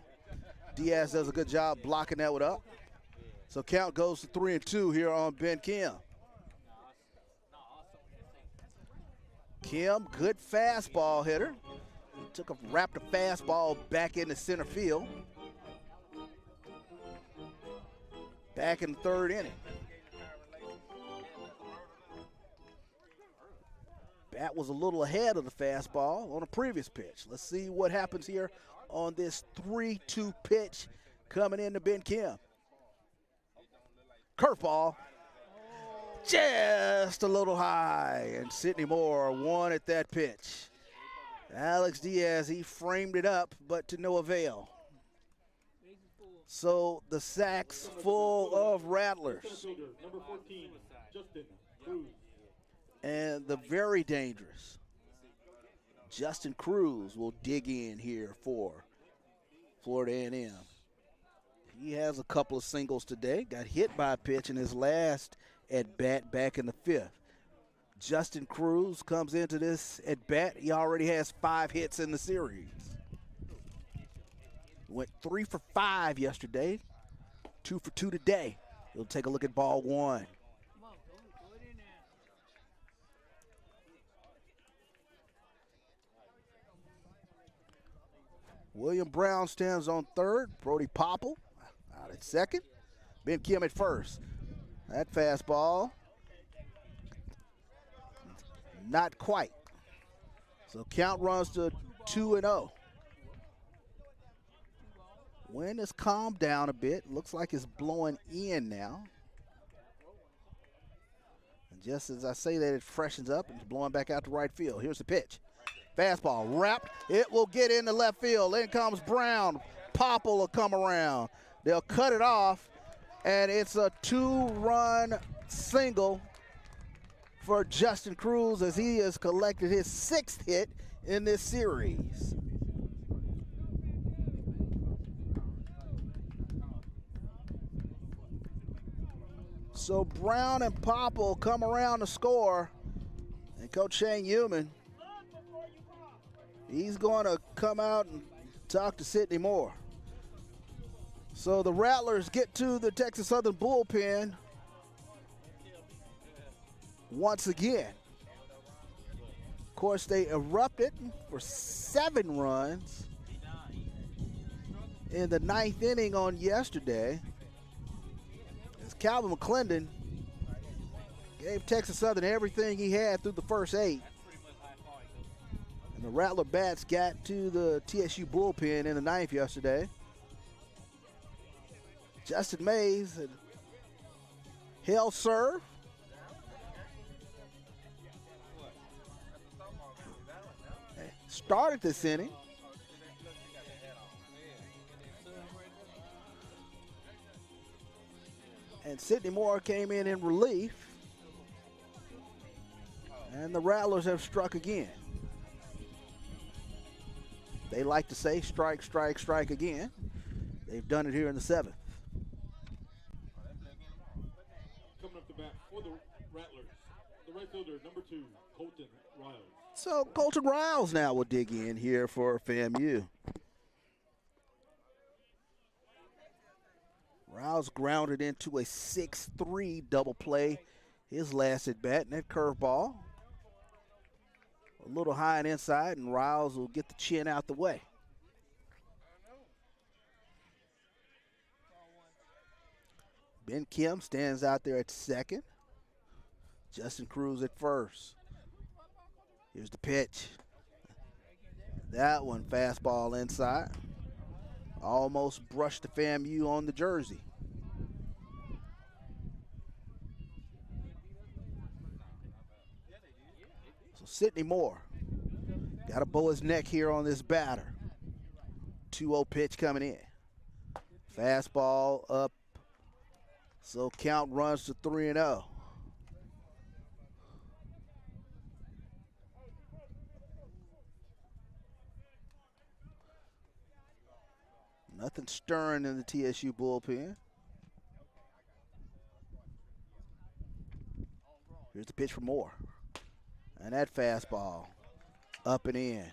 Diaz does a good job blocking that one up. So count goes to 3-2 here on Ben Kim. Kim, good fastball hitter. Wrapped a fastball back into center field. Back in the 3rd inning. Bat was a little ahead of the fastball on a previous pitch. Let's see what happens here on this 3-2 pitch coming into Ben Kim. Curveball, just a little high, and Sidney Moore won at that pitch. Alex Diaz, he framed it up, but to no avail. So the sack's full of Rattlers. Number 14, Justin Cruz. And the very dangerous Justin Cruz will dig in here for Florida&M. He has a couple of singles today. Got hit by a pitch in his last at-bat back in the 5th. Justin Cruz comes into this at-bat. He already has 5 hits in the series. Went 3 for 5 yesterday, 2 for 2 today. We'll take a look at ball 1. William Brown stands on 3rd. Brody Popple out at 2nd. Ben Kim at 1st. That fastball, not quite. So count runs to 2-0. Wind has calmed down a bit. Looks like it's blowing in now. And just as I say that, it freshens up and it's blowing back out to right field. Here's the pitch. Fastball wrapped. It will get into left field. In comes Brown. Popple will come around. They'll cut it off, and it's a 2-run single for Justin Cruz as he has collected his 6th hit in this series. So Brown and Popple come around to score. And Coach Shane Human, he's going to come out and talk to Sidney Moore. So the Rattlers get to the Texas Southern bullpen once again. Of course, they erupted for 7 runs in the 9th inning on yesterday, as Calvin McClendon gave Texas Southern everything he had through the first 8. And the Rattler bats got to the TSU bullpen in the 9th yesterday. Justin Mays had held serve. Started this inning. And Sidney Moore came in relief. And the Rattlers have struck again. They like to say strike, strike, strike again. They've done it here in the 7th. Coming up to bat for the Rattlers, the right fielder, number 2, Colton Riles. So Colton Riles now will dig in here for FAMU. Riles grounded into a 6-3 double play his last at bat, and that curveball a little high and inside, and Riles will get the chin out the way. Ben Kim stands out there at second. Justin Cruz at first. Here's the pitch. That one, fastball inside. Almost brushed the FAMU on the jersey. So Sidney Moore got to bow his neck here on this batter. 2-0 pitch coming in. Fastball up. So count runs to 3-0. Nothing stirring in the TSU bullpen. Here's the pitch for Moore. And that fastball up and in.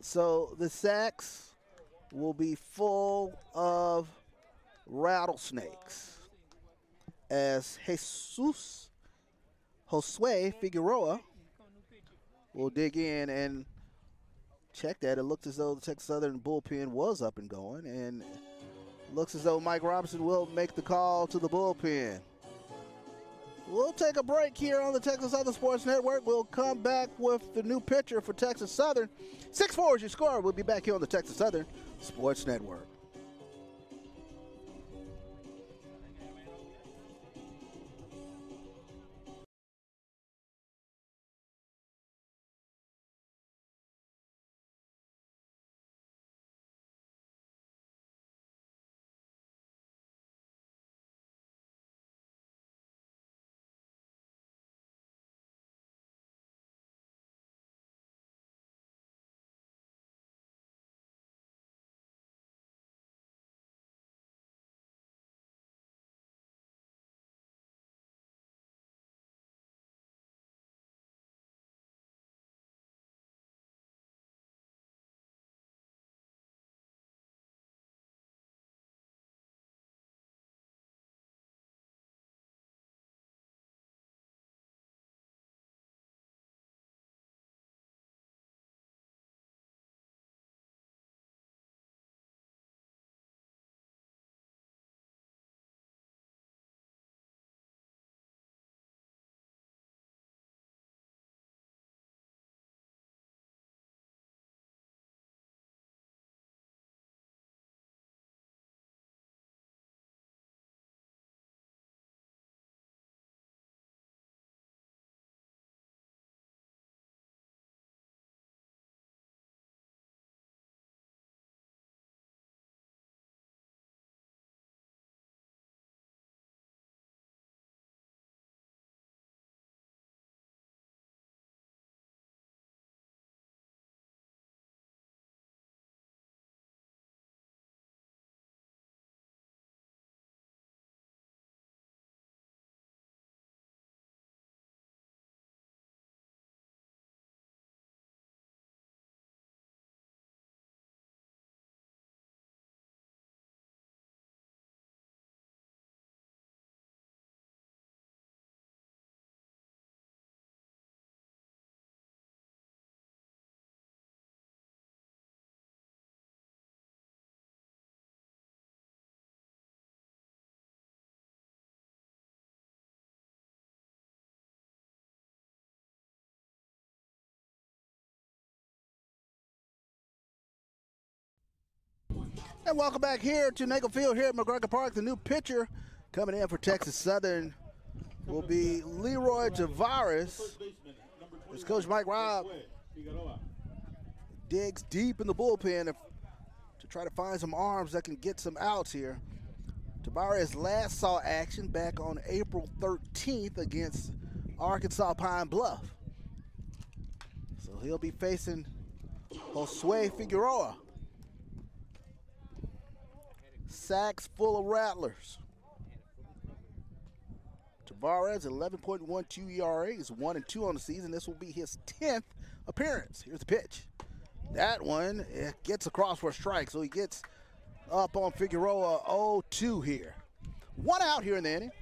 So the sacks will be full of rattlesnakes as Josue Figueroa will dig in and check that. It looked as though the Texas Southern bullpen was up and going, and it looks as though Mike Robinson will make the call to the bullpen. We'll take a break here on the Texas Southern Sports Network. We'll come back with the new pitcher for Texas Southern. 6-4 is your score. We'll be back here on the Texas Southern Sports Network. And welcome back here to Nagel Field here at McGregor Park. The new pitcher coming in for Texas Southern will be Leroy Tavares. As Coach Mike Robb digs deep in the bullpen to try to find some arms that can get some outs here. Tavares last saw action back on April 13th against Arkansas Pine Bluff. So he'll be facing Josue Figueroa. Sacks full of Rattlers. Tavares, 11.12 ERA, is 1-2 on the season. This will be his 10th appearance. Here's the pitch. That one gets across for a strike, so he gets up on Figueroa 0-2 here. One out here in the inning.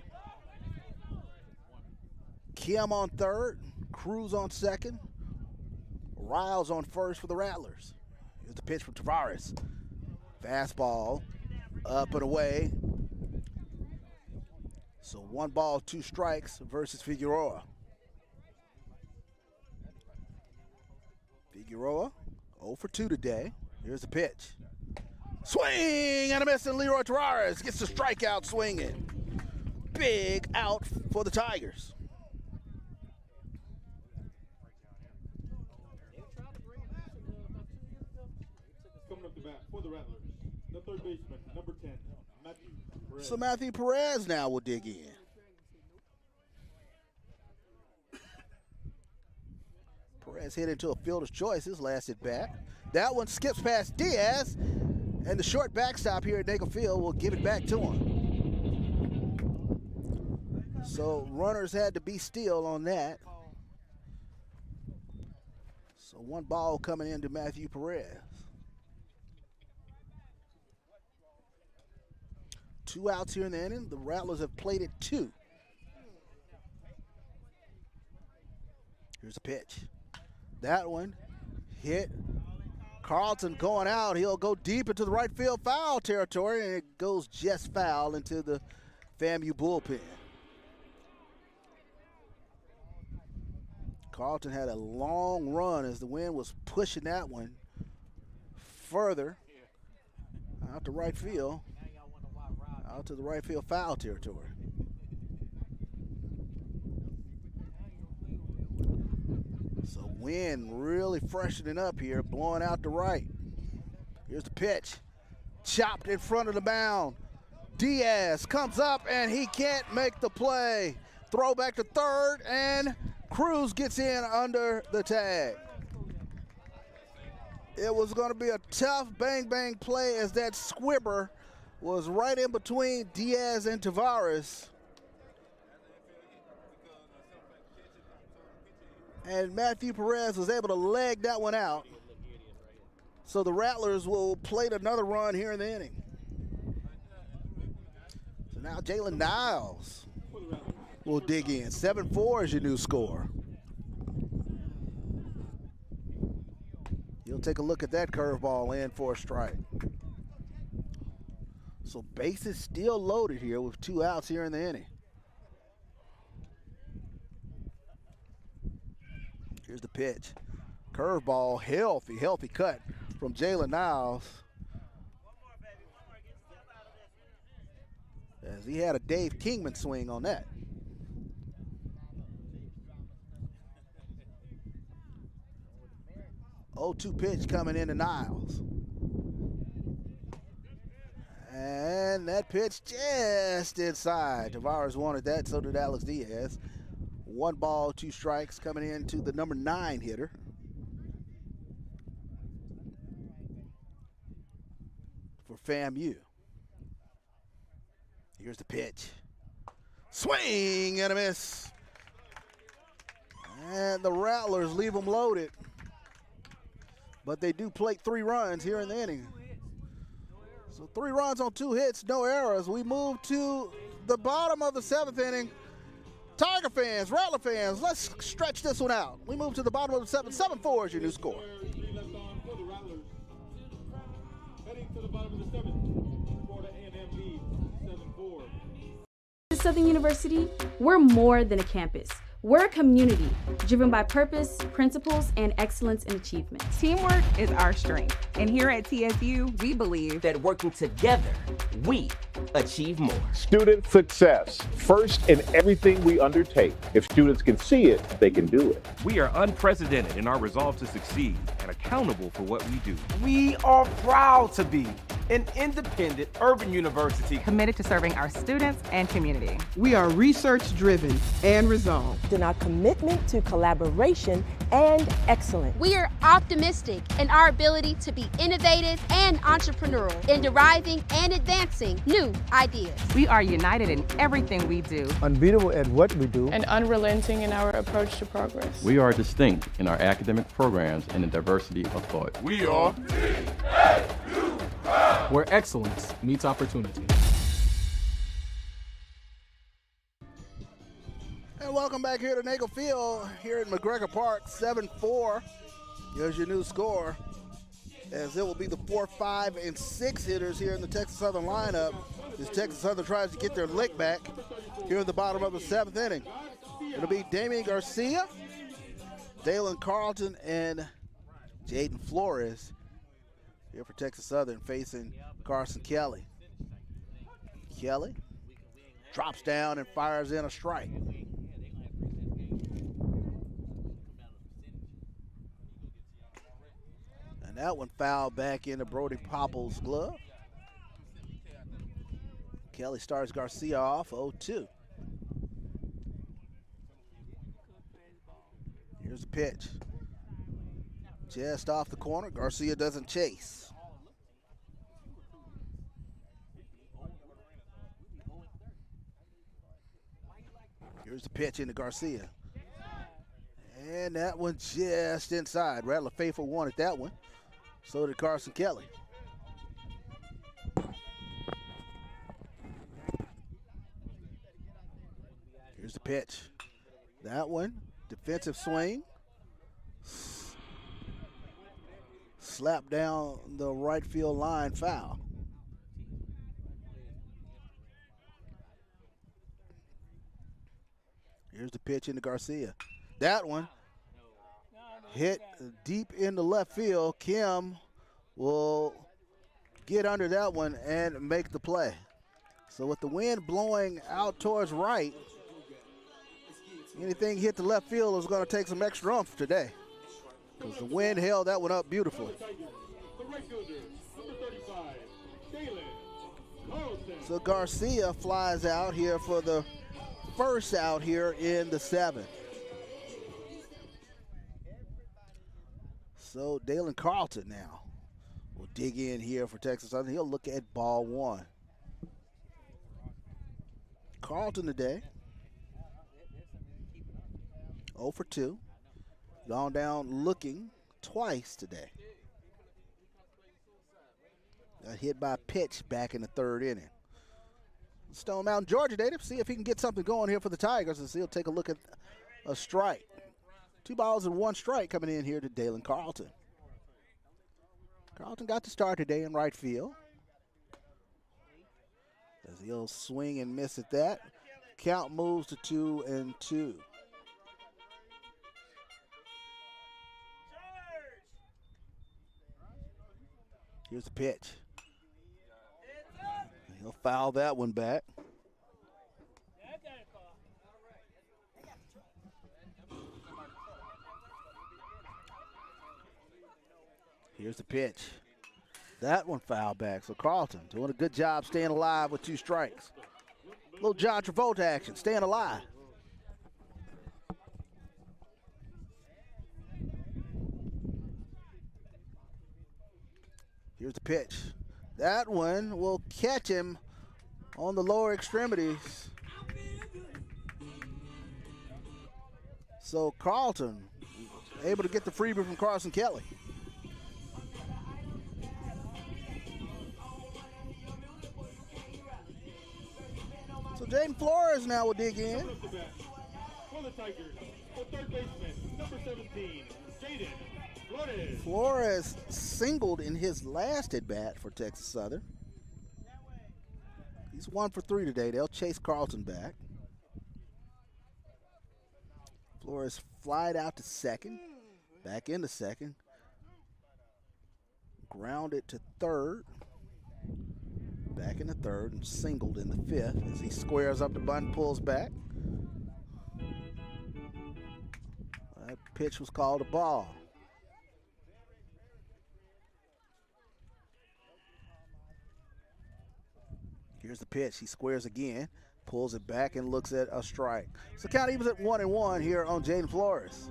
Kim on third, Cruz on second, Riles on first for the Rattlers. Here's the pitch from Tavares. Fastball, up and away. So 1 ball, 2 strikes versus Figueroa. Figueroa 0 for 2 today. Here's the pitch. Swing and a miss, and Leroy Tavares gets the strikeout swinging. Big out for the Tigers. Coming up to bat for the Rattlers, the third baseman, number 10, Matthew Perez. So Matthew Perez now will dig in. Perez hit into a fielder's choice his last at bat. That one skips past Diaz, and the short backstop here at Nagel Field will give it back to him. So runners had to be still on that. So 1 ball coming into Matthew Perez. 2 outs here in the inning. The Rattlers have played it 2. Here's a pitch. That one hit. Carlton going out. He'll go deep into the right field foul territory, and it goes just foul into the FAMU bullpen. Carlton had a long run as the wind was pushing that one further out to right field, out to the right field foul territory. So wind really freshening up here, blowing out to right. Here's the pitch. Chopped in front of the mound. Diaz comes up and he can't make the play. Throw back to third, and Cruz gets in under the tag. It was going to be a tough bang-bang play as that squibber was right in between Diaz and Tavares. And Matthew Perez was able to leg that one out. So the Rattlers will plate another run here in the inning. So now Jalen Niles will dig in. 7-4 is your new score. You'll take a look at that curveball in for a strike. So bases still loaded here with 2 outs here in the inning. Here's the pitch. Curveball, healthy cut from Jalen Niles. As he had a Dave Kingman swing on that. Oh, 2 pitch coming into Niles. And that pitch just inside. Tavares wanted that, so did Alex Diaz. 1 ball, 2 strikes coming into the number 9 hitter. For FAMU. Here's the pitch. Swing and a miss. And the Rattlers leave them loaded. But they do plate 3 runs here in the inning. So 3 runs on 2 hits, no errors. We move to the bottom of the 7th inning. Tiger fans, Rattler fans, let's stretch this one out. We move to the bottom of the 7th. 7-4 is your new score. Heading to the bottom of the 7th, Florida&M leads 7-4. At Southern University, we're more than a campus. We're a community driven by purpose, principles, and excellence in achievement. Teamwork is our strength. And here at TSU, we believe that working together, we achieve more. Student success, first in everything we undertake. If students can see it, they can do it. We are unprecedented in our resolve to succeed and accountable for what we do. We are proud to be an independent urban university committed to serving our students and community. We are research-driven and resolved in our commitment to collaboration and excellence. We are optimistic in our ability to be innovative and entrepreneurial in deriving and advancing new ideas. We are united in everything we do, unbeatable at what we do, and unrelenting in our approach to progress. We are distinct in our academic programs and in diversity of thought. We are TSU, where excellence meets opportunity. And welcome back here to Nagel Field here at McGregor Park. 7-4. Here's your new score, as it will be the 4, 5, and 6 hitters here in the Texas Southern lineup as Texas Southern tries to get their lick back here at the bottom of the 7th inning. It'll be Damian Garcia, Dalen Carlton, and Jaden Flores here for Texas Southern facing Carson Kelly. Kelly drops down and fires in a strike. And that one fouled back into Brody Popple's glove. Kelly starts Garcia off 0-2. Here's the pitch. Just off the corner. Garcia doesn't chase. Here's the pitch into Garcia. And that one just inside. Rattler Faithful wanted that one. So did Carson Kelly. Here's the pitch. That one, defensive swing. Slap down the right field line, foul. Here's the pitch into Garcia. That one hit deep into left field. Kim will get under that one and make the play. So with the wind blowing out towards right, anything hit the left field is going to take some extra oomph today, because the wind held that one up beautifully. So Garcia flies out here for the first out here in the 7th. So Dalen Carlton now will dig in here for Texas Southern. He'll look at ball 1. Carlton today, 0 for 2. Gone down looking twice today. Got hit by a pitch back in the 3rd inning. Stone Mountain, Georgia native, see if he can get something going here for the Tigers, and he'll take a look at a strike. 2 balls and 1 strike coming in here to Dalen Carlton. Carlton got the start today in right field, as he'll swing and miss at that. Count moves to 2-2. Here's the pitch. He'll foul that one back. Here's the pitch. That one fouled back. So Carlton doing a good job staying alive with 2 strikes. Little John Travolta action, staying alive. Here's the pitch. That one will catch him on the lower extremities. So Carlton able to get the freebie from Carson Kelly. So Jaden Flores now will dig in. For the Tigers, for third baseman, number 17, Jaden Flores. Flores singled in his last at bat for Texas Southern. He's 1 for 3 today. They'll chase Carlton back. Flores flied out to second, back into second, grounded to third, back into third, and singled in the fifth as he squares up the bunt and pulls back. That pitch was called a ball. Here's the pitch. He squares again, pulls it back, and looks at a strike. So count evens at 1-1 here on Jaden Flores.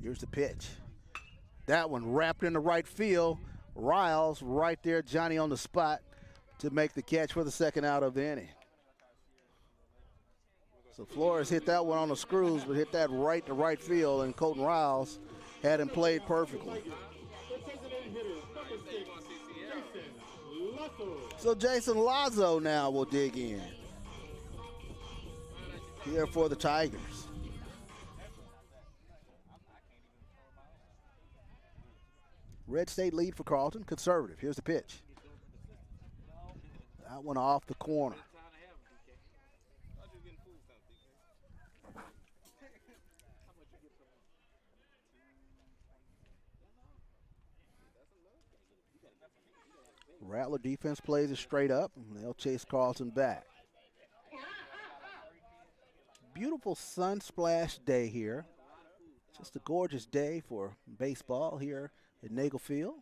Here's the pitch. That one wrapped into right field. Riles right there, Johnny on the spot to make the catch for the second out of the inning. So Flores hit that one on the screws, but hit that right to right field, and Colton Riles had him played perfectly. So Jason Lazo now will dig in here for the Tigers. Red State lead for Carlton, conservative. Here's the pitch. That one off the corner. Rattler defense plays it straight up, and they'll chase Carlton back. Beautiful sun splash day here. Just a gorgeous day for baseball here at Nagel Field.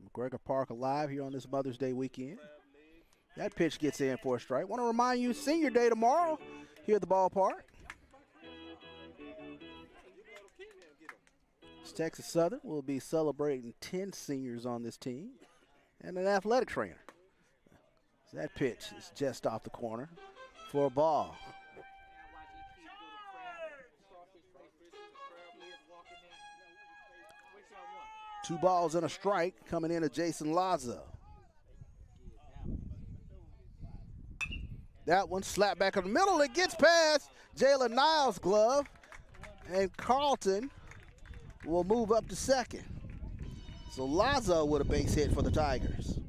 McGregor Park alive here on this Mother's Day weekend. That pitch gets in for a strike. Want to remind you, Senior Day tomorrow here at the ballpark. Texas Southern will be celebrating 10 seniors on this team and an athletic trainer. That pitch is just off the corner for a ball. 2 balls and a strike coming in to Jason Lazo. That one slapped back in the middle. It gets past Jalen Niles' glove, and Carlton will move up to second. So Lazo with a base hit for the Tigers.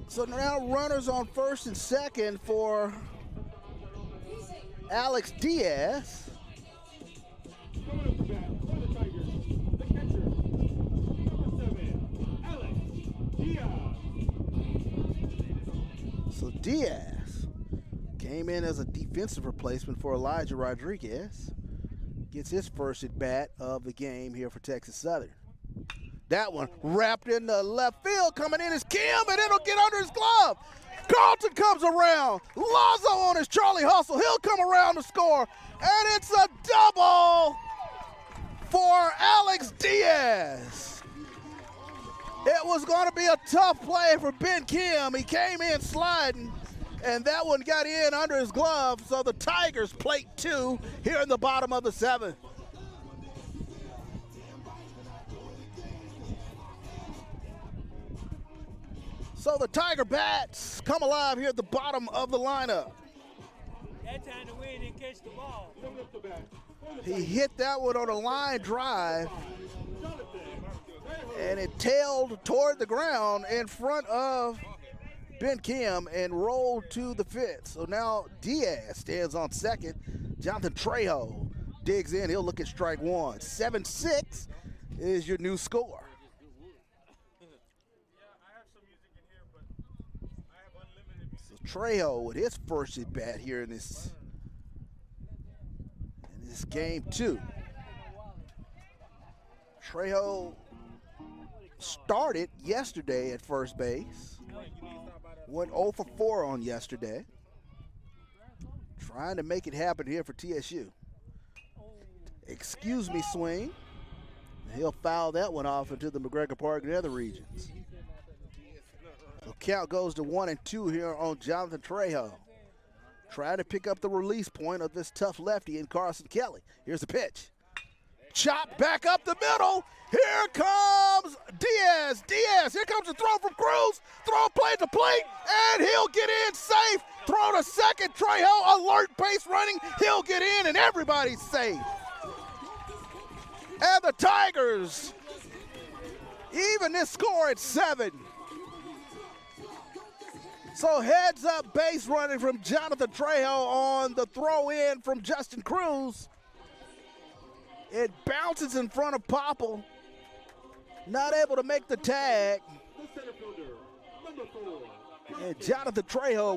So now runners on first and second for Alex Diaz. So Diaz came in as a defensive replacement for Elijah Rodriguez. Gets his first at bat of the game here for Texas Southern. That one wrapped in the left field, coming in is Kim, and it'll get under his glove. Carlton comes around. Lazo on his Charlie Hustle. He'll come around to score, and it's a double for Alex Diaz. It was going to be a tough play for Ben Kim. He came in sliding, and that one got in under his glove. So the Tigers plate 2 here in the bottom of the 7th. So the Tiger bats come alive here at the bottom of the lineup. That time the wind didn't catch the ball. He hit that one on a line drive, and it tailed toward the ground in front of Ben Kim and rolled to the fifth. So now Diaz stands on second. Jonathan Trejo digs in. He'll look at strike 1. 7-6 is your new score. Trejo with his first at bat here in this game 2. Trejo started yesterday at first base. Went 0 for 4 on yesterday. Trying to make it happen here for TSU. Excuse me, swing. He'll foul that one off into the McGregor Park and other regions. So count goes to 1-2 here on Jonathan Trejo. Trying to pick up the release point of this tough lefty in Carson Kelly. Here's the pitch. Chop back up the middle. Here comes Diaz. Here comes the throw from Cruz. Throw play to plate, and he'll get in second. Trejo, alert, base running. He'll get in, and everybody's safe. And the Tigers even this score at 7. So heads up base running from Jonathan Trejo on the throw in from Justin Cruz. It bounces in front of Popple. Not able to make the tag. And Jonathan Trejo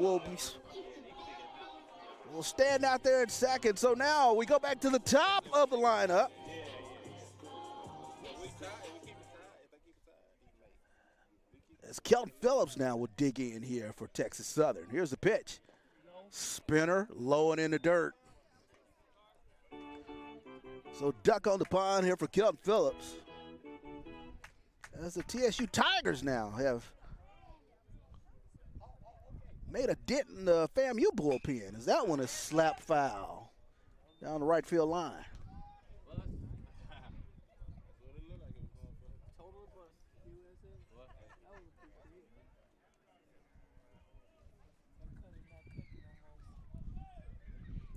will stand out there in second. So now we go back to the top of the lineup. As Kelton Phillips now will dig in here for Texas Southern. Here's the pitch. Spinner, low and in the dirt. So duck on the pond here for Kelton Phillips. As the TSU Tigers now have made a dent in the FAMU bullpen, as that one is slap foul down the right field line.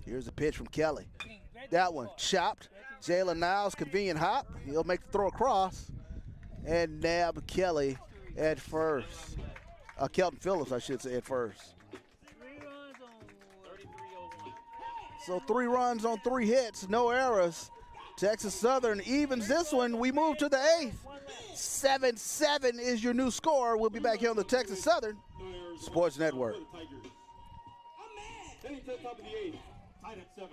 Here's a pitch from Kelly. That one chopped. Jalen Niles, convenient hop. He'll make the throw across and nab Kelly at first. Kelton Phillips, I should say, at first. So 3 runs on 3 hits, no errors. Texas Southern evens this one. We move to the 8th. 7-7 is your new score. We'll be back here on the Texas Southern Sports Network. Heading to the top of the 8th, tied at 7.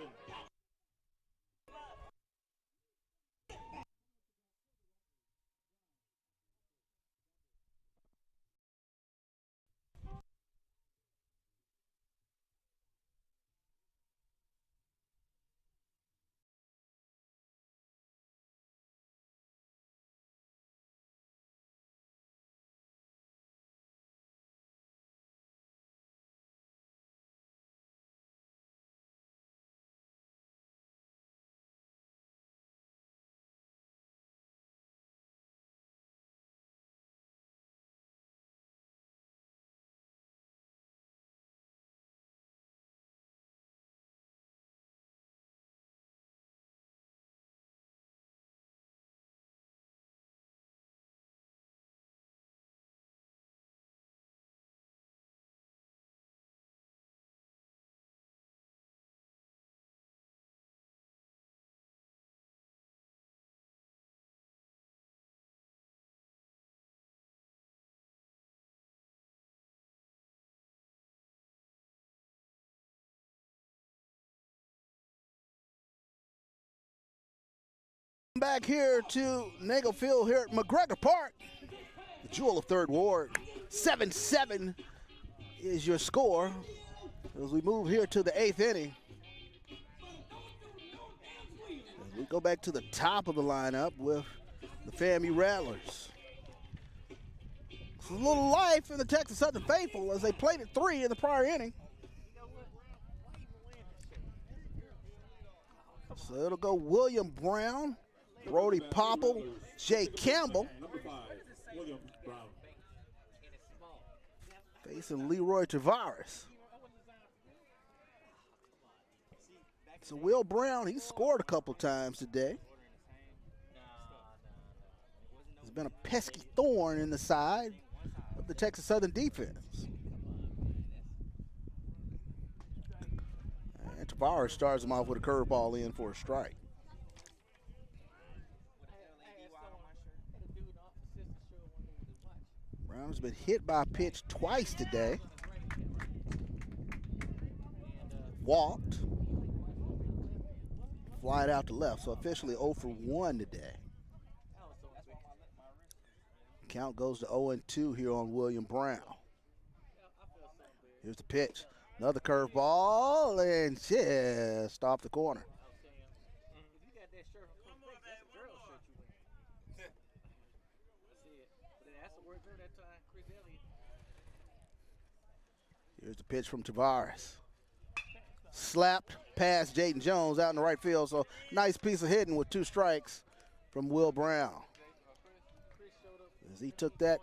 Back here to Nagel Field here at McGregor Park, the jewel of 3rd Ward. 7-7 is your score as we move here to the 8th inning. As we go back to the top of the lineup with the FAMU Rattlers. It's a little life in the Texas Southern faithful as they played at 3 in the prior inning. So it'll go William Brown, Brody Popple, Jay Campbell. Facing Leroy Tavares. So Will Brown, he scored a couple times today. He's been a pesky thorn in the side of the Texas Southern defense. And Tavares starts him off with a curveball in for a strike. Brown has been hit by a pitch twice today. Walked. Flied out to left, so officially 0 for 1 today. Count goes to 0-2 here on William Brown. Here's the pitch. Another curveball and just off the corner. Here's the pitch from Tavares. Slapped past Jaden Jones out in the right field. So nice piece of hitting with 2 strikes from Will Brown. As he took that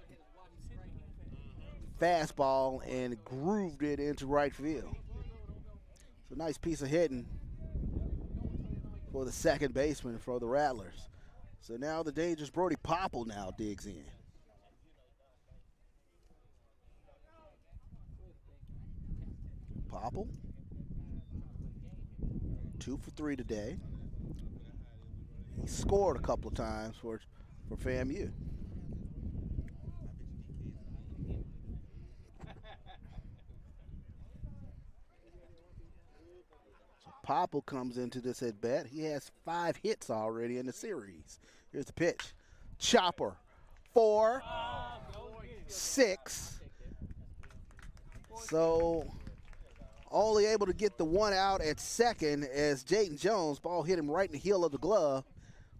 fastball and grooved it into right field. It's a nice piece of hitting for the second baseman for the Rattlers. So now the dangerous Brody Popple now digs in. Popple, 2 for 3 today. He scored a couple of times for FAMU. So Popple comes into this at bat. He has 5 hits already in the series. Here's the pitch. Chopper, 4, 6. So only able to get the 1 out at second as Jaden Jones, ball hit him right in the heel of the glove.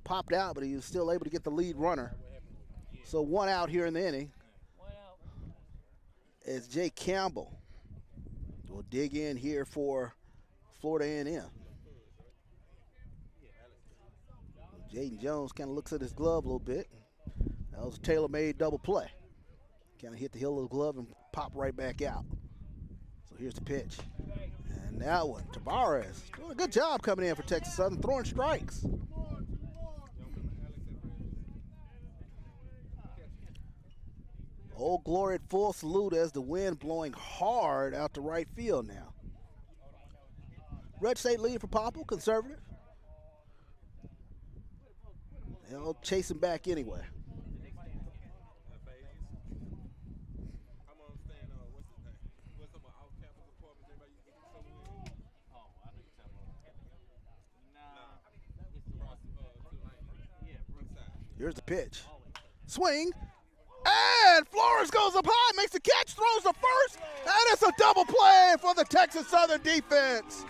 Popped out, but he was still able to get the lead runner. So 1 out here in the inning as Jay Campbell will dig in here for Florida&M. Jaden Jones kind of looks at his glove a little bit. That was a tailor-made double play. Kind of hit the heel of the glove and pop right back out. So here's the pitch. And that one, Tavares, doing a good job coming in for Texas Southern, throwing strikes. Old Glory at full salute as the wind blowing hard out to right field now. Red State lead for Popple, conservative. They'll chase him back anyway. Here's the pitch. Swing. And Flores goes up high, makes the catch, throws the first, and it's a double play for the Texas Southern defense.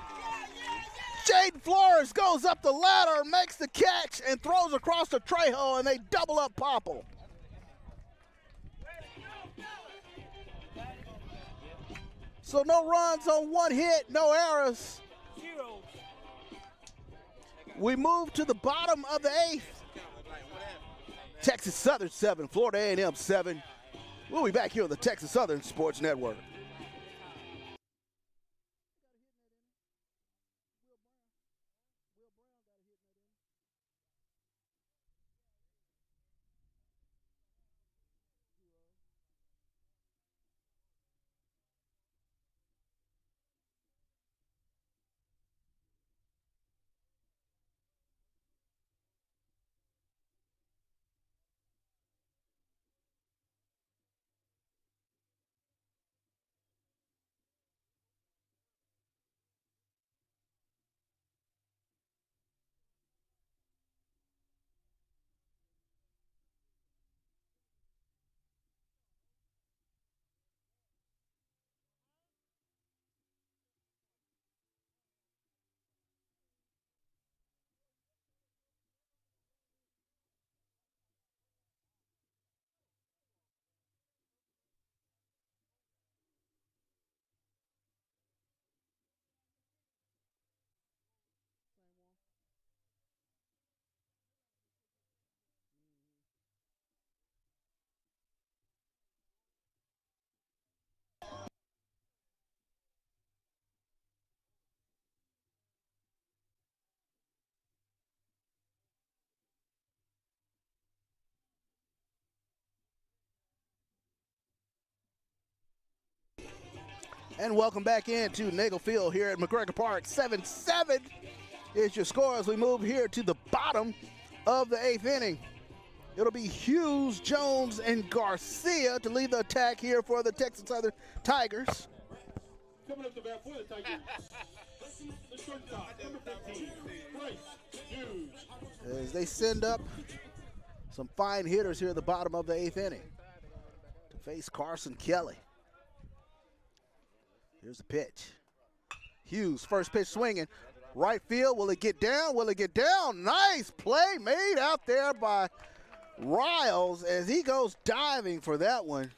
Jaden Flores goes up the ladder, makes the catch, and throws across the Trejo, and they double up Popple. So no runs on 1 hit, no errors. We move to the bottom of the 8th. Texas Southern 7, Florida&M 7. We'll be back here on the Texas Southern Sports Network. And welcome back into Nagel Field here at McGregor Park. 7-7 is your score as we move here to the bottom of the 8th inning. It'll be Hughes, Jones, and Garcia to lead the attack here for the Texas Southern Tigers. Coming up to bat for the Tigers, the shortstop, number 15, Bryce Hughes. As they send up some fine hitters here at the bottom of the 8th inning to face Carson Kelly. Here's the pitch. Hughes, first pitch swinging. Right field, will it get down? Will it get down? Nice play made out there by Riles as he goes diving for that one.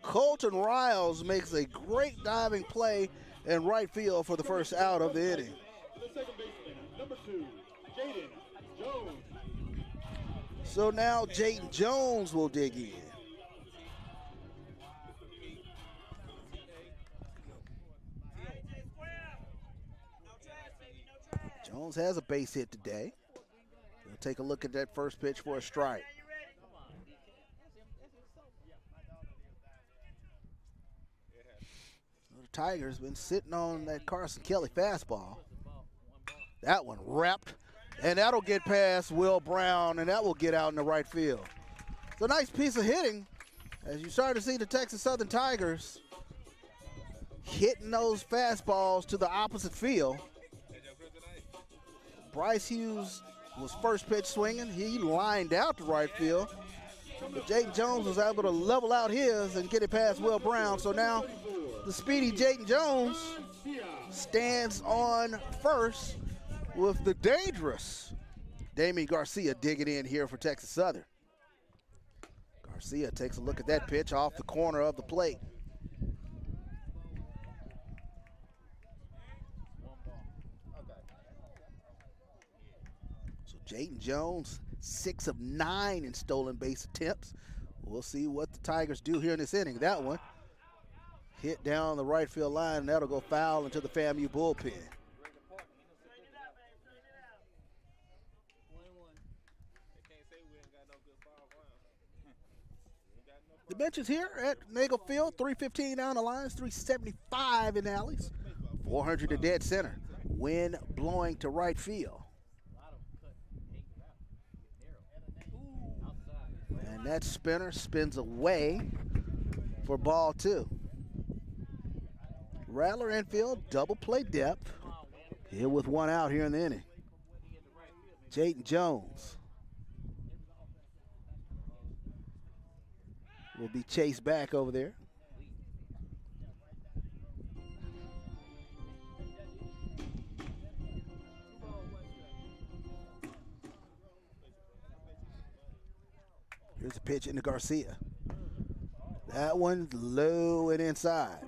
Colton Riles makes a great diving play in right field for the first out of the inning. The second baseman, number 2, Jaden Jones. So now Jaden Jones will dig in. Jones has a base hit today. We'll take a look at that first pitch for a strike. The Tigers been sitting on that Carson Kelly fastball. That one wrapped, and that'll get past Will Brown, and that will get out in the right field. It's a nice piece of hitting as you start to see the Texas Southern Tigers hitting those fastballs to the opposite field. Bryce Hughes was first pitch swinging. He lined out to right field. But Jayden Jones was able to level out his and get it past Will Brown. So now the speedy Jayden Jones stands on first with the dangerous Damian Garcia digging in here for Texas Southern. Garcia takes a look at that pitch off the corner of the plate. So Jayden Jones, 6 of 9 in stolen base attempts. We'll see what the Tigers do here in this inning. That one hit down the right field line, and that'll go foul into the FAMU bullpen. The benches here at Nagel Field, 315 down the lines, 375 in alleys, 400 to dead center. Wind blowing to right field. And that spinner spins away for ball 2. Rattler infield, double play depth. Here with one out here in the inning. Jayden Jones will be chased back over there. Here's a pitch into Garcia. That one's low and inside.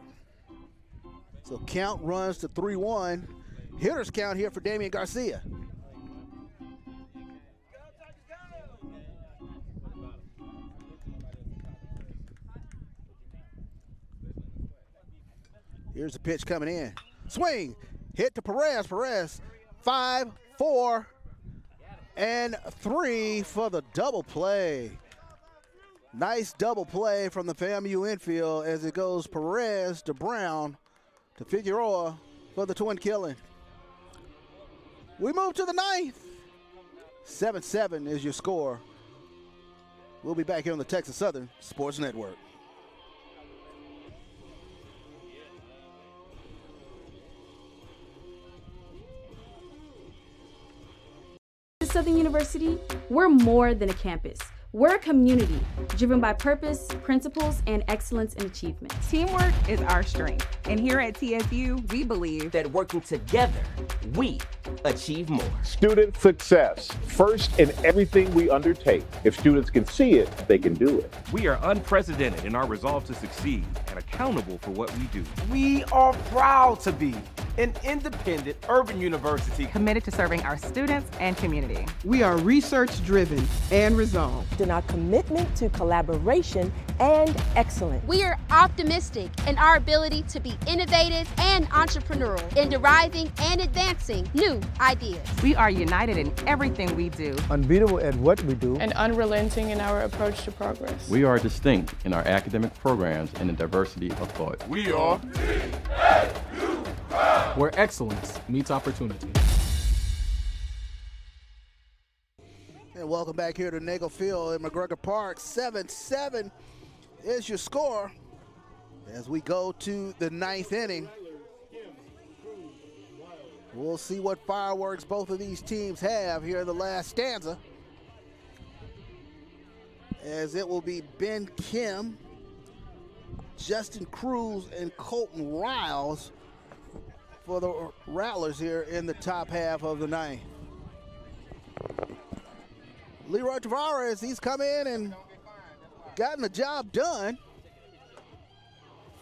So count runs to 3-1. Hitter's count here for Damian Garcia. Here's the pitch coming in. Swing, hit to Perez. Perez, 5, 4, and 3 for the double play. Nice double play from the FAMU infield as it goes Perez to Brown to Figueroa for the twin killing. We move to the 9th. 7-7 is your score. We'll be back here on the Texas Southern Sports Network. Southern University, we're more than a campus. We're a community driven by purpose, principles, and excellence in achievement. Teamwork is our strength. And here at TSU, we believe that working together, we achieve more. Student success, first in everything we undertake. If students can see it, they can do it. We are unprecedented in our resolve to succeed and accountable for what we do. We are proud to be an independent urban university committed to serving our students and community. We are research-driven and resolved in our commitment to collaboration and excellence. We are optimistic in our ability to be innovative and entrepreneurial in deriving and advancing new ideas. We are united in everything we do, unbeatable at what we do, and unrelenting in our approach to progress. We are distinct in our academic programs and the diversity of thought. We are TSU, where excellence meets opportunity. And welcome back here to Nagel Field in McGregor Park. 7-7 is your score as we go to the 9th inning. We'll see what fireworks both of these teams have here in the last stanza, as it will be Ben Kim, Justin Cruz, and Colton Riles for the Rattlers here in the top half of the 9th. Leroy Tavares, he's come in and gotten the job done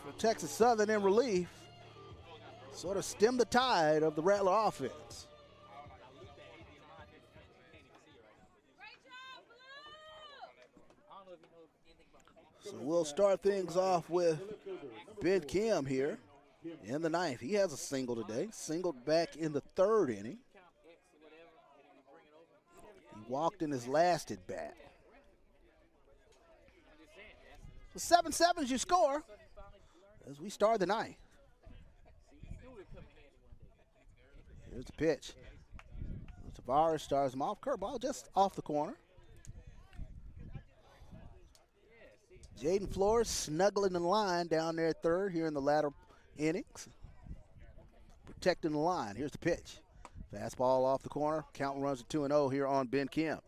for Texas Southern in relief. Sort of stem the tide of the Rattler offense. So we'll start things off with Ben Kim here in the 9th. He has a single today, singled back in the 3rd inning. walked in his last at bat. So 7-7 is your score as we start the ninth. Here's the pitch. Tavares starts him off. Curveball just off the corner. Jaden Flores snuggling in line down there at third here in the latter innings. Protecting the line. Here's the pitch. Fastball off the corner. Count runs to 2-0 here on Ben Kim.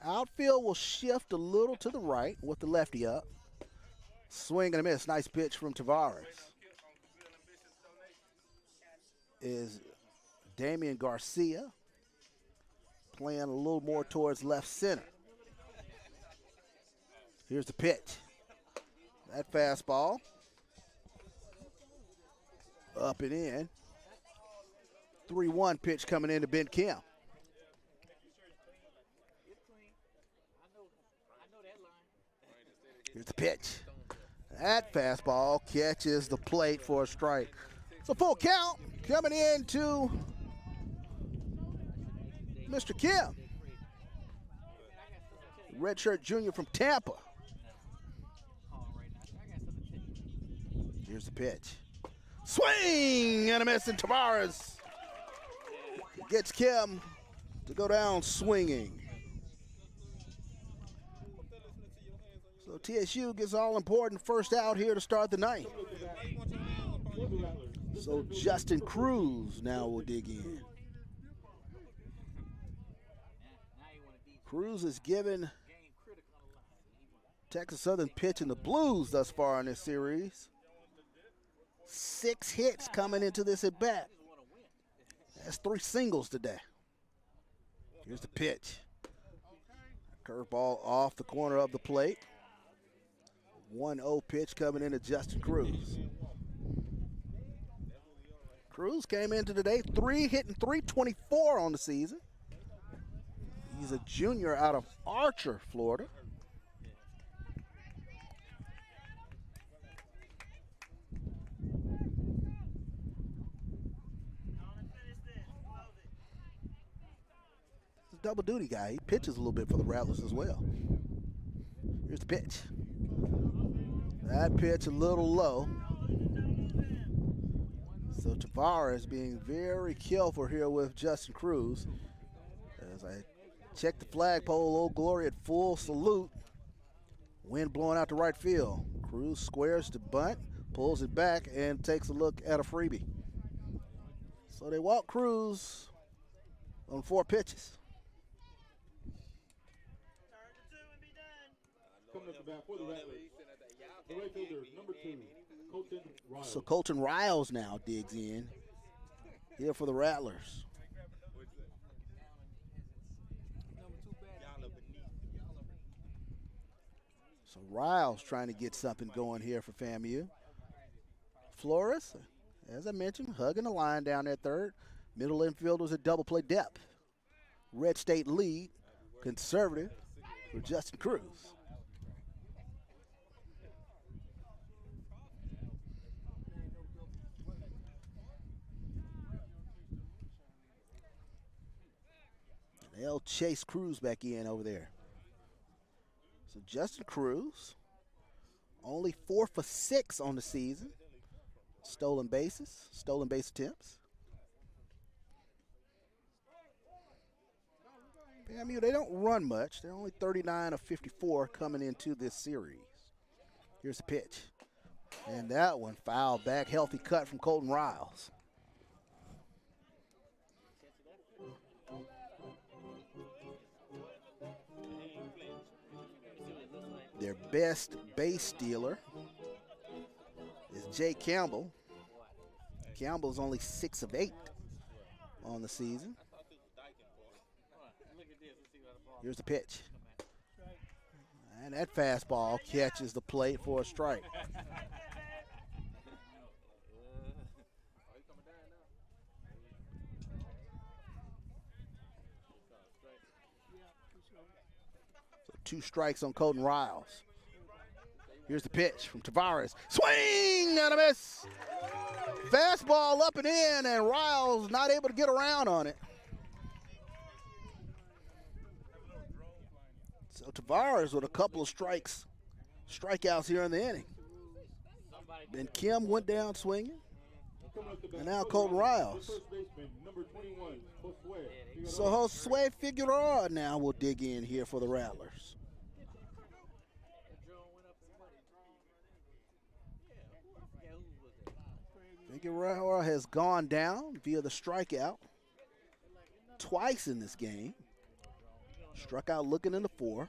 Outfield will shift a little to the right with the lefty up. Swing and a miss. Nice pitch from Tavares. Is Damian Garcia playing a little more towards left center. Here's the pitch. That fastball up and in. 3-1 pitch coming into Ben Kim. Here's the pitch. That fastball catches the plate for a strike. So full count coming into Mr. Kim. Redshirt junior from Tampa. Here's the pitch. Swing and a miss, and Tavares gets Kim to go down swinging. So TSU gets all important first out here to start the ninth. So Justin Cruz now will dig in. Cruz has given Texas Southern pitching the blues thus far in this series. 6 hits coming into this at bat. That's 3 singles today. Here's the pitch. Curveball off the corner of the plate. 1-0 pitch coming into Justin Cruz. Cruz came into today hitting 324 on the season. He's a junior out of Archer, Florida. He's a double duty guy. He pitches a little bit for the Rattlers as well. Here's the pitch. That pitch a little low. So Tavares being very careful here with Justin Cruz. As I check the flagpole, Old Glory at full salute. Wind blowing out to right field. Cruz squares to bunt, pulls it back, and takes a look at a freebie. So they walk Cruz on 4 pitches. Coming up the bat for the Rattlers. The right fielder, number 2, Colton Riles. So Colton Riles now digs in here for the Rattlers. So Riles trying to get something going here for FAMU. Flores, as I mentioned, hugging the line down there third. Middle infielders at double play depth. Red State lead, conservative for Justin Cruz. They'll chase Cruz back in over there. So Justin Cruz, only 4 for 6 on the season. Stolen base attempts. FAMU, they don't run much. They're only 39 of 54 coming into this series. Here's the pitch. And that one fouled back. Healthy cut from Colton Riles. Their best base stealer is Jay Campbell. Campbell's only 6 of 8 on the season. Here's the pitch. And that fastball catches the plate for a strike. So 2 strikes on Colton Riles. Here's the pitch from Tavares. Swing and a miss. Fastball up and in, and Riles not able to get around on it. So Tavares with a couple of strikeouts here in the inning. Then Kim went down swinging, and now Colton Riles. So Josue Figueroa now will dig in here for the Rattlers. Figueroa has gone down via the strikeout twice in this game. Struck out looking in the 4th.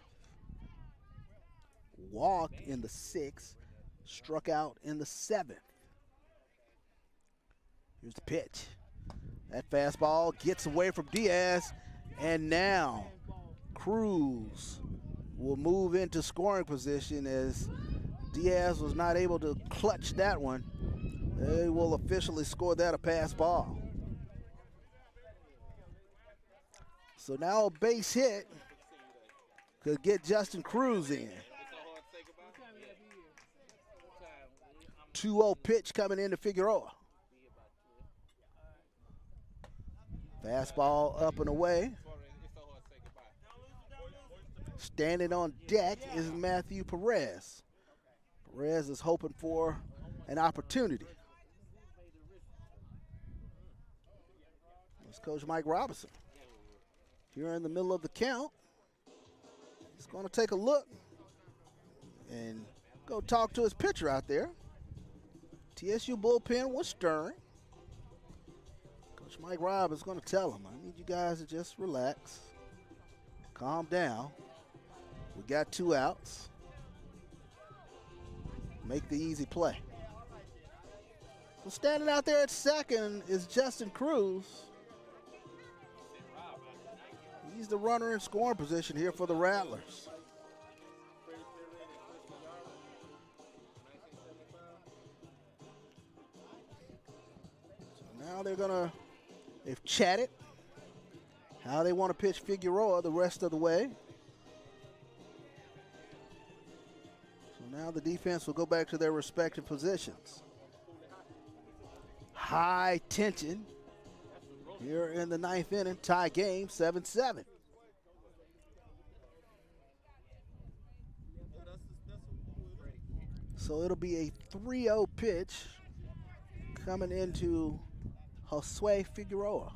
Walked in the 6th. Struck out in the 7th. Here's the pitch. That fastball gets away from Diaz, and now Cruz will move into scoring position as Diaz was not able to clutch that one. They will officially score that a pass ball. So now a base hit could get Justin Cruz in. 2-0 pitch coming into Figueroa. Fastball up and away. Standing on deck is Matthew Perez. Perez is hoping for an opportunity. That's Coach Mike Robinson. Here in the middle of the count. He's going to take a look and go talk to his pitcher out there. TSU bullpen was stirring. Coach Mike Robb is going to tell him, I need you guys to just relax, calm down. We got 2 outs. Make the easy play. So standing out there at second is Justin Cruz. He's the runner in scoring position here for the Rattlers. So now they've chatted how they want to pitch Figueroa the rest of the way. So now the defense will go back to their respective positions. High tension here in the 9th inning, tie game, 7-7. So it'll be a 3-0 pitch coming into Josue Figueroa.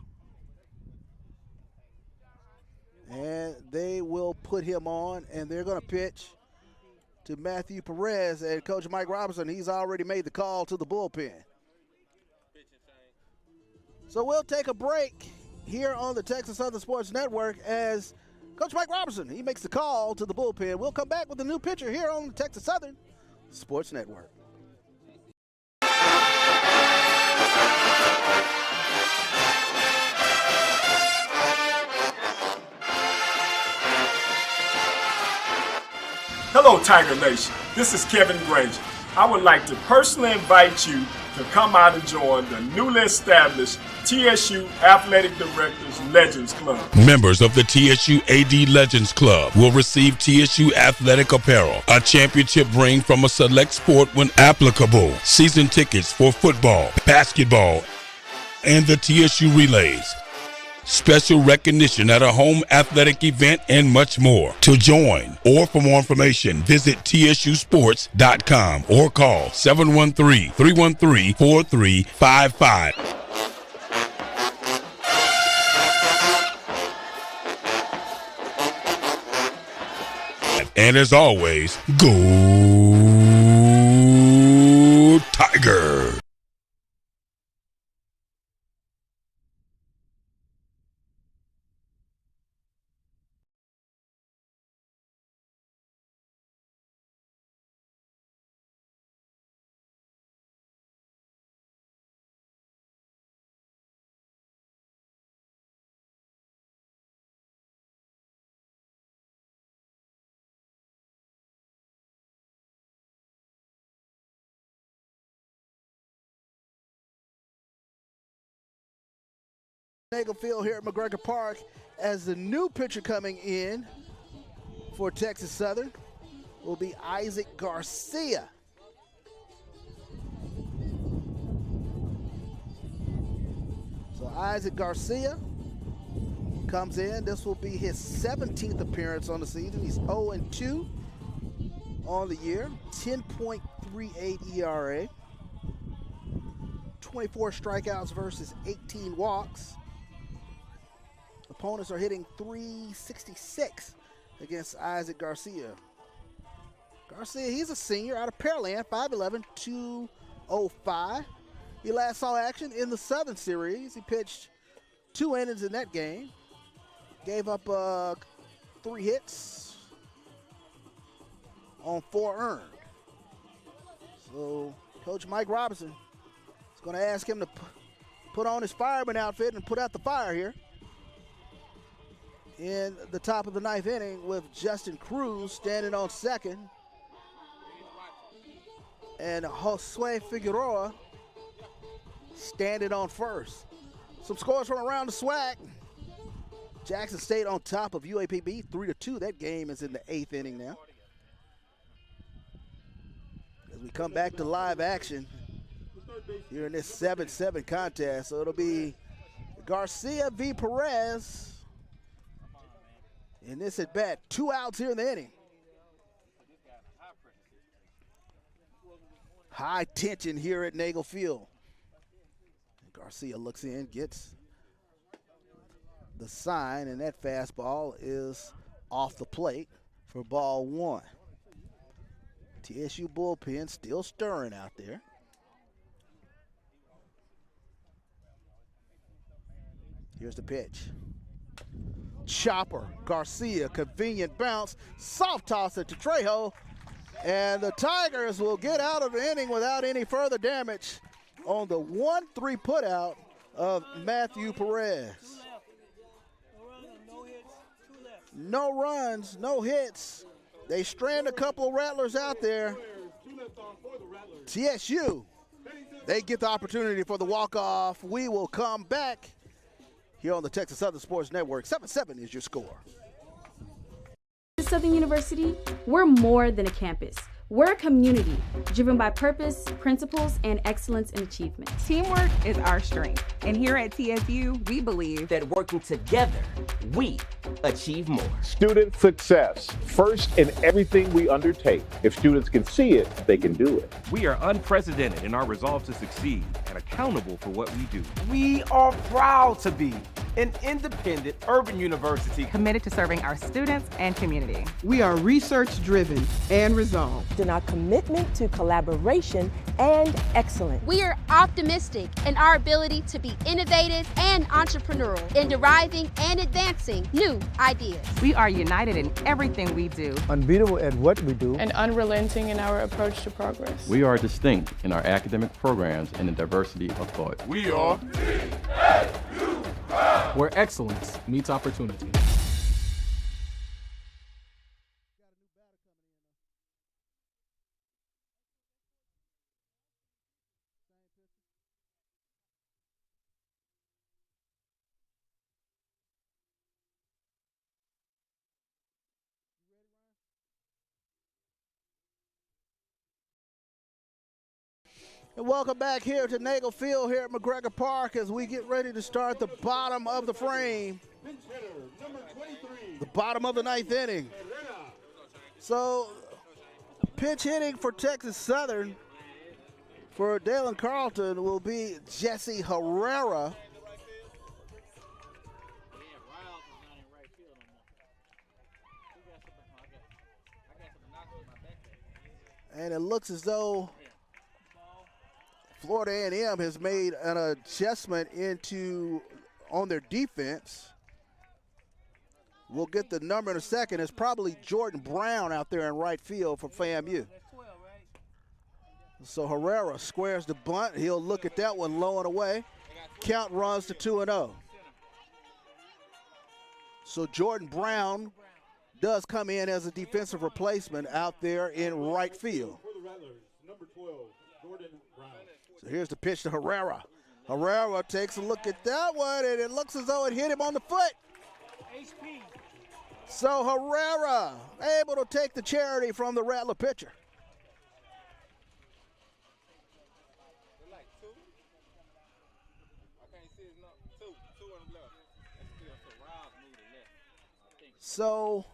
And they will put him on, and they're going to pitch to Matthew Perez. And Coach Mike Robinson, he's already made the call to the bullpen. So we'll take a break here on the Texas Southern Sports Network as Coach Mike Robinson, he makes the call to the bullpen. We'll come back with a new pitcher here on the Texas Southern Sports Network. Hello, Tiger Nation. This is Kevin Granger. I would like to personally invite you to come out and join the newly established TSU Athletic Directors Legends Club. Members of the TSU AD Legends Club will receive TSU athletic apparel, a championship ring from a select sport when applicable, season tickets for football, basketball, and the TSU Relays, special recognition at a home athletic event, and much more. To join or for more information, visit tsusports.com or call 713-313-4355. And as always, go Tiger! Nagel Field here at McGregor Park as the new pitcher coming in for Texas Southern will be Isaac Garcia. So Isaac Garcia comes in. This will be his 17th appearance on the season. He's 0-2 on the year, 10.38 ERA, 24 strikeouts versus 18 walks. Opponents are hitting .366 against Isaac Garcia. Garcia, he's a senior out of Pearland, 5'11", 205. He last saw action in the Southern Series. He pitched 2 innings in that game. Gave up 3 hits on 4 earned. So Coach Mike Robinson is going to ask him to put on his fireman outfit and put out the fire here in the top of the 9th inning, with Justin Cruz standing on second and Josue Figueroa standing on first. Some scores from around the SWAC. Jackson State on top of UAPB 3-2. That game is in the 8th inning now. As we come back to live action here in this 7-7 contest. So it'll be Garcia v. Perez in this at bat. 2 outs here in the inning. High tension here at Nagel Field. Garcia looks in, gets the sign, and that fastball is off the plate for ball 1. TSU bullpen still stirring out there. Here's the pitch. Chopper, Garcia, convenient bounce, soft toss it to Trejo, and the Tigers will get out of the inning without any further damage on the 1-3 putout of Matthew Perez. No runs, no hits. They strand a couple of Rattlers out there. TSU, they get the opportunity for the walk-off. We will come back here on the Texas Southern Sports Network. 7-7 is your score. At Southern University, we're more than a campus. We're a community driven by purpose, principles, and excellence in achievement. Teamwork is our strength. And here at TSU, we believe that working together, we achieve more. Student success, first in everything we undertake. If students can see it, they can do it. We are unprecedented in our resolve to succeed and accountable for what we do. We are proud to be an independent urban university committed to serving our students and community. We are research-driven and resolved in our commitment to collaboration and excellence. We are optimistic in our ability to be innovative and entrepreneurial in deriving and advancing new ideas. We are united in everything we do, unbeatable at what we do, and unrelenting in our approach to progress. We are distinct in our academic programs and the diversity of thought. We are TSU, where excellence meets opportunity. And welcome back here to Nagel Field here at McGregor Park as we get ready to start the bottom of the frame. The bottom of the 9th inning. So, pitch hitting for Texas Southern for Dalen Carlton will be Jesse Herrera. And it looks as though Florida&M has made an adjustment on their defense. We'll get the number in a second. It's probably Jordan Brown out there in right field for FAMU. So Herrera squares the bunt. He'll look at that one low and away. Count runs to 2-0. So Jordan Brown does come in as a defensive replacement out there in right field. Number 12, Jordan Brown. So here's the pitch to Herrera. Herrera takes a look at that one, and it looks as though it hit him on the foot. So Herrera able to take the charity from the Rattler pitcher. So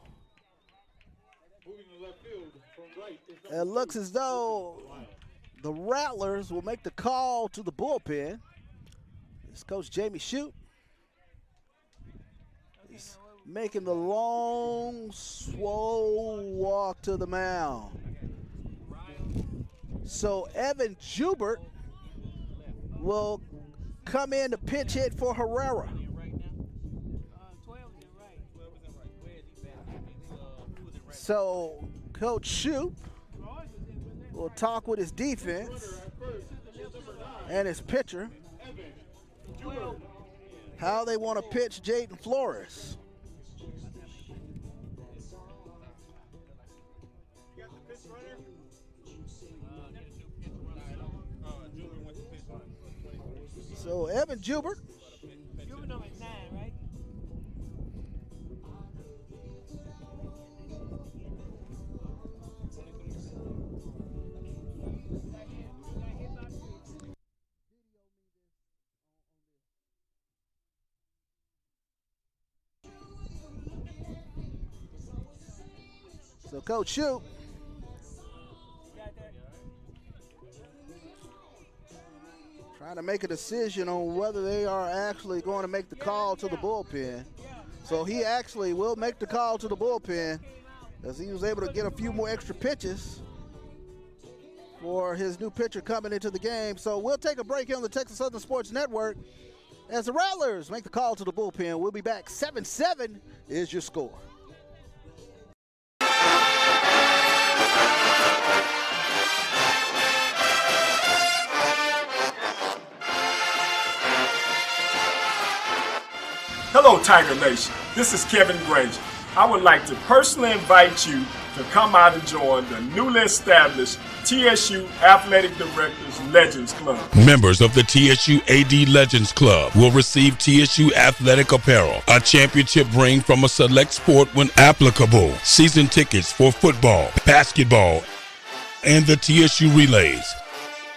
it looks as though the Rattlers will make the call to the bullpen. It's Coach Jamie Shute. He's making the long, slow walk to the mound. So Evan Jubert will come in to pitch hit for Herrera. So Coach Shute will talk with his defense and his pitcher how they want to pitch Jaden Flores. So Evan Jubert. Jubert number 9, right? So Coach Shute trying to make a decision on whether they are actually going to make the call to the bullpen. So he actually will make the call to the bullpen as he was able to get a few more extra pitches for his new pitcher coming into the game. So we'll take a break here on the Texas Southern Sports Network as the Rattlers make the call to the bullpen. We'll be back. 7-7 is your score. Hello, Tiger Nation. This is Kevin Granger. I would like to personally invite you to come out and join the newly established TSU Athletic Directors Legends Club. Members of the TSU AD Legends Club will receive TSU athletic apparel, a championship ring from a select sport when applicable, season tickets for football, basketball, and the TSU Relays,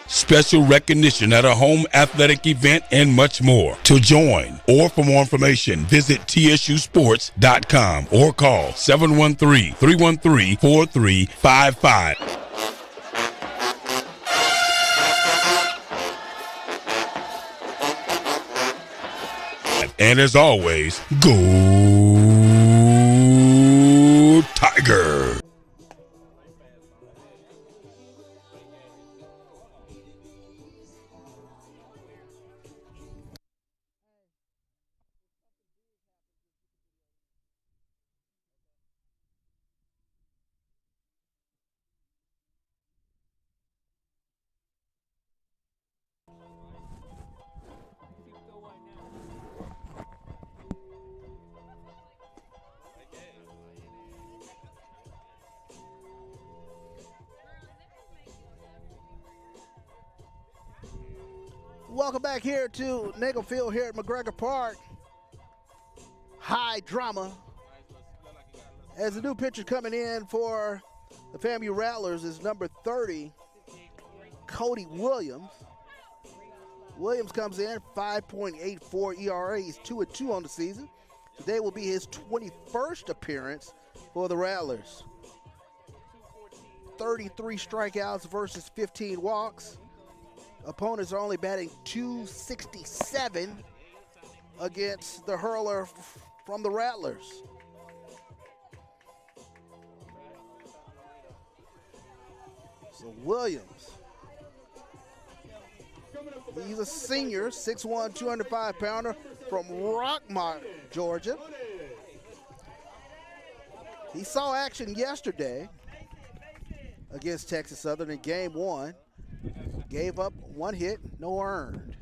special recognition at a home athletic event, and much more. To join or for more information, visit tsusports.com or call 713-313-4355. And as always, go Tiger! Welcome back here to Nagel Field here at McGregor Park. High drama as the new pitcher coming in for the FAMU Rattlers is number 30, Cody Williams. Williams comes in 5.84 ERA. He's 2-2 on the season. Today will be his 21st appearance for the Rattlers. 33 strikeouts versus 15 walks. Opponents are only batting .267 against the hurler from the Rattlers. So Williams, he's a senior, 6'1", 205-pounder from Rockmart, Georgia. He saw action yesterday against Texas Southern in Game 1. Gave up one hit, no earned.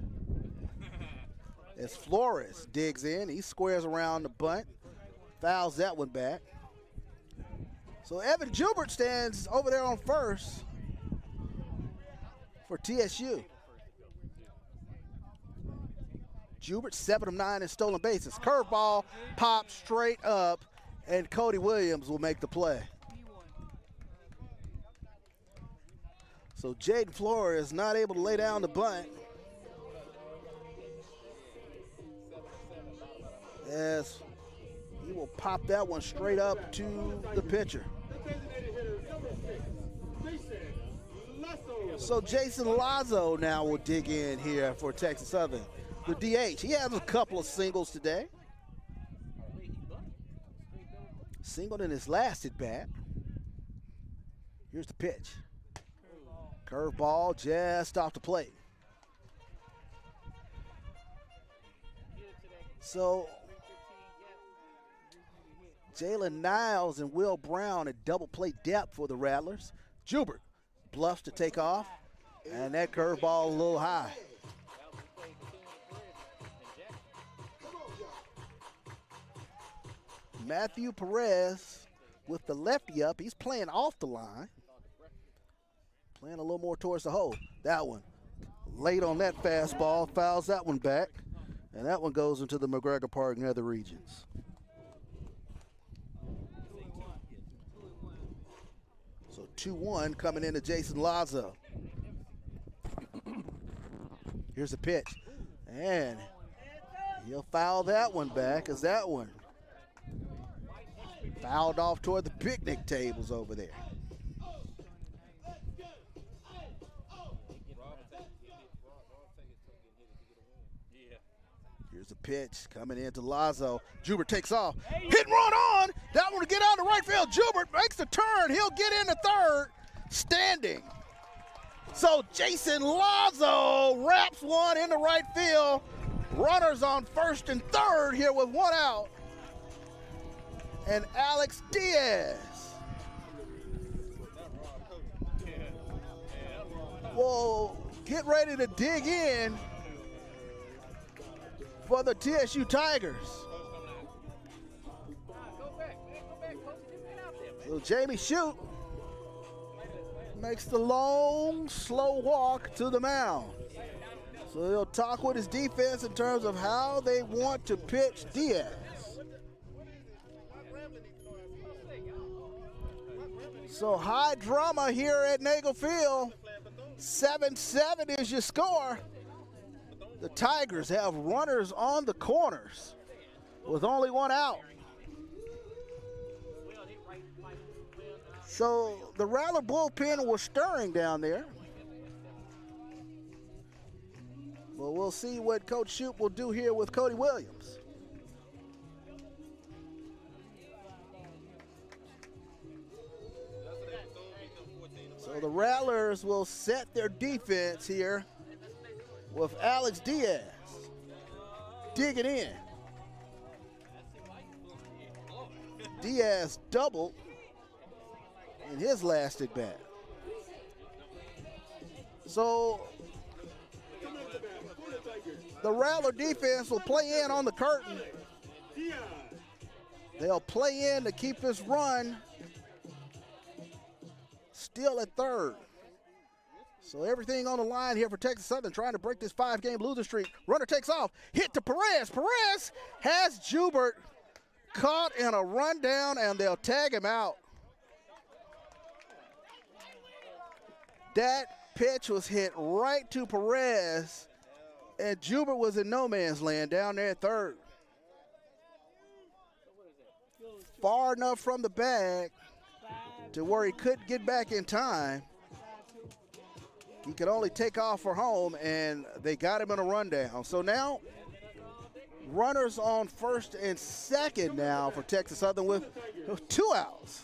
As Flores digs in, he squares around the bunt, fouls that one back. So Evan Jubert stands over there on first for TSU. Jubert 7 of 9 in stolen bases. Curveball pops straight up, and Cody Williams will make the play. So Jaden Flores is not able to lay down the bunt. as he will pop that one straight up to the pitcher. So Jason Lazo now will dig in here for Texas Southern. The DH, he has a couple of singles today. Singled in his last at bat. Here's the pitch. Curveball just off the plate. So Jalen Niles and Will Brown at double play depth for the Rattlers. Jubert bluffs to take off, and that curveball a little high. Matthew Perez with the lefty up. He's playing off the line. Playing a little more towards the hole. That one late on that fastball, fouls that one back. And that one goes into the McGregor Park Nether Regions. So 2-1 coming into Jason Lazo. Here's the pitch. And he'll foul that one back as that one fouled off toward the picnic tables over there. Here's a pitch coming into Lazo. Jubert takes off. Hit and run on. That one to get out to right field. Jubert makes the turn. He'll get into third. Standing. So Jason Lazo wraps one into right field. Runners on first and third here with one out. And Alex Diaz will get ready to dig in for the TSU Tigers. So Jamie Shute makes the long, slow walk to the mound. So he'll talk with his defense in terms of how they want to pitch Diaz. So high drama here at Nagel Field. 7-7 is your score. The Tigers have runners on the corners with only one out. So the Rattler bullpen was stirring down there. Well, we'll see what Coach Shute will do here with Cody Williams. So the Rattlers will set their defense here with Alex Diaz digging in. Diaz doubled in his last at bat. So the Rattler defense will play in on the curtain. They'll play in to keep this run still at third. So everything on the line here for Texas Southern, trying to break this 5-game losing streak. Runner takes off, hit to Perez. Perez has Jubert caught in a rundown, and they'll tag him out. That pitch was hit right to Perez, and Jubert was in no man's land down there at third. Far enough from the bag to where he couldn't get back in time. He could only take off for home, and they got him in a rundown. So now, runners on first and second now for Texas Southern with 2 outs.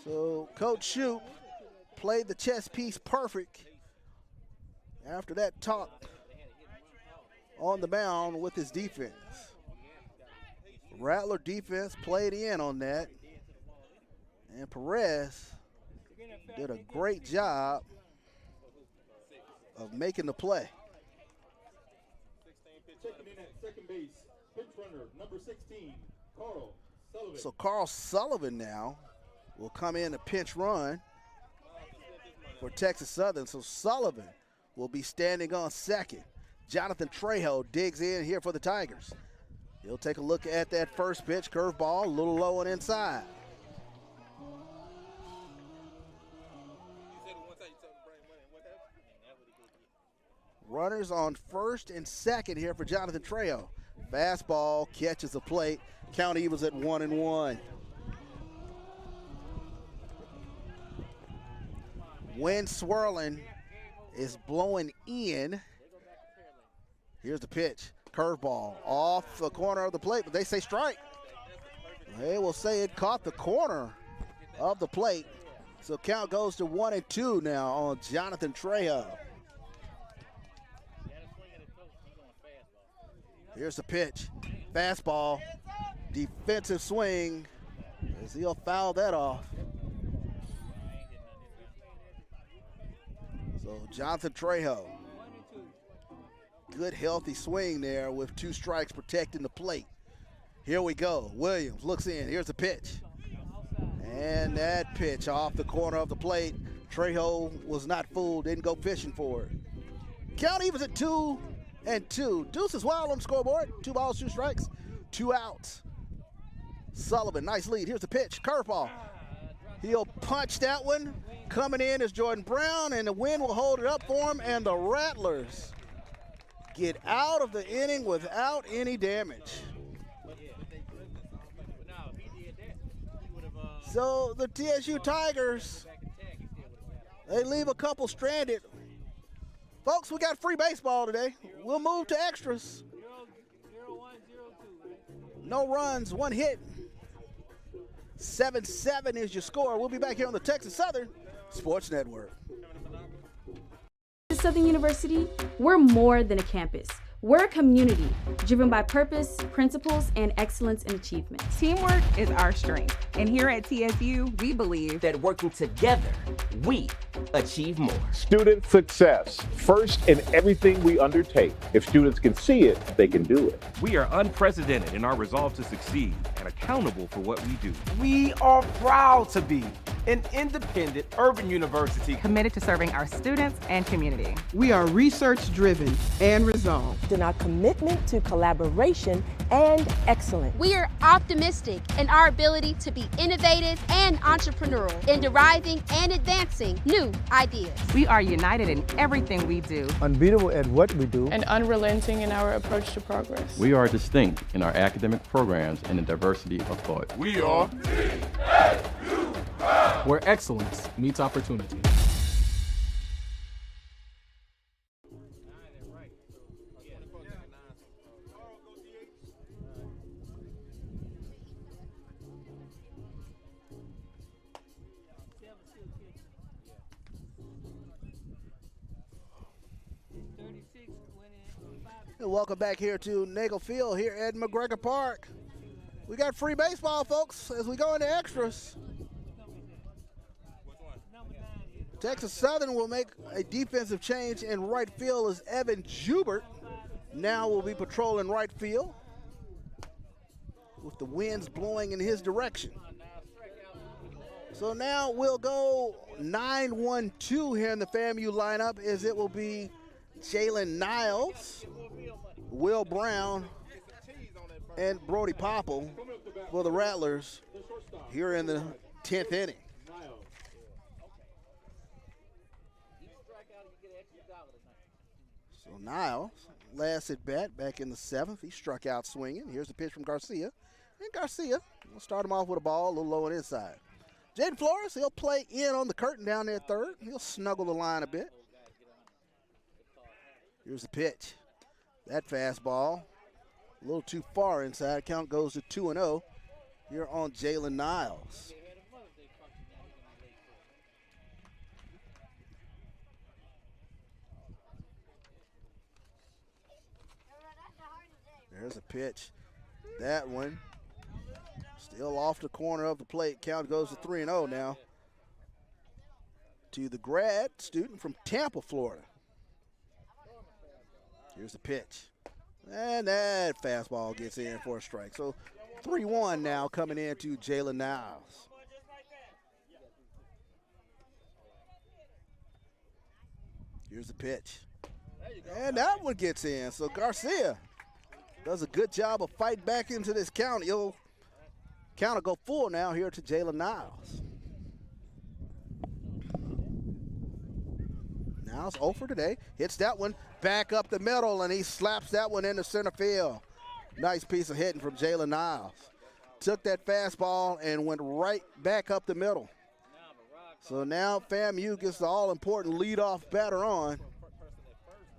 So Coach Shute played the chess piece perfect after that talk on the mound with his defense. Rattler defense played in on that, and Perez did a great job of making the play. Checking in at second base, pinch runner, number 16, Carl Sullivan. So Carl Sullivan now will come in to pinch run for Texas Southern. So Sullivan will be standing on second. Jonathan Trejo digs in here for the Tigers. He'll take a look at that first pitch, curveball, a little low and inside. Runners on first and second here for Jonathan Trejo. Fastball catches the plate. Count evens at 1-1. Wind swirling is blowing in. Here's the pitch. Curveball off the corner of the plate, but they say strike. They will say it caught the corner of the plate. So count goes to 1-2 now on Jonathan Trejo. Here's the pitch. Fastball. Defensive swing as he'll foul that off. So Jonathan Trejo. Good healthy swing there with 2 strikes protecting the plate. Here we go. Williams looks in. Here's the pitch. And that pitch off the corner of the plate. Trejo was not fooled, didn't go fishing for it. Count evens at 2-2. Deuce is wild on the scoreboard. 2 balls, 2 strikes, 2 outs. Sullivan, nice lead. Here's the pitch. Curveball. He'll punch that one. Coming in is Jordan Brown, and the wind will hold it up for him, and the Rattlers get out of the inning without any damage. So the TSU Tigers, they leave a couple stranded. Folks, we got free baseball today. We'll move to extras. 0-1-0-2. No runs, 1 hit. 7-7 is your score. We'll be back here on the Texas Southern Sports Network. At Southern University, we're more than a campus. We're a community driven by purpose, principles, and excellence in achievement. Teamwork is our strength. And here at TSU, we believe that working together, we achieve more. Student success, first in everything we undertake. If students can see it, they can do it. We are unprecedented in our resolve to succeed and accountable for what we do. We are proud to be an independent urban university committed to serving our students and community. We are research-driven and resolved. In our commitment to collaboration and excellence. We are optimistic in our ability to be innovative and entrepreneurial in deriving and advancing new ideas. We are united in everything we do. Unbeatable at what we do. And unrelenting in our approach to progress. We are distinct in our academic programs and in diversity of thought. We are TSU, where excellence meets opportunity. And welcome back here to Nagel Field here at McGregor Park. We got free baseball, folks, as we go into extras. Texas Southern will make a defensive change in right field as Evan Jubert now will be patrolling right field with the winds blowing in his direction. So now we'll go 9-1-2 here in the FAMU lineup as it will be Jalen Niles, Will Brown, and Brody Popple for the Rattlers here in the 10th inning. So Niles, last at bat back in the 7th, he struck out swinging. Here's the pitch from Garcia. And Garcia will start him off with a ball a little low and inside. Jaden Flores, he'll play in on the curtain down there at third. He'll snuggle the line a bit. Here's the pitch. That fastball, a little too far inside. Count goes to 2-0 here on Jalen Niles. There's a pitch. That one still off the corner of the plate. Count goes to 3-0 now to the grad student from Tampa, Florida. Here's the pitch. And that fastball gets in for a strike. So 3-1 now coming into Jalen Niles. Here's the pitch. And that one gets in. So Garcia does a good job of fighting back into this count. He'll count will go full now here to Jalen Niles. Niles 0 for today. Hits that one back up the middle, and he slaps that one into center field. Nice piece of hitting from Jalen Niles. Took that fastball and went right back up the middle. So now FAMU gets the all-important leadoff batter on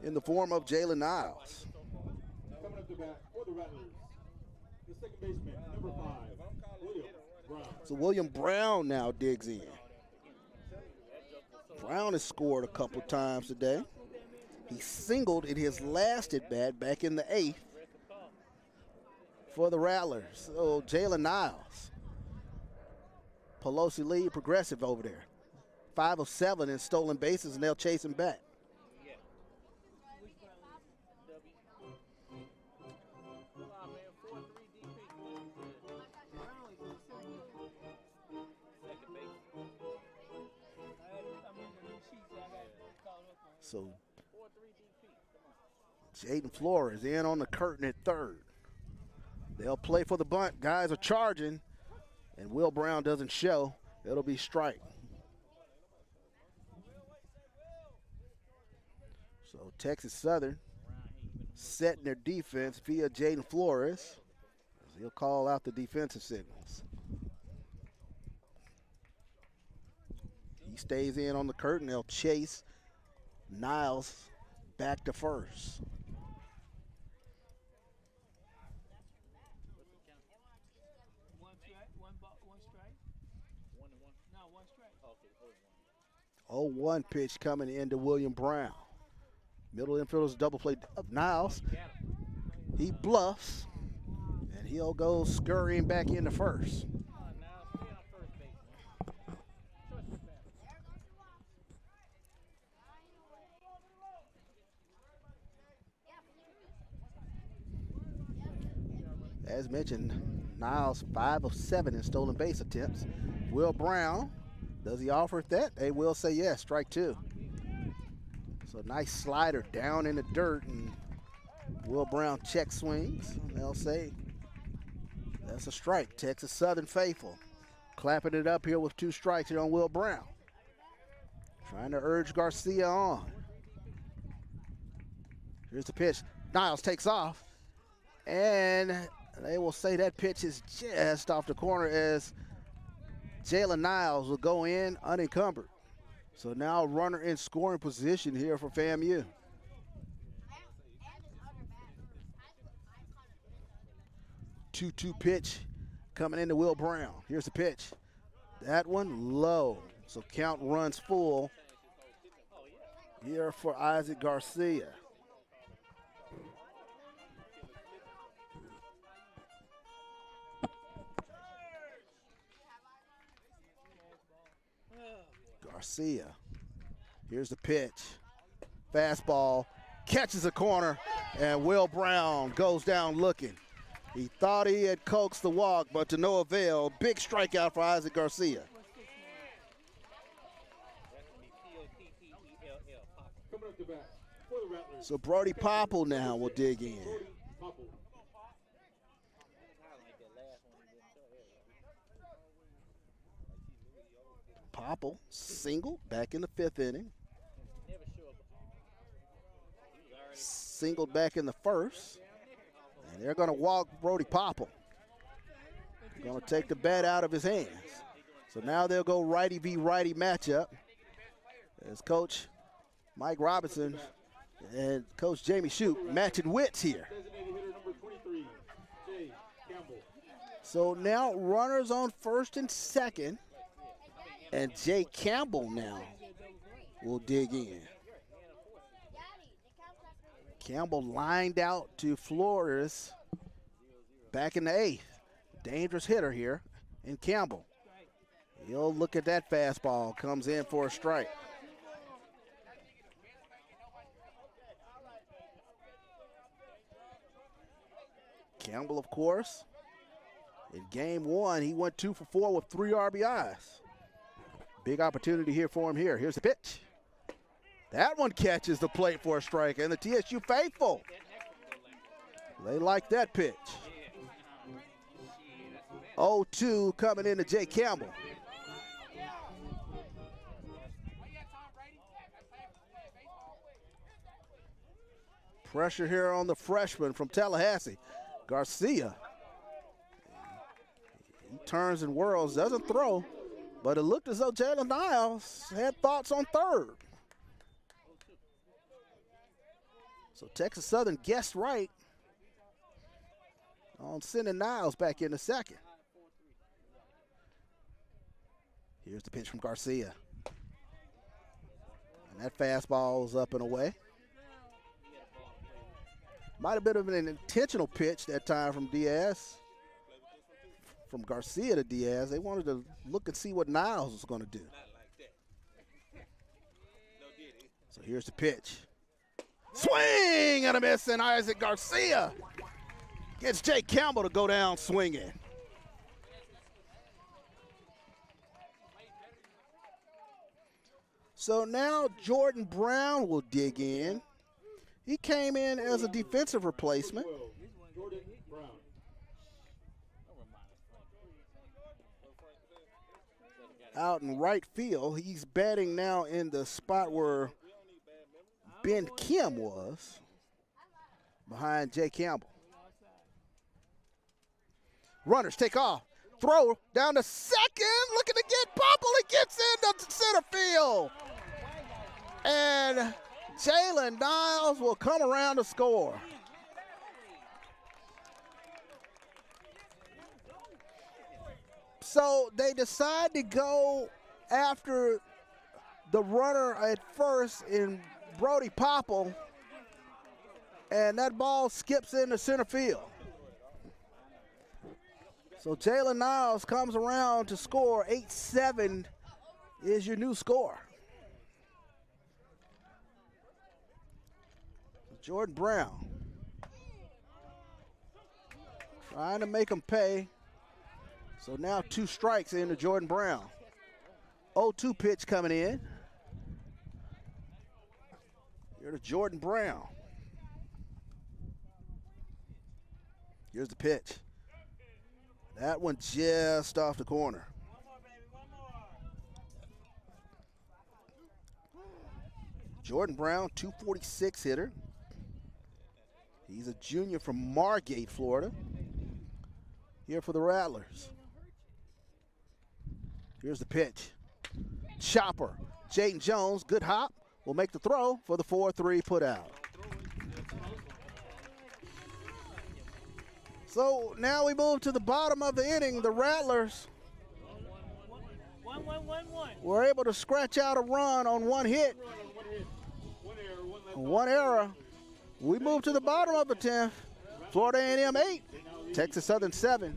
in the form of Jalen Niles. Coming up to bat for the Rattlers, the second baseman, number 5, William Brown. So William Brown now digs in. Brown has scored a couple times today. He singled in his last at-bat back in the 8th for the Rattlers. So Jalen Niles, Pelosi lead progressive over there. 5 of 7 in stolen bases, and they'll chase him back. So Jaden Flores in on the curtain at third. They'll play for the bunt. Guys are charging, and Will Brown doesn't show. It'll be strike. So Texas Southern setting their defense via Jaden Flores. He'll call out the defensive signals. He stays in on the curtain. They'll chase Niles back to first. Oh, 1 pitch coming into William Brown. Middle infielder's double play of Niles. He bluffs, and he'll go scurrying back into first. As mentioned, Niles 5 of 7 in stolen base attempts. Will Brown, does he offer that? They will say yes, strike 2. So nice slider down in the dirt, and Will Brown check swings. They'll say that's a strike. Texas Southern faithful clapping it up here with 2 strikes here on Will Brown. Trying to urge Garcia on. Here's the pitch. Niles takes off, and they will say that pitch is just off the corner as Jalen Niles will go in unencumbered. So now a runner in scoring position here for FAMU. Two-two pitch coming into Will Brown. Here's the pitch. That one low. So count runs full here for Isaac Garcia. Garcia, here's the pitch. Fastball, catches a corner, and Will Brown goes down looking. He thought he had coaxed the walk, but to no avail. Big strikeout for Isaac Garcia. So Brody Popple now will dig in. Popple single back in the 5th inning. Singled back in the 1st. And they're going to walk Brody Popple. Going to take the bat out of his hands. So now they'll go righty v righty matchup as Coach Mike Robinson and Coach Jamie Shoup matching wits here. So now runners on 1st and 2nd. And Jay Campbell now will dig in. Campbell lined out to Flores back in the 8th. Dangerous hitter here in Campbell. He'll look at that fastball, comes in for a strike. Campbell, of course, in game 1, he went 2 for 4 with 3 RBIs. Big opportunity here for him here. Here's the pitch. That one catches the plate for a strike, and the TSU faithful, they like that pitch. 0-2 coming into Jay Campbell. Pressure here on the freshman from Tallahassee, Garcia. He turns and whirls, doesn't throw, but it looked as though Jalen Niles had thoughts on third. So Texas Southern guessed right on sending Niles back in the second. Here's the pitch from Garcia. And that fastball is up and away. Might have been an intentional pitch that time from Diaz. From Garcia to Diaz. They wanted to look and see what Niles was going to do. So here's the pitch. Swing and a miss, and Isaac Garcia gets Jake Campbell to go down swinging. So now Jordan Brown will dig in. He came in as a defensive replacement. Out in right field. He's batting now in the spot where Ben Kim was, behind Jay Campbell. Runners take off. Throw down to second. Looking to get Popple. It gets into center field. And Jalen Niles will come around to score. So they decide to go after the runner at first in Brody Popple, and that ball skips into center field. So Jalen Niles comes around to score. 8-7 is your new score. Jordan Brown trying to make him pay. So now 2 strikes into Jordan Brown. 0-2 pitch coming in. Here to Jordan Brown. Here's the pitch. That one just off the corner. Jordan Brown, 246 hitter. He's a junior from Margate, Florida. Here for the Rattlers. Here's the pitch. Chopper. Jaden Jones, good hop, will make the throw for the 4-3 put out. So now we move to the bottom of the inning. The Rattlers were able to scratch out a run on one hit. One error. We move to the bottom of the 10th. Florida A&M 8, Texas Southern 7.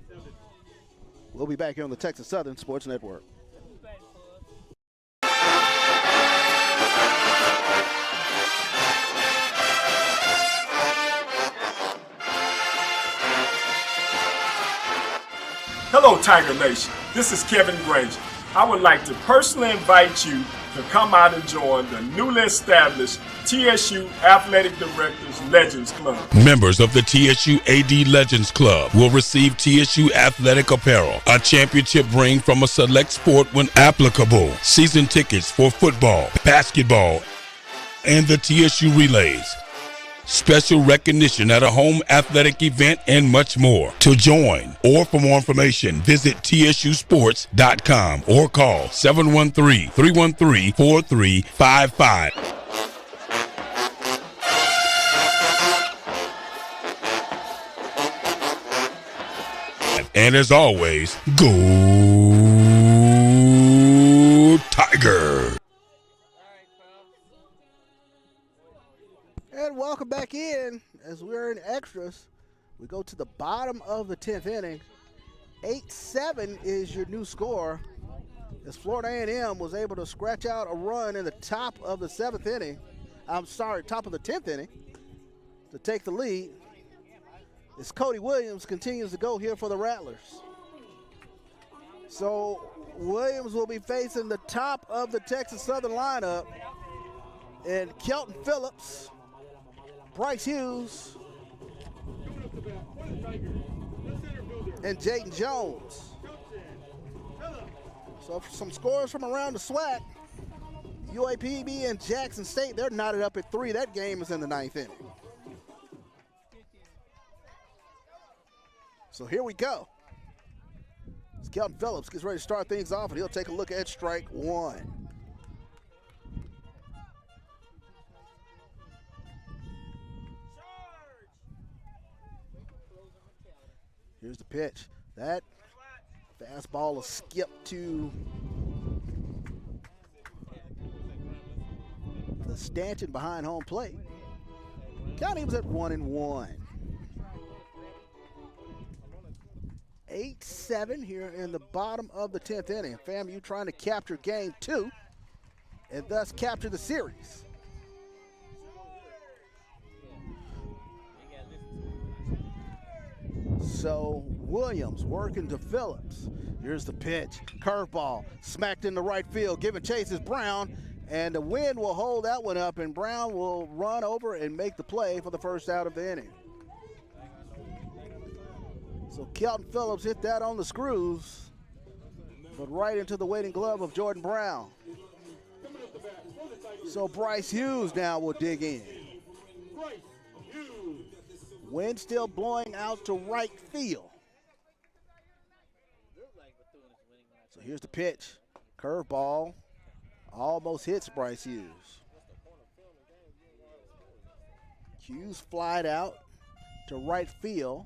We'll be back here on the Texas Southern Sports Network. Hello, Tiger Nation. This is Kevin Granger. I would like to personally invite you to come out and join the newly established TSU Athletic Directors Legends Club. Members of the TSU AD Legends Club will receive TSU athletic apparel, a championship ring from a select sport when applicable, season tickets for football, basketball, and the TSU Relays, special recognition at a home athletic event, and much more. To join or for more information, visit tsusports.com or call 713-313-4355. And as always, go Tiger! And welcome back in as we're in extras. We go to the bottom of the 10th inning. 8-7 is your new score as Florida A&M was able to scratch out a run in the top of the 7th inning. Top of the 10th inning to take the lead. As Cody Williams continues to go here for the Rattlers. So Williams will be facing the top of the Texas Southern lineup, and Kelton Phillips, Bryce Hughes, and Jaden Jones. So some scores from around the SWAC. UAPB and Jackson State, they're knotted up at 3. That game is in the 9th inning. So here we go. As Kelton Phillips gets ready to start things off, and he'll take a look at strike one. Here's the pitch. That fastball will skip to the stanchion behind home plate. County was at 1-1. 8-7 here in the bottom of the 10th inning. FAMU trying to capture game 2 and thus capture the series. So Williams working to Phillips. Here's the pitch. Curveball smacked into right field. Giving chase is Brown. And the wind will hold that one up, and Brown will run over and make the play for the first out of the inning. So Kelton Phillips hit that on the screws, but right into the waiting glove of Jordan Brown. So Bryce Hughes now will dig in. Wind still blowing out to right field. So here's the pitch. Curveball. Almost hits Bryce Hughes. Hughes flied out to right field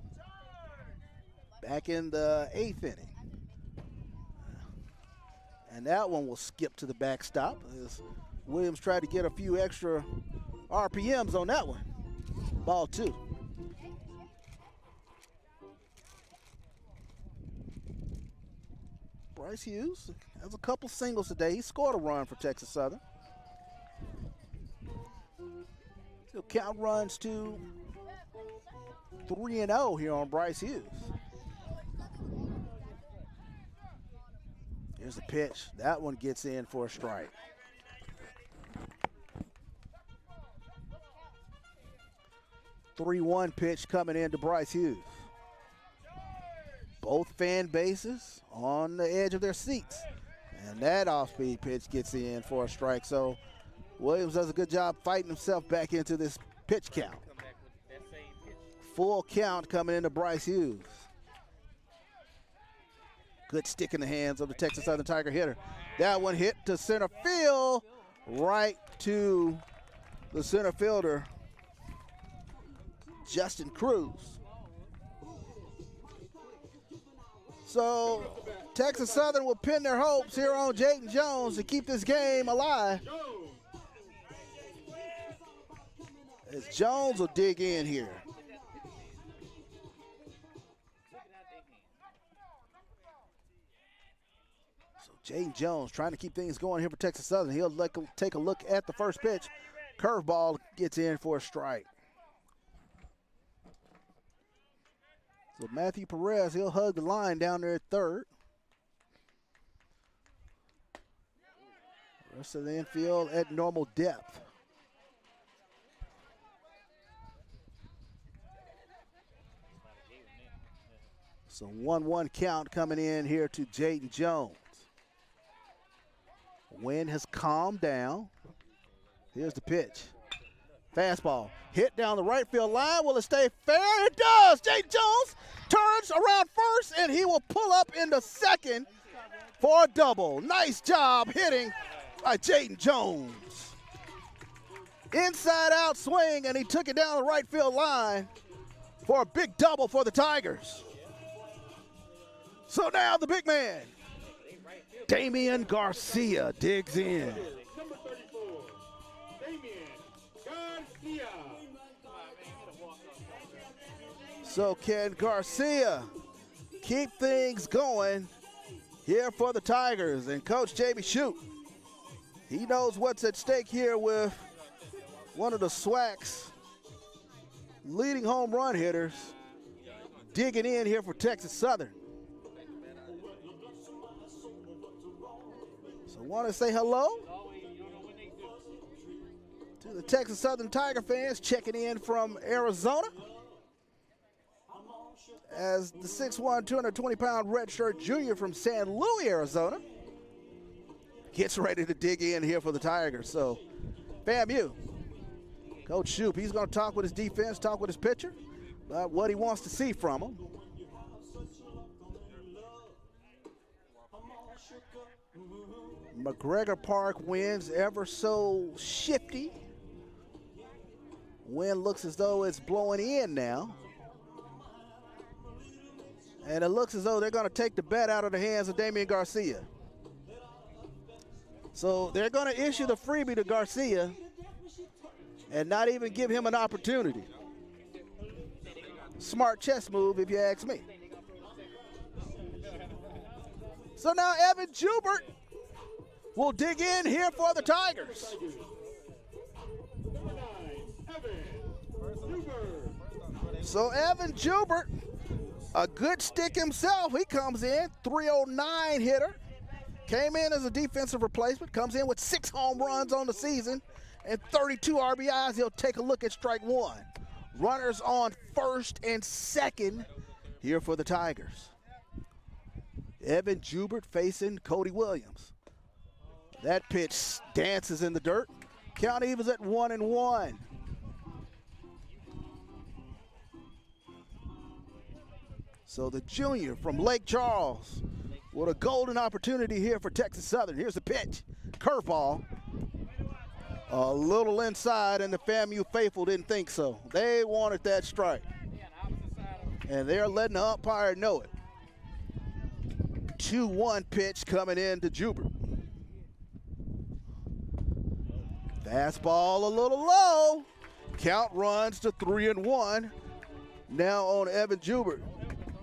back in the 8th inning. And that one will skip to the backstop as Williams tried to get a few extra RPMs on that one. Ball 2. Bryce Hughes has a couple singles today. He scored a run for Texas Southern. He'll count runs to 3-0 here on Bryce Hughes. Here's the pitch. That one gets in for a strike. The 3-1 pitch coming in to Bryce Hughes. Both fan bases on the edge of their seats. And that off-speed pitch gets in for a strike. So Williams does a good job fighting himself back into this pitch count. Full count coming into Bryce Hughes. Good stick in the hands of the Texas Southern Tiger hitter. That one hit to center field, right to the center fielder, Justin Cruz. So Texas Southern will pin their hopes here on Jayden Jones to keep this game alive. As Jones will dig in here. So Jayden Jones trying to keep things going here for Texas Southern. He'll take a look at the first pitch. Curveball gets in for a strike. So Matthew Perez, he'll hug the line down there at third. Rest of the infield at normal depth. So 1-1 count coming in here to Jayden Jones. Wind has calmed down. Here's the pitch. Fastball hit down the right field line. Will it stay fair? It does. Jayden Jones turns around first, and he will pull up into second for a double. Nice job hitting by Jayden Jones. Inside out swing, and he took it down the right field line for a big double for the Tigers. So now the big man, Damian Garcia, digs in. Number 34, Damian Garcia. So can Garcia keep things going here for the Tigers? And Coach Jamie Shute, he knows what's at stake here with one of the SWAC's leading home run hitters digging in here for Texas Southern. So I want to say hello to the Texas Southern Tiger fans checking in from Arizona, as the 6'1", 220-pound redshirt junior from San Luis, Arizona, gets ready to dig in here for the Tigers. So FAMU, Coach Shoup, he's going to talk with his defense, talk with his pitcher about what he wants to see from them. McGregor Park wins ever so shifty. Wind looks as though it's blowing in now. And it looks as though they're going to take the bet out of the hands of Damian Garcia. So they're going to issue the freebie to Garcia and not even give him an opportunity. Smart chess move, if you ask me. So now Evan Jubert will dig in here for the Tigers. So Evan Jubert, a good stick himself. He comes in, 309 hitter. Came in as a defensive replacement, comes in with 6 home runs on the season and 32 RBIs. He'll take a look at strike one. Runners on first and second here for the Tigers. Evan Jubert facing Cody Williams. That pitch dances in the dirt. Count evens at 1-1. So the junior from Lake Charles with a golden opportunity here for Texas Southern. Here's the pitch. Curveball. A little inside, and the FAMU faithful didn't think so. They wanted that strike. And they're letting the umpire know it. 2-1 pitch coming in to Jubert. Fastball a little low. Count runs to 3-1. Now on Evan Jubert.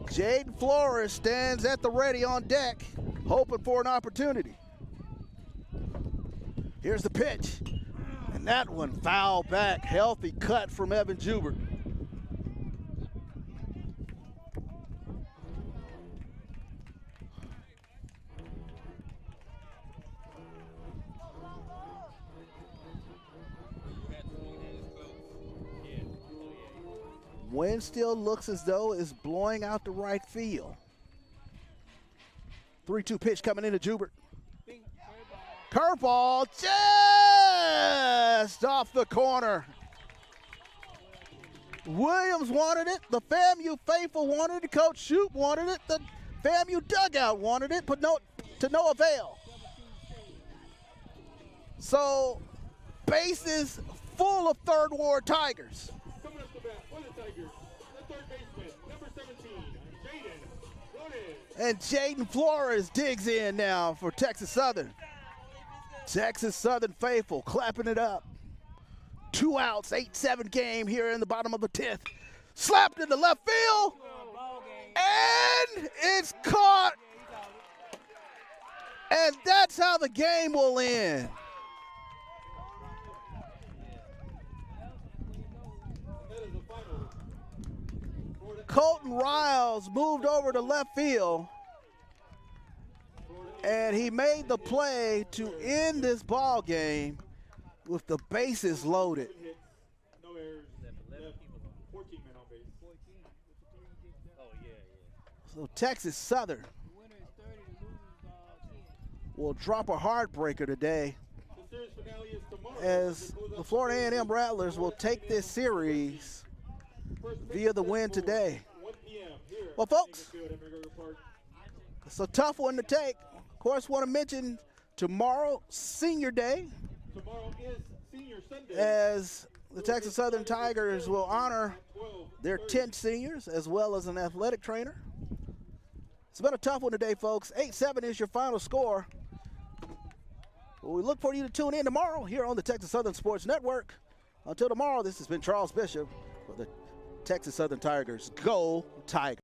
Jaden Flores stands at the ready on deck, hoping for an opportunity. Here's the pitch. And that one foul back. Healthy cut from Evan Jubert. Wind still looks as though it's blowing out the right field. 3-2 pitch coming into Jubert. Curveball just off the corner. Williams wanted it. The FAMU faithful wanted it. Coach Shoup wanted it. The FAMU dugout wanted it, but to no avail. So bases full of Third Ward Tigers. Coming up the bat for the Tigers, the third baseman, number 17, Jaden Flores. And Jaden Flores digs in now for Texas Southern. Texas Southern faithful clapping it up. 2 outs, 8-7 game here in the bottom of the 10th. Slapped into left field. And it's caught. And that's how the game will end. Colton Riles moved over to left field, and he made the play to end this ball game with the bases loaded. No errors. 14 men on base. So Texas Southern will drop a heartbreaker today as the Florida A&M Rattlers will take this series via the win today. Well, folks, it's a tough one to take. Of course, want to mention tomorrow, Senior Day, Tomorrow is Senior Sunday. as the Texas Southern Tigers will honor their 10 seniors as well as an athletic trainer. It's been a tough one today, folks. 8-7 is your final score. Well, we look for you to tune in tomorrow here on the Texas Southern Sports Network. Until tomorrow, this has been Charles Bishop for the Texas Southern Tigers. Go Tigers.